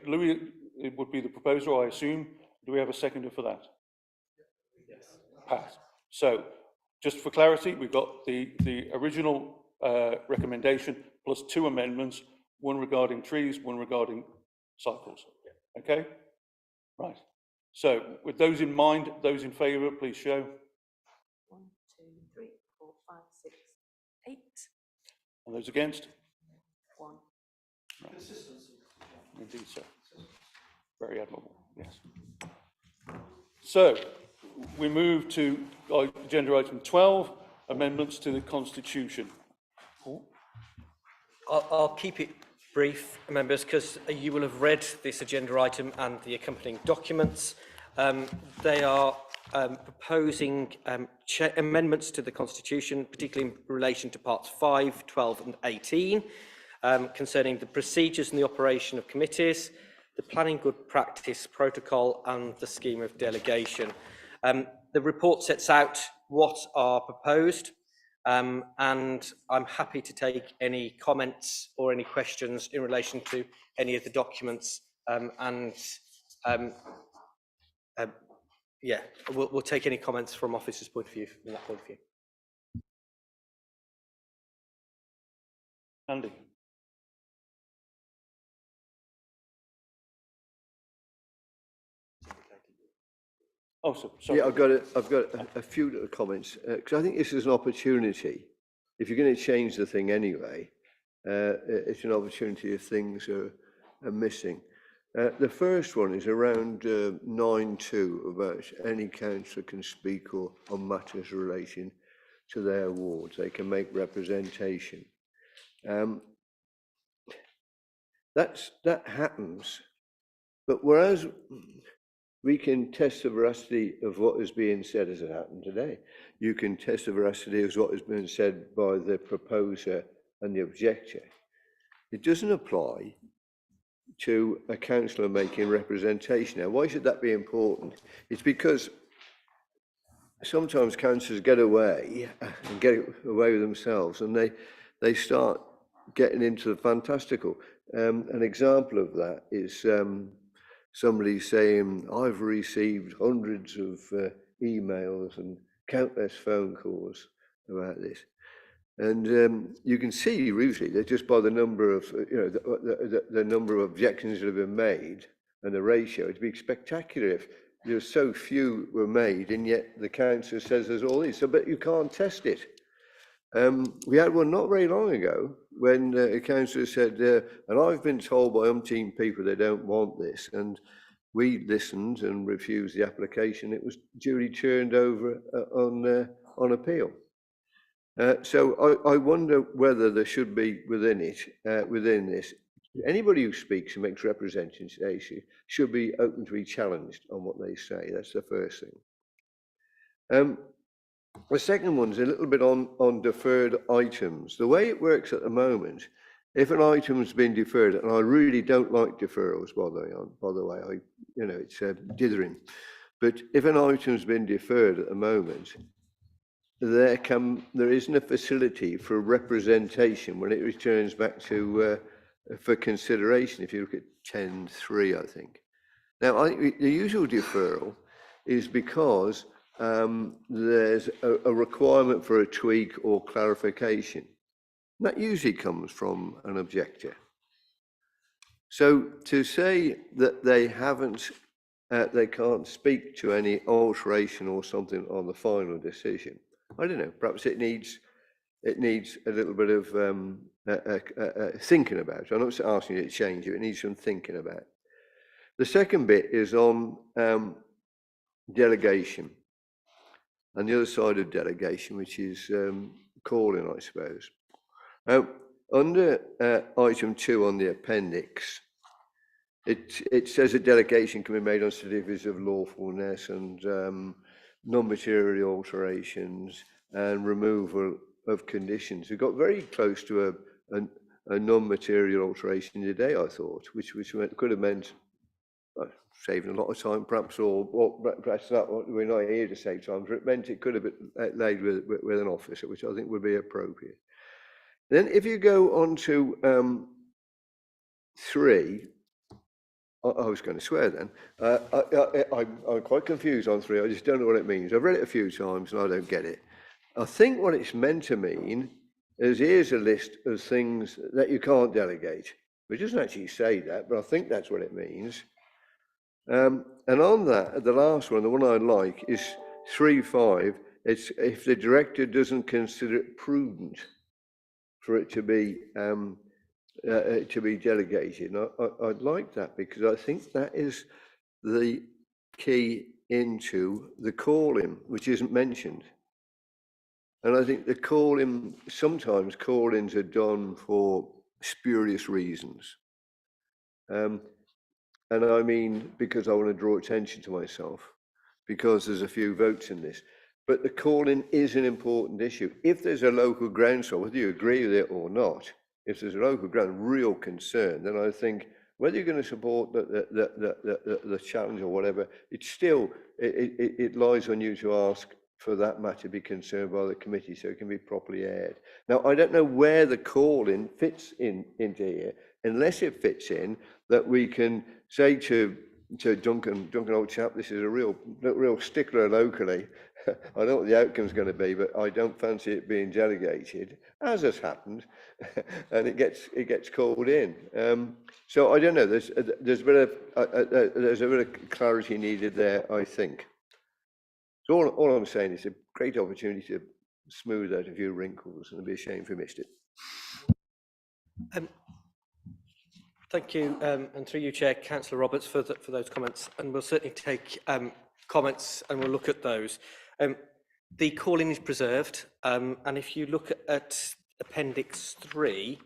Louis? It would be the proposer, I assume. Do we have a seconder for that? Yes. Pat. So, just for clarity, we've got the original recommendation plus two amendments, one regarding trees, one regarding cycles. Okay? Right. So, with those in mind, those in favour, please show. 1, 2, 3, 4, 5, 6, 8. And those against? 1. Right. Indeed, so. Very admirable, yes. So, we move to agenda item 12, amendments to the Constitution. I'll keep it brief, members, because you will have read this agenda item and the accompanying documents. They are proposing amendments to the Constitution, particularly in relation to parts 5, 12 and 18, concerning the procedures and the operation of committees, the planning good practice protocol and the scheme of delegation. The report sets out what are proposed, and I'm happy to take any comments or any questions in relation to any of the documents, yeah, we'll take any comments from officers' point of view, from that point of view. Andy. Oh, sorry. Yeah, I've got a few little comments, because I think this is an opportunity. If you're going to change the thing anyway, it's an opportunity if things are missing. The first one is around 9.2 about any councillor can speak on matters relating to their wards. They can make representation. That happens, but whereas we can test the veracity of what is being said as it happened today, you can test the veracity of what has been said by the proposer and the objector. It doesn't apply to a councillor making representation. Now, why should that be important? It's because sometimes councillors get away with themselves, and they start getting into the fantastical. An example of that is somebody saying, I've received hundreds of emails and countless phone calls about this. And you can see usually that just by the number of, the number of objections that have been made and the ratio, it'd be spectacular if there's so few were made and yet the council says there's all these. So, but you can't test it. We had one not very long ago when a councillor said, and I've been told by umpteen people they don't want this, and we listened and refused the application. It was duly turned over on appeal. So I wonder whether there should be within this, anybody who speaks and makes representation should be open to be challenged on what they say. That's the first thing. The second one's a little bit on deferred items. The way it works at the moment, if an item's been deferred, and I really don't like deferrals, by the way, it's dithering. But if an item's been deferred at the moment, there isn't a facility for representation when it returns back to for consideration. If you look at 10.3, I think. Now, I think the usual deferral is because there's a requirement for a tweak or clarification. That usually comes from an objector. So to say that they can't speak to any alteration or something on the final decision, I don't know, perhaps it needs a little bit of thinking about. I'm not asking you to change it needs some thinking about. The second bit is on delegation. And the other side of delegation, which is calling, I suppose. Under item 2 on the appendix, it says that delegation can be made on certificates of lawfulness and non-material alterations and removal of conditions. We got very close to a non-material alteration today, I thought, which could have meant saving a lot of time, perhaps, or perhaps not. We're not here to save time, but it meant it could have been laid with an officer, which I think would be appropriate. Then, if you go on to 3, I was going to swear then. I'm quite confused on 3. I just don't know what it means. I've read it a few times and I don't get it. I think what it's meant to mean is here's a list of things that you can't delegate. It doesn't actually say that, but I think that's what it means. And on that, the last one, the one I like, is 3.5. It's if the director doesn't consider it prudent for it to be delegated. And I'd like that because I think that is the key into the call-in, which isn't mentioned. And I think the sometimes call-ins are done for spurious reasons. And I mean, because I want to draw attention to myself. because there's a few votes in this. But the call-in is an important issue. If there's a local groundswell, whether you agree with it or not, if there's a local real concern, then I think whether you're going to support the challenge or whatever, it's still, it lies on you to ask for that matter to be concerned by the committee so it can be properly aired. Now, I don't know where the call-in fits into here, unless it fits in that we can say to Duncan, old chap, this is a real stickler locally. I don't know what the outcome's going to be, but I don't fancy it being delegated, as has happened, and it gets called in. So I don't know. There's a bit of clarity needed there, I think. So all I'm saying is a great opportunity to smooth out a few wrinkles, and I'd be ashamed if we missed it. Thank you, and through you, Chair, Councillor Roberts, for those comments, and we'll certainly take comments and we'll look at those. The call-in is preserved, and if you look at Appendix 3,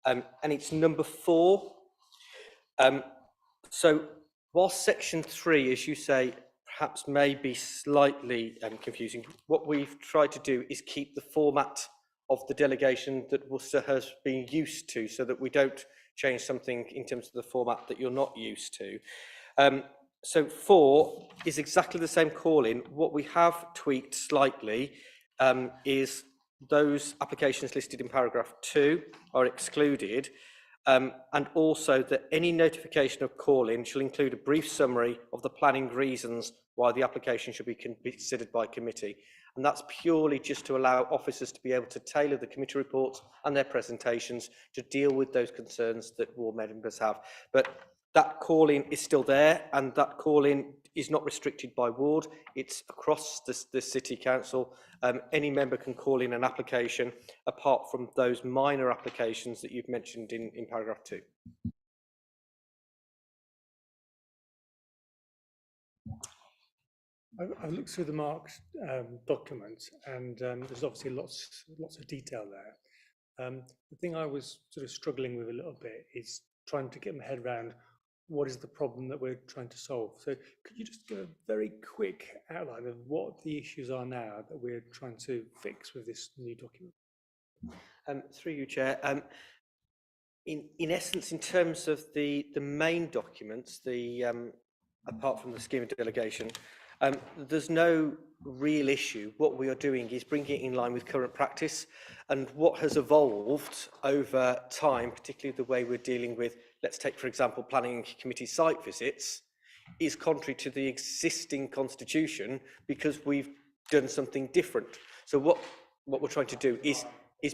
and it's number 4. So whilst Section 3, as you say, perhaps may be slightly confusing, what we've tried to do is keep the format of the delegation that Worcester has been used to, so that we don't change something in terms of the format that you're not used to. So 4 is exactly the same call-in. What we have tweaked slightly is those applications listed in paragraph 2 are excluded, and also that any notification of call-in shall include a brief summary of the planning reasons why the application should be considered by committee. And that's purely just to allow officers to be able to tailor the committee reports and their presentations to deal with those concerns that ward members have. But that call-in is still there, and that call-in is not restricted by ward. It's across the City Council. Any member can call in an application, apart from those minor applications that you've mentioned in paragraph 2. I've looked through the marked document, and there's obviously lots of detail there. The thing I was sort of struggling with a little bit is trying to get my head around what is the problem that we're trying to solve. So could you just give a very quick outline of what the issues are now that we're trying to fix with this new document? Through you, Chair. In essence, in terms of the main documents, apart from the scheme of delegation, there's no real issue. What we are doing is bringing it in line with current practice, and what has evolved over time, particularly the way we're dealing with, let's take, for example, planning committee site visits, is contrary to the existing constitution because we've done something different. So what we're trying to do is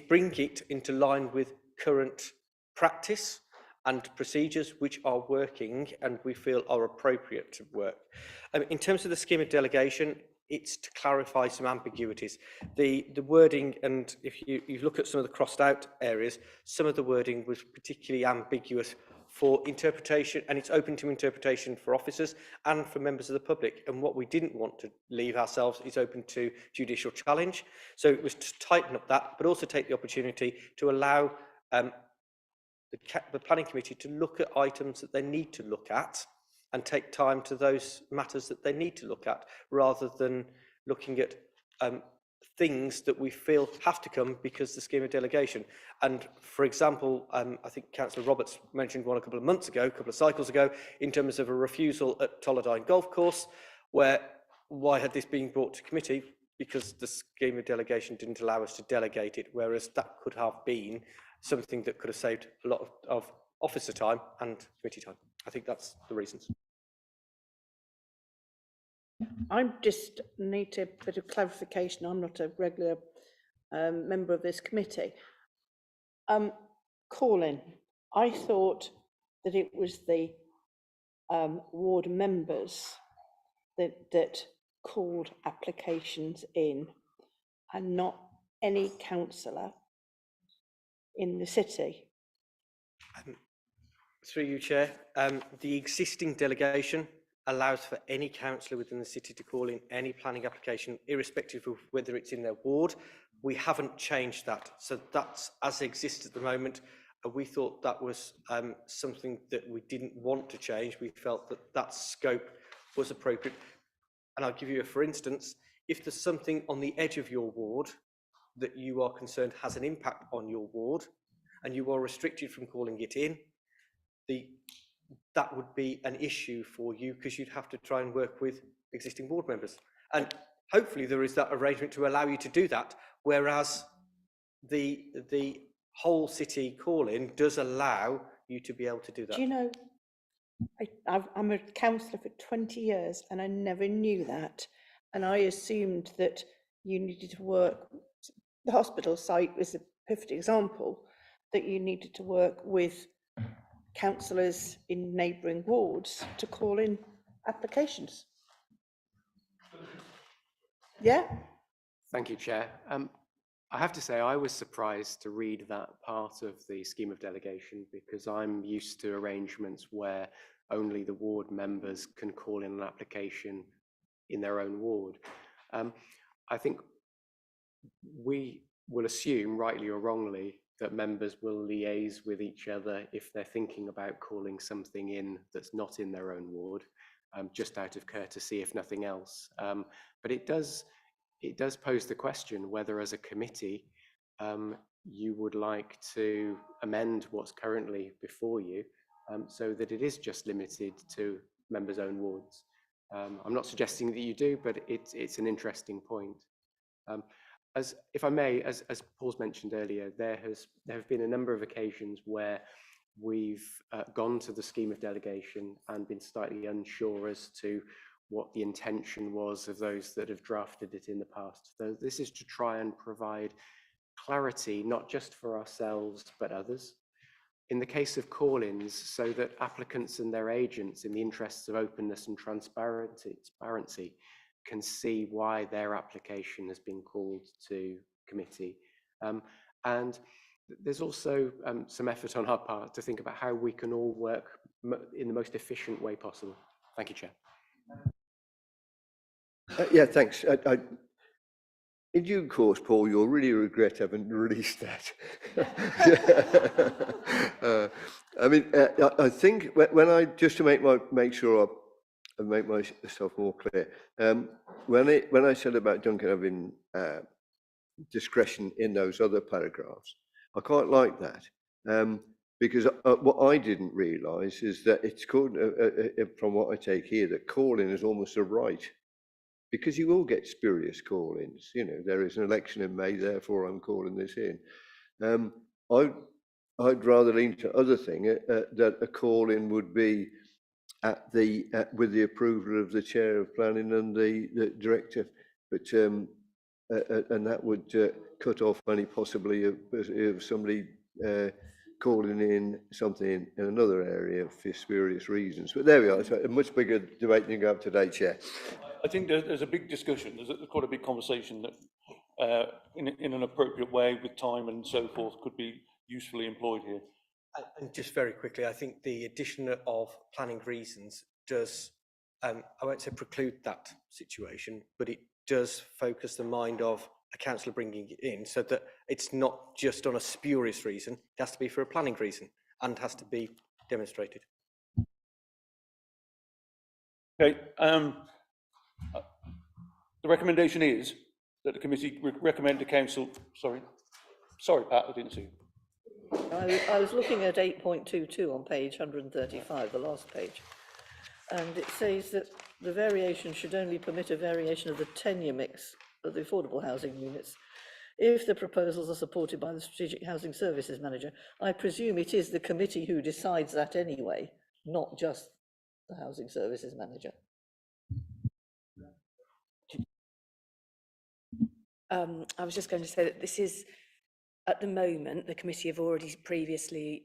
bring it into line with current practice and procedures which are working and we feel are appropriate to work. In terms of the scheme of delegation, it's to clarify some ambiguities. The wording, and if you look at some of the crossed out areas, some of the wording was particularly ambiguous for interpretation, and it's open to interpretation for officers and for members of the public. And what we didn't want to leave ourselves is open to judicial challenge. So it was to tighten up that, but also take the opportunity to allow the planning committee to look at items that they need to look at and take time to those matters that they need to look at, rather than looking at things that we feel have to come because the scheme of delegation. And for example, I think Councillor Roberts mentioned one a couple of cycles ago, in terms of a refusal at Tolladine Golf Course, where why had this been brought to committee? Because the scheme of delegation didn't allow us to delegate it, whereas that could have been something that could have saved a lot of officer time and committee time. I think that's the reasons. I just need a bit of clarification. I'm not a regular member of this committee. Call-in. I thought that it was the ward members that called applications in, and not any councillor in the city. Through you, Chair. The existing delegation allows for any councillor within the city to call in any planning application, irrespective of whether it's in their ward. We haven't changed that. So that's as it exists at the moment. We thought that was something that we didn't want to change. We felt that that scope was appropriate. And I'll give you a for instance, if there's something on the edge of your ward that you are concerned has an impact on your ward and you are restricted from calling it in, that would be an issue for you because you'd have to try and work with existing board members. And hopefully there is that arrangement to allow you to do that, whereas the whole city call-in does allow you to be able to do that. Do you know, I'm a councillor for 20 years and I never knew that. And I assumed that you needed to work, the hospital site was a perfect example, that you needed to work with councillors in neighbouring wards to call in applications. Yeah? Thank you, Chair. I have to say I was surprised to read that part of the scheme of delegation because I'm used to arrangements where only the ward members can call in an application in their own ward. I think we will assume, rightly or wrongly, that members will liaise with each other if they're thinking about calling something in that's not in their own ward, just out of courtesy, if nothing else. But it does pose the question whether, as a committee, you would like to amend what's currently before you so that it is just limited to members' own wards. I'm not suggesting that you do, but it's an interesting point. If I may, as Paul's mentioned earlier, there have been a number of occasions where we've gone to the scheme of delegation and been slightly unsure as to what the intention was of those that have drafted it in the past. So this is to try and provide clarity, not just for ourselves, but others. In the case of call-ins, so that applicants and their agents, in the interests of openness and transparency, can see why their application has been called to committee. And there's also some effort on our part to think about how we can all work in the most efficient way possible. Thank you, Chair. Yeah, thanks. In due course, Paul, you'll really regret having released that. I mean, I think when I, just to make sure I make myself more clear, when I said about Duncan having discretion in those other paragraphs, I quite like that, because what I didn't realise is that it's called, from what I take here, that call-in is almost a right. Because you will get spurious call-ins. You know, there is an election in May, therefore I'm calling this in. I'd rather lean to other thing, that a call-in would be at with the approval of the chair of planning and the director, but and that would cut off any possibility of somebody calling in something in another area for spurious reasons. But there we are. It's a much bigger debate than you have today, Chair. I think there's a big discussion. There's quite a big conversation that, in an appropriate way, with time and so forth, could be usefully employed here. And just very quickly, I think the addition of planning reasons does, I won't say preclude that situation, but it does focus the mind of a councillor bringing it in so that it's not just on a spurious reason, it has to be for a planning reason and has to be demonstrated. Okay. The recommendation is that the committee recommend to council, sorry, Pat, I didn't see you. I was looking at 8.22 on page 135, the last page, and it says that the variation should only permit a variation of the tenure mix of the affordable housing units if the proposals are supported by the Strategic Housing Services Manager. I presume it is the committee who decides that anyway, not just the Housing Services Manager. I was just going to say that this is, at the moment, the committee have already previously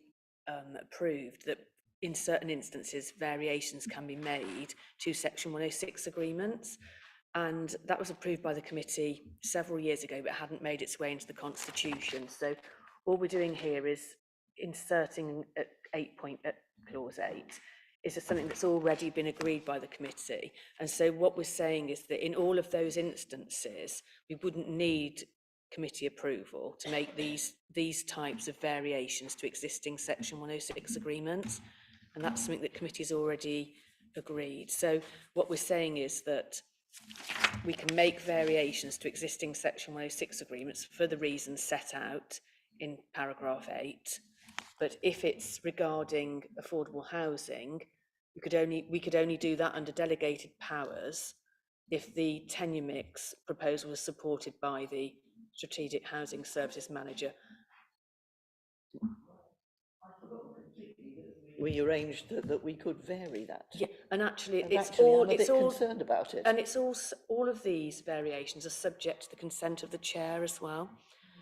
approved that in certain instances variations can be made to Section 106 agreements, and that was approved by the committee several years ago but hadn't made its way into the Constitution. So all we're doing here is inserting at clause 8 is something that's already been agreed by the committee. And so what we're saying is that in all of those instances, we wouldn't need committee approval to make these types of variations to existing Section 106 agreements. And that's something that committee's already agreed. So what we're saying is that we can make variations to existing Section 106 agreements for the reasons set out in paragraph 8. But if it's regarding affordable housing, we could only do that under delegated powers if the tenure mix proposal was supported by the Strategic Housing Services Manager. We arranged that we could vary that. Yeah, and actually, And it's actually, all I'm a it's bit all concerned about it. and it's all of these variations are subject to the consent of the chair as well.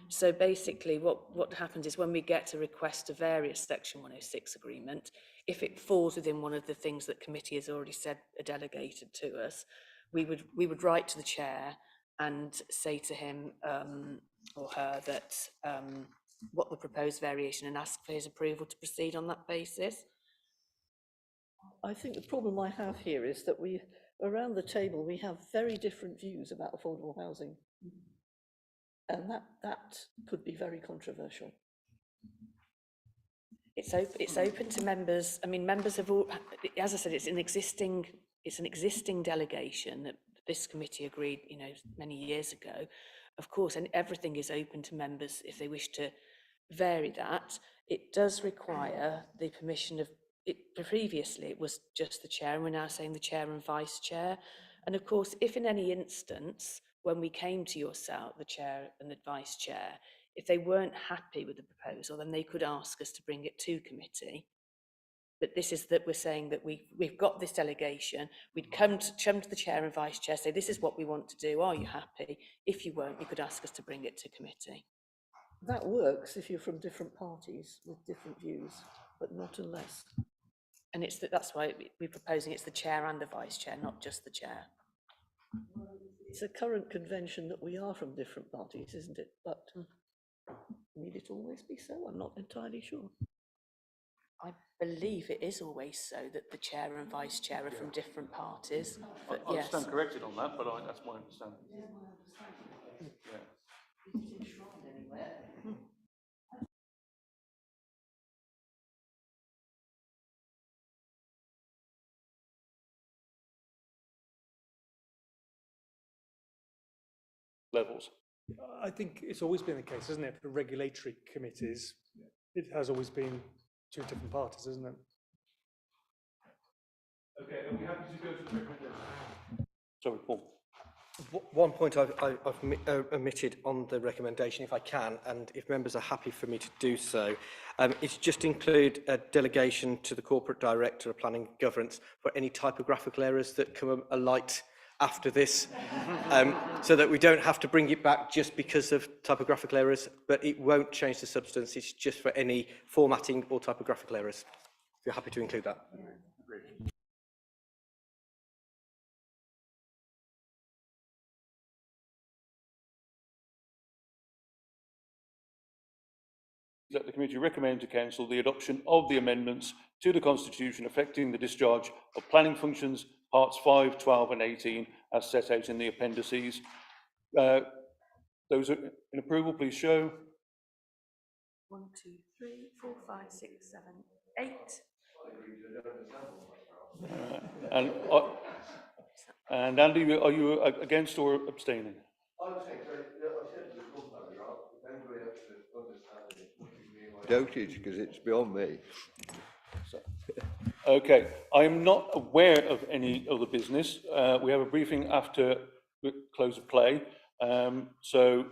So basically, what happens is when we get a request to vary a Section 106 agreement, if it falls within one of the things that committee has already said are delegated to us, we would write to the chair and say to him or her that what the proposed variation and ask for his approval to proceed on that basis. I think the problem I have here is that around the table, we have very different views about affordable housing. And that could be very controversial. It's open to members. I mean, members have all, as I said, it's an existing delegation that this committee agreed, many years ago. Of course, and everything is open to members if they wish to vary that. It does require the permission of it. Previously, it was just the chair, and we're now saying the chair and vice chair. And of course, if in any instance, when we came to yourself, the chair and the vice chair, if they weren't happy with the proposal, then they could ask us to bring it to committee. But this is that we're saying that we've got this delegation. We'd come to the chair and vice chair, say, this is what we want to do. Are you happy? If you weren't, you could ask us to bring it to committee. That works if you're from different parties with different views, but not unless. And that's why we're proposing it's the chair and the vice chair, not just the chair. It's a current convention that we are from different parties, isn't it? But need it always be so? I'm not entirely sure. I believe it is always so that the chair and vice chair are from different parties. But I yes. stand corrected on that, but that's my understanding. Levels. I think it's always been the case, isn't it? For regulatory committees, it has always been two different parties, isn't it? Okay, are we happy to go to the recommendation? Sorry, Paul. One point I've omitted on the recommendation, if I can, and if members are happy for me to do so, is just include a delegation to the Corporate Director of Planning and Governance for any typographical errors that come alight after this, so that we don't have to bring it back just because of typographical errors, but it won't change the substance. It's just for any formatting or typographical errors. If you're happy to include that. That the committee recommend to council the adoption of the amendments to the constitution affecting the discharge of planning functions, parts 5, 12 and 18, as set out in the appendices. Those in approval, please show. 1, 2, 3, 4, 5, 6, 7, 8. And Andy, are you against or abstaining? Dotage, because it's beyond me. Okay, I am not aware of any other business. We have a briefing after the close of play. So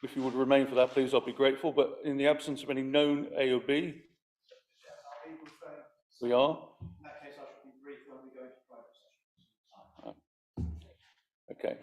if you would remain for that, please, I'll be grateful. But in the absence of any known A or B, we are. In that case, I should be brief when we go into private session. Okay.